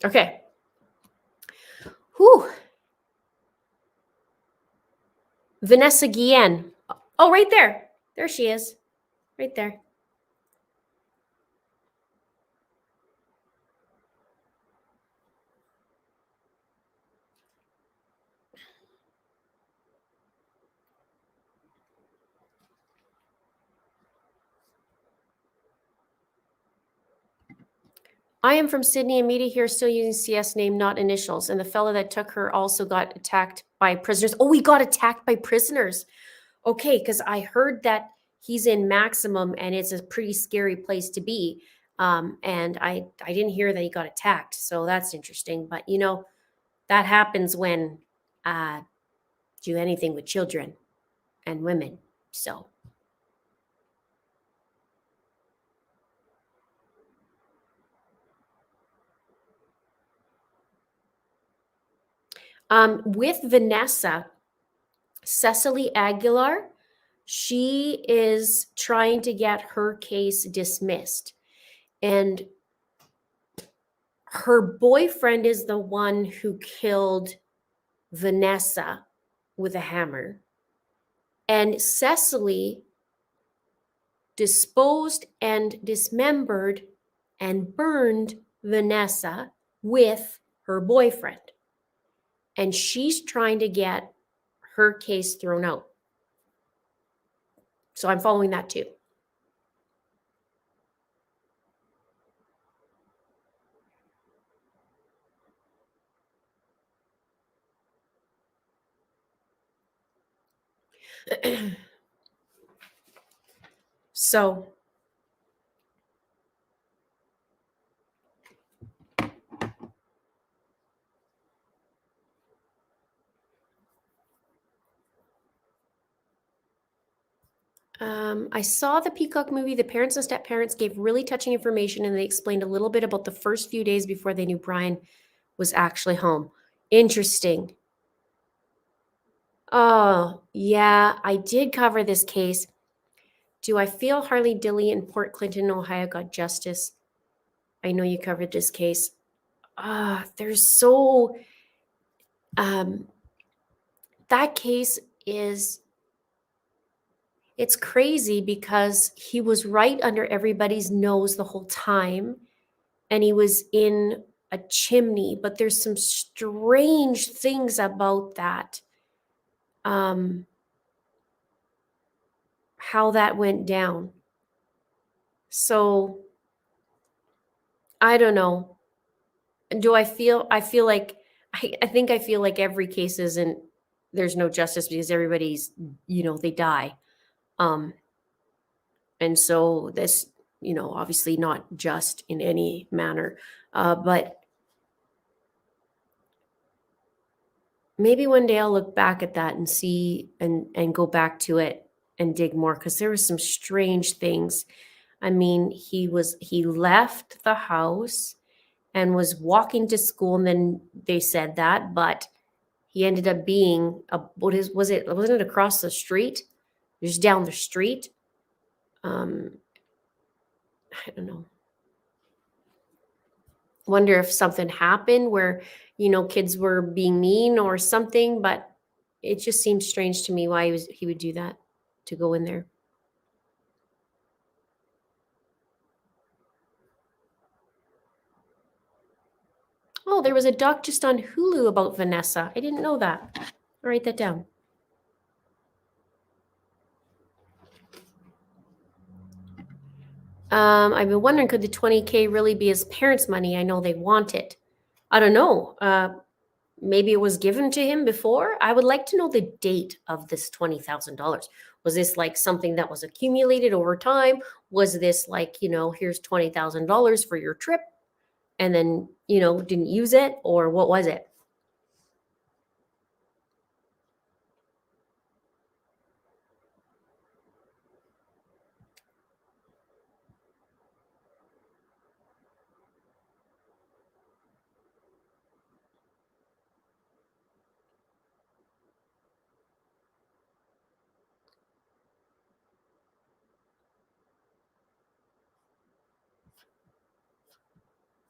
Okay. Whew. Vanessa Guillen. Oh, right there. There she is. Right there. I am from Sydney and media here still using CS name, not initials. And the fellow that took her also got attacked by prisoners. Oh, he got attacked by prisoners. Okay, because I heard that he's in maximum and it's a pretty scary place to be. And I didn't hear that he got attacked. So that's interesting. But you know, that happens when do anything with children and women. So with Vanessa, Cecily Aguilar, she is trying to get her case dismissed. And her boyfriend is the one who killed Vanessa with a hammer. And Cecily disposed and dismembered and burned Vanessa with her boyfriend. And she's trying to get her case thrown out. So I'm following that too. So I saw the Peacock movie. The parents and step parents gave really touching information, and they explained a little bit about the first few days before they knew Brian was actually home. Interesting. Oh, yeah, I did cover this case. Do I feel Harley Dilly in Port Clinton, Ohio got justice? I know you covered this case. There's so that case is it's crazy because he was right under everybody's nose the whole time and he was in a chimney, but there's some strange things about that. How that went down. So I don't know. Do I feel like I think I feel like every case isn't there's no justice because everybody's they die. And so obviously not just in any manner, but maybe one day I'll look back at that and see and go back to it and dig more, because there was some strange things. I mean, he left the house and was walking to school, and then they said that, but he ended up being wasn't it across the street, just down the street. um I don't know. Wonder if something happened where kids were being mean or something, but it just seems strange to me why he would do that, to go in there. Oh, there was a doc just on Hulu about Vanessa. I didn't know that. I'll write that down. I've been wondering, could the 20K really be his parents' money? I know they want it. I don't know. Maybe it was given to him before. I would like to know the date of this $20,000. Was this like something that was accumulated over time? Was this like, here's $20,000 for your trip, and then, didn't use it? Or what was it?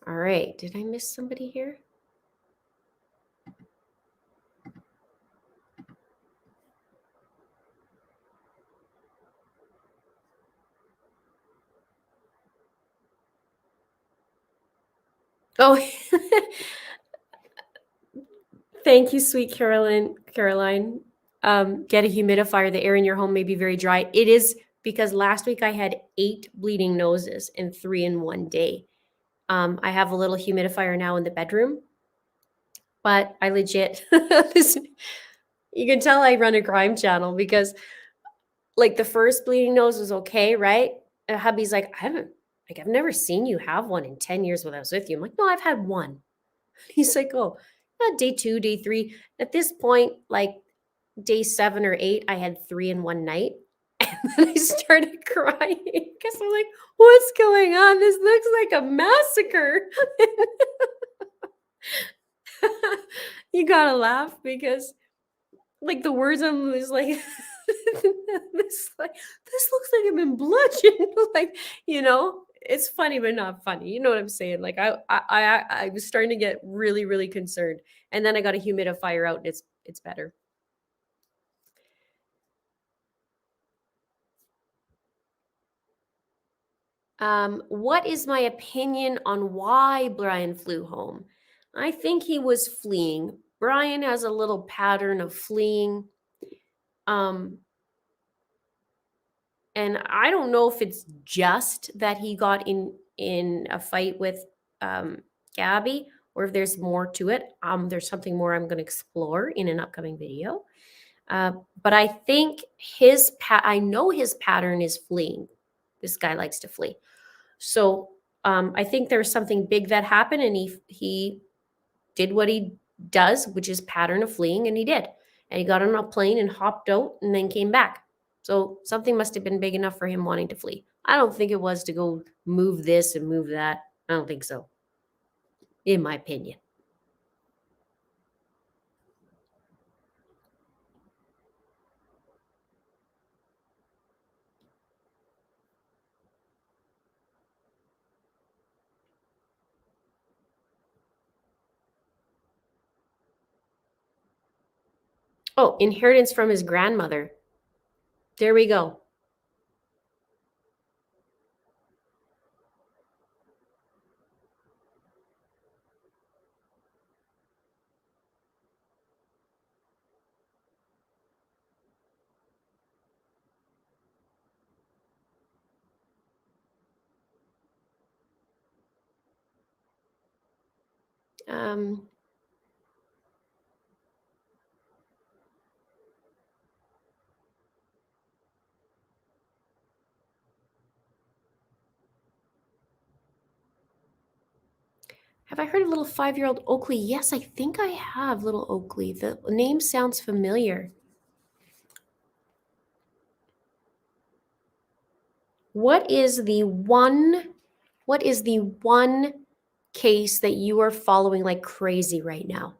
All right. Did I miss somebody here? Oh, thank you, sweet Caroline. Get a humidifier. The air in your home may be very dry. It is, because last week I had 8 bleeding noses and 3 in one day. I have a little humidifier now in the bedroom, but I legit, you can tell I run a crime channel, because like the first bleeding nose was okay, right? And hubby's like, I've never seen you have one in 10 years when I was with you. I'm like, no, I've had one. He's like, oh, day 2, day 3. At this point, like day 7 or 8, I had 3 in one night. And then I started crying because I'm like, what's going on? This looks like a massacre. You gotta laugh, because like the words I'm is like this looks like I've been bludgeoned. Like, it's funny but not funny. You know what I'm saying? Like I was starting to get really, really concerned. And then I got a humidifier out, and it's better. What is my opinion on why Brian flew home? I think he was fleeing. Brian has a little pattern of fleeing. Um, and I don't know if it's just that he got in a fight with Gabby, or if there's more to it. There's something more I'm going to explore in an upcoming video. But I think I know his pattern is fleeing. This guy likes to flee. So I think there's something big that happened, and he did what he does, which is pattern of fleeing, and he did. And he got on a plane and hopped out and then came back. So something must have been big enough for him wanting to flee. I don't think it was to go move this and move that. I don't think so, in my opinion. Oh, inheritance from his grandmother. There we go. Um, Have I heard of little 5-year-old Oakley? Yes, I think I have, little Oakley. The name sounds familiar. What is the one case that you are following like crazy right now?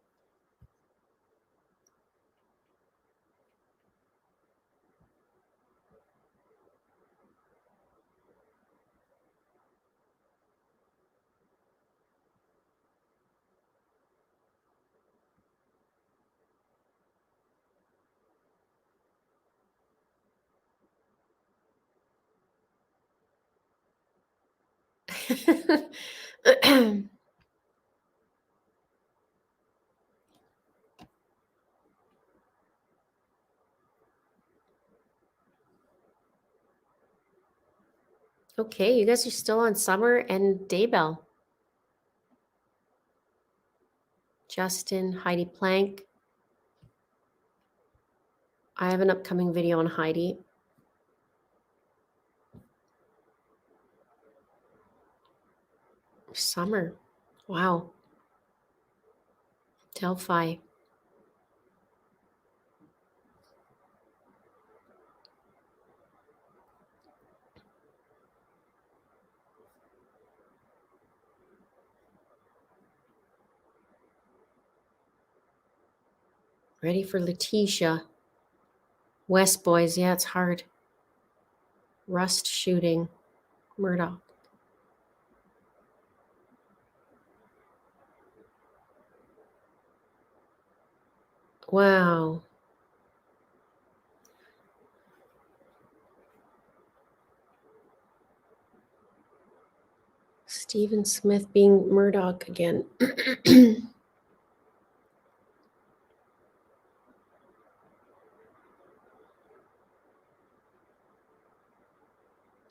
Okay, you guys are still on Summer and Daybell. Justin, Heidi Plank. I have an upcoming video on Heidi. Summer. Wow. Delphi. Ready for Letecia. West Boys. Yeah, it's hard. Rust shooting. Murdoch. Wow. Stephen Smith being Murdoch again.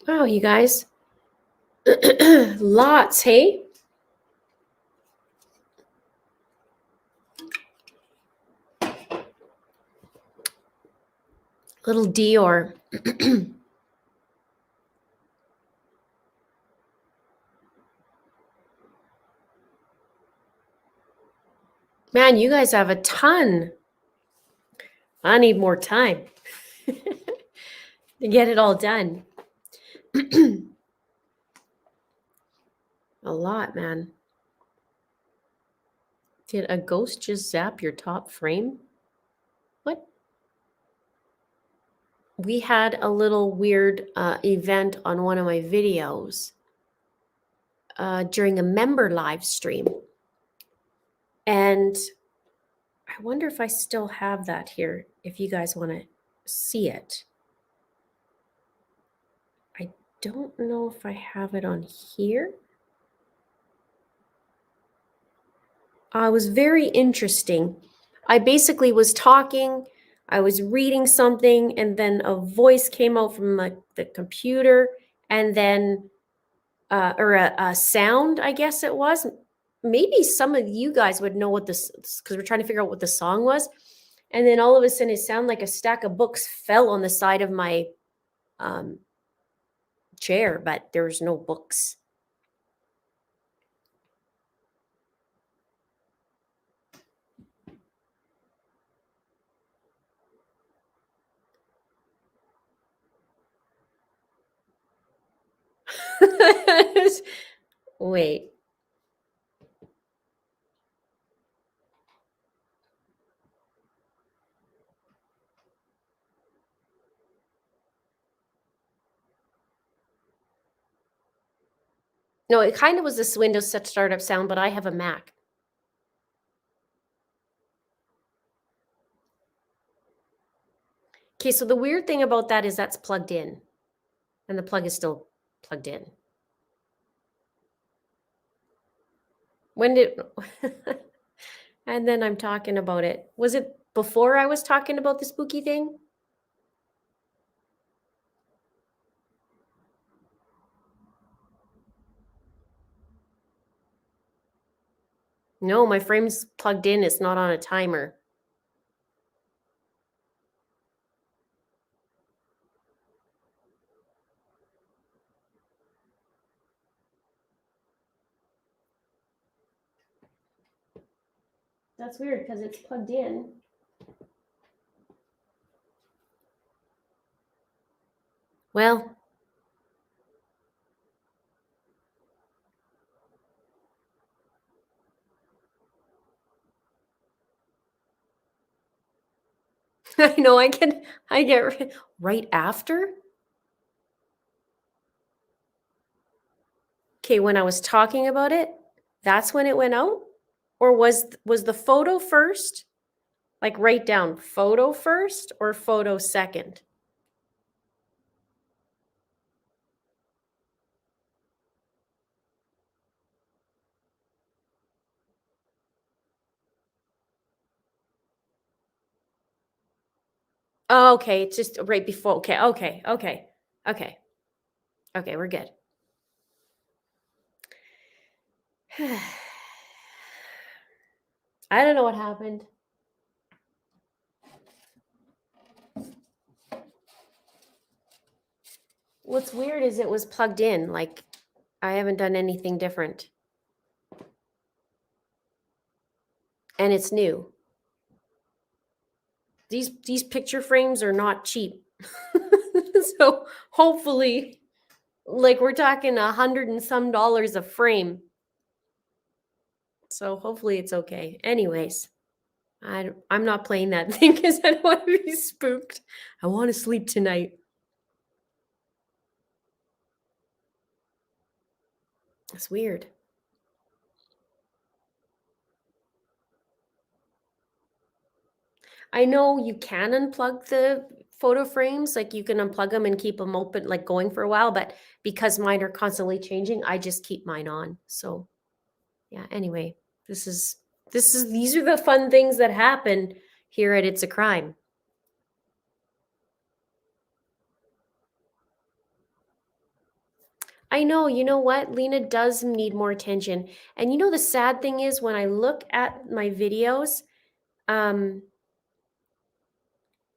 Wow, you guys. Lots, hey? Little Dior. Man, you guys have a ton. I need more time to get it all done. A lot, man. Did a ghost just zap your top frame? What? We had a little weird event on one of my videos during a member live stream. And I wonder if I still have that here, if you guys want to see it. I don't know if I have it on here. It was very interesting. I basically was talking, I was reading something, and then a voice came out from the computer, and then, or a sound, I guess it was. Maybe some of you guys would know what this, because we're trying to figure out what the song was. And then all of a sudden, it sounded like a stack of books fell on the side of my chair, but there was no books. Wait. No, it kind of was this Windows set startup sound, but I have a Mac. Okay, so the weird thing about that is that's plugged in, and the plug is still plugged in. When did, and then I'm talking about it. Was it before I was talking about the spooky thing? No, my frame's plugged in. It's not on a timer. That's weird because it's plugged in. Well, I know I get right after. Okay, when I was talking about it, that's when it went out? Or was the photo first? Like write down photo first or photo second? Oh, okay, it's just right before. Okay, okay, okay, okay, okay, we're good. I don't know what happened. What's weird is it was plugged in. Like, I haven't done anything different. And it's new. These picture frames are not cheap. So hopefully, like we're talking $100 and some a frame. So hopefully it's okay. Anyways, I'm not playing that thing because I don't want to be spooked. I want to sleep tonight. That's weird. I know you can unplug the photo frames, like you can unplug them and keep them open, like going for a while, but because mine are constantly changing, I just keep mine on. So, yeah, anyway, these are the fun things that happen here at It's a Crime. I know, you know what? Lina does need more attention. And you know the sad thing is when I look at my videos,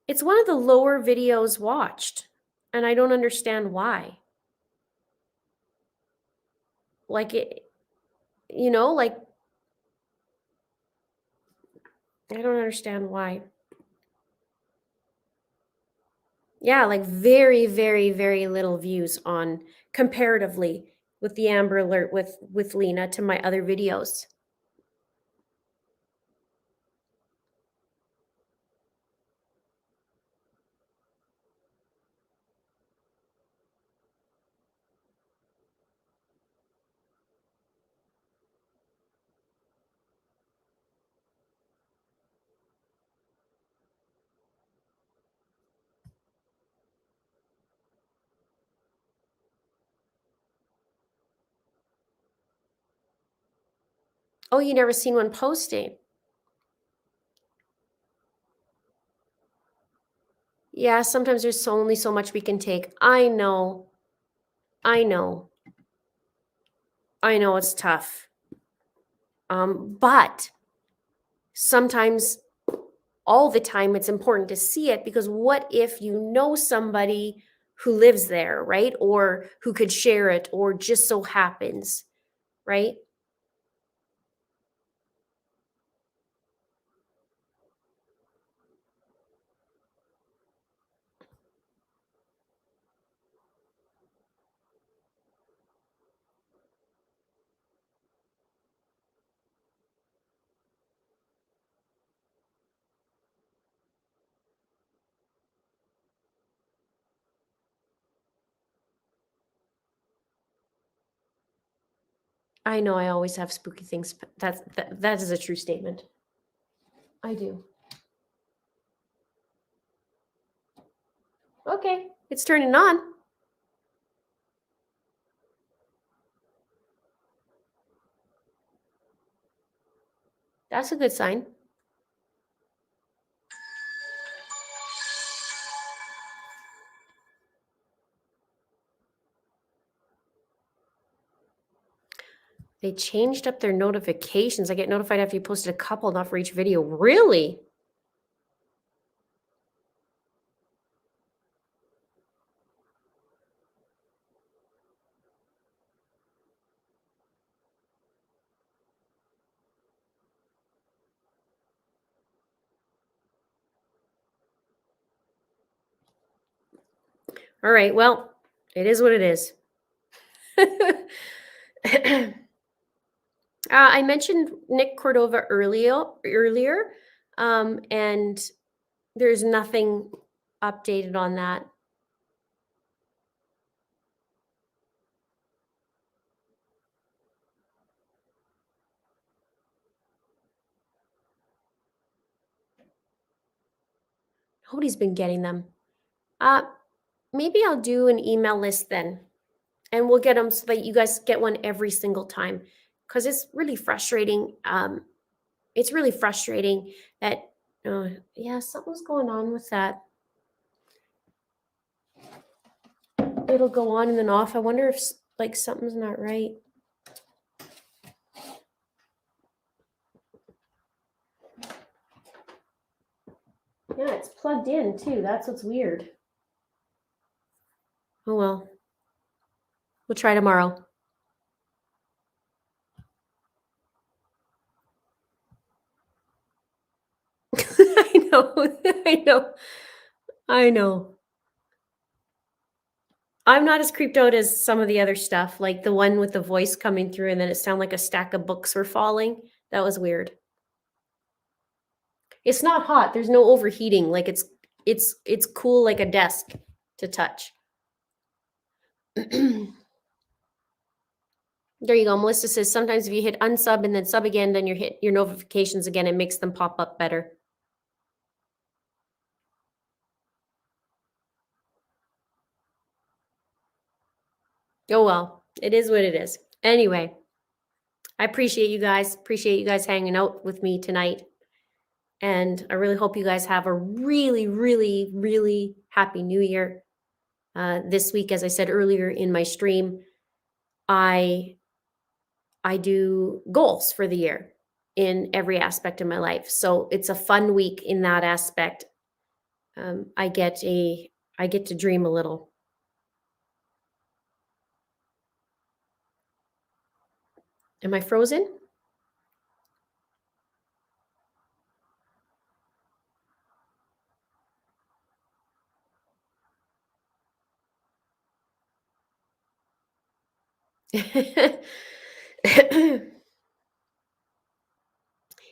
it's one of the lower videos watched, and I don't understand why. Like it, like I don't understand why. Yeah, like very, very, very little views on comparatively with the Amber Alert with Lina to my other videos. Oh, you never seen one posting? Yeah, sometimes there's only so much we can take. I know. I know. I know it's tough. But sometimes all the time it's important to see it because what if you know somebody who lives there, right? Or who could share it or just so happens, right? I know I always have spooky things. But that is a true statement. I do. Okay, it's turning on. That's a good sign. They changed up their notifications. I get notified after you posted a couple, not for each video. Really? All right. Well, it is what it is. I mentioned Nick Cordova earlier, and there's nothing updated on that. Nobody's been getting them. Uh, Maybe I'll do an email list then, and we'll get them so that you guys get one every single time, because it's really frustrating. It's really frustrating that, yeah, something's going on with that. It'll go on and then off. I wonder if like something's not right. Yeah, it's plugged in too. That's what's weird. Oh well. We'll try tomorrow. I know. I know. I know. I'm not as creeped out as some of the other stuff, like the one with the voice coming through and then it sounded like a stack of books were falling. That was weird. It's not hot. There's no overheating. Like it's cool like a desk to touch. There you go. Melissa says sometimes if you hit unsub and then sub again, then you hit your notifications again. It makes them pop up better. Oh well, it is what it is. Anyway, I appreciate you guys. Appreciate you guys hanging out with me tonight. And I really hope you guys have a really, really, really happy new year. This week, as I said earlier in my stream, I do goals for the year in every aspect of my life. So it's a fun week in that aspect. I get to dream a little. Am I frozen?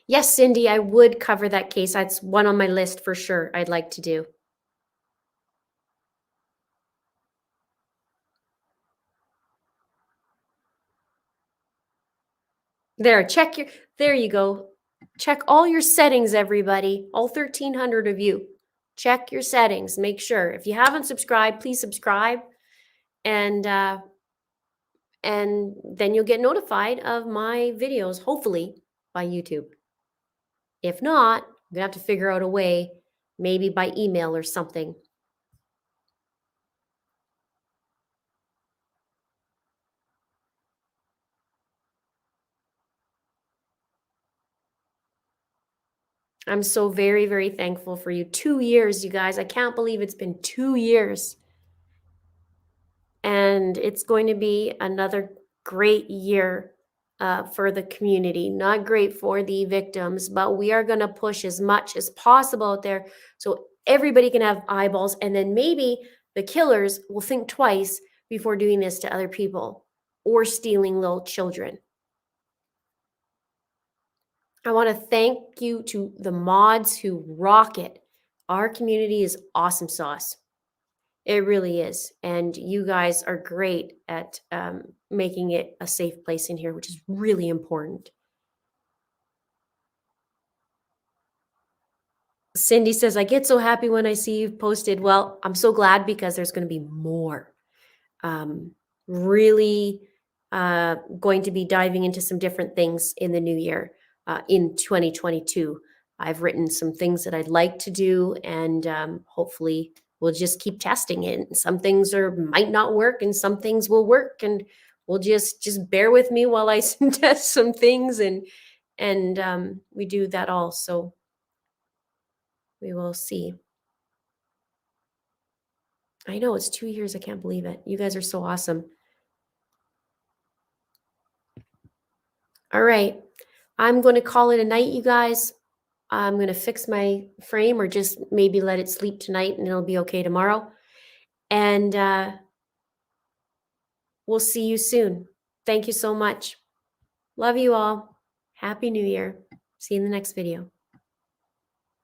Yes, Cindy, I would cover that case. That's one on my list for sure. I'd like to do. There you go. Check all your settings, everybody. All 1,300 of you. Check your settings. Make sure. If you haven't subscribed, please subscribe. And then you'll get notified of my videos, hopefully, by YouTube. If not, I'm going to have to figure out a way, maybe by email or something. I'm so very, very thankful for you. 2 years, you guys. I can't believe it's been 2 years. And it's going to be another great year for the community. Not great for the victims, but we are going to push as much as possible out there so everybody can have eyeballs. And then maybe the killers will think twice before doing this to other people or stealing little children. I want to thank you to the mods who rock it. Our community is awesome sauce. It really is. And you guys are great at making it a safe place in here, which is really important. Cindy says, I get so happy when I see you've posted. Well, I'm so glad because there's going to be more. Really going to be diving into some different things in the new year, in 2022. I've written some things that I'd like to do, and hopefully we'll just keep testing it. Some things might not work, and some things will work, and we'll just bear with me while I test some things, and we do that all. So we will see. I know it's 2 years. I can't believe it. You guys are so awesome. All right. I'm going to call it a night, you guys. I'm going to fix my frame or just maybe let it sleep tonight and it'll be okay tomorrow. And we'll see you soon. Thank you so much. Love you all. Happy New Year. See you in the next video.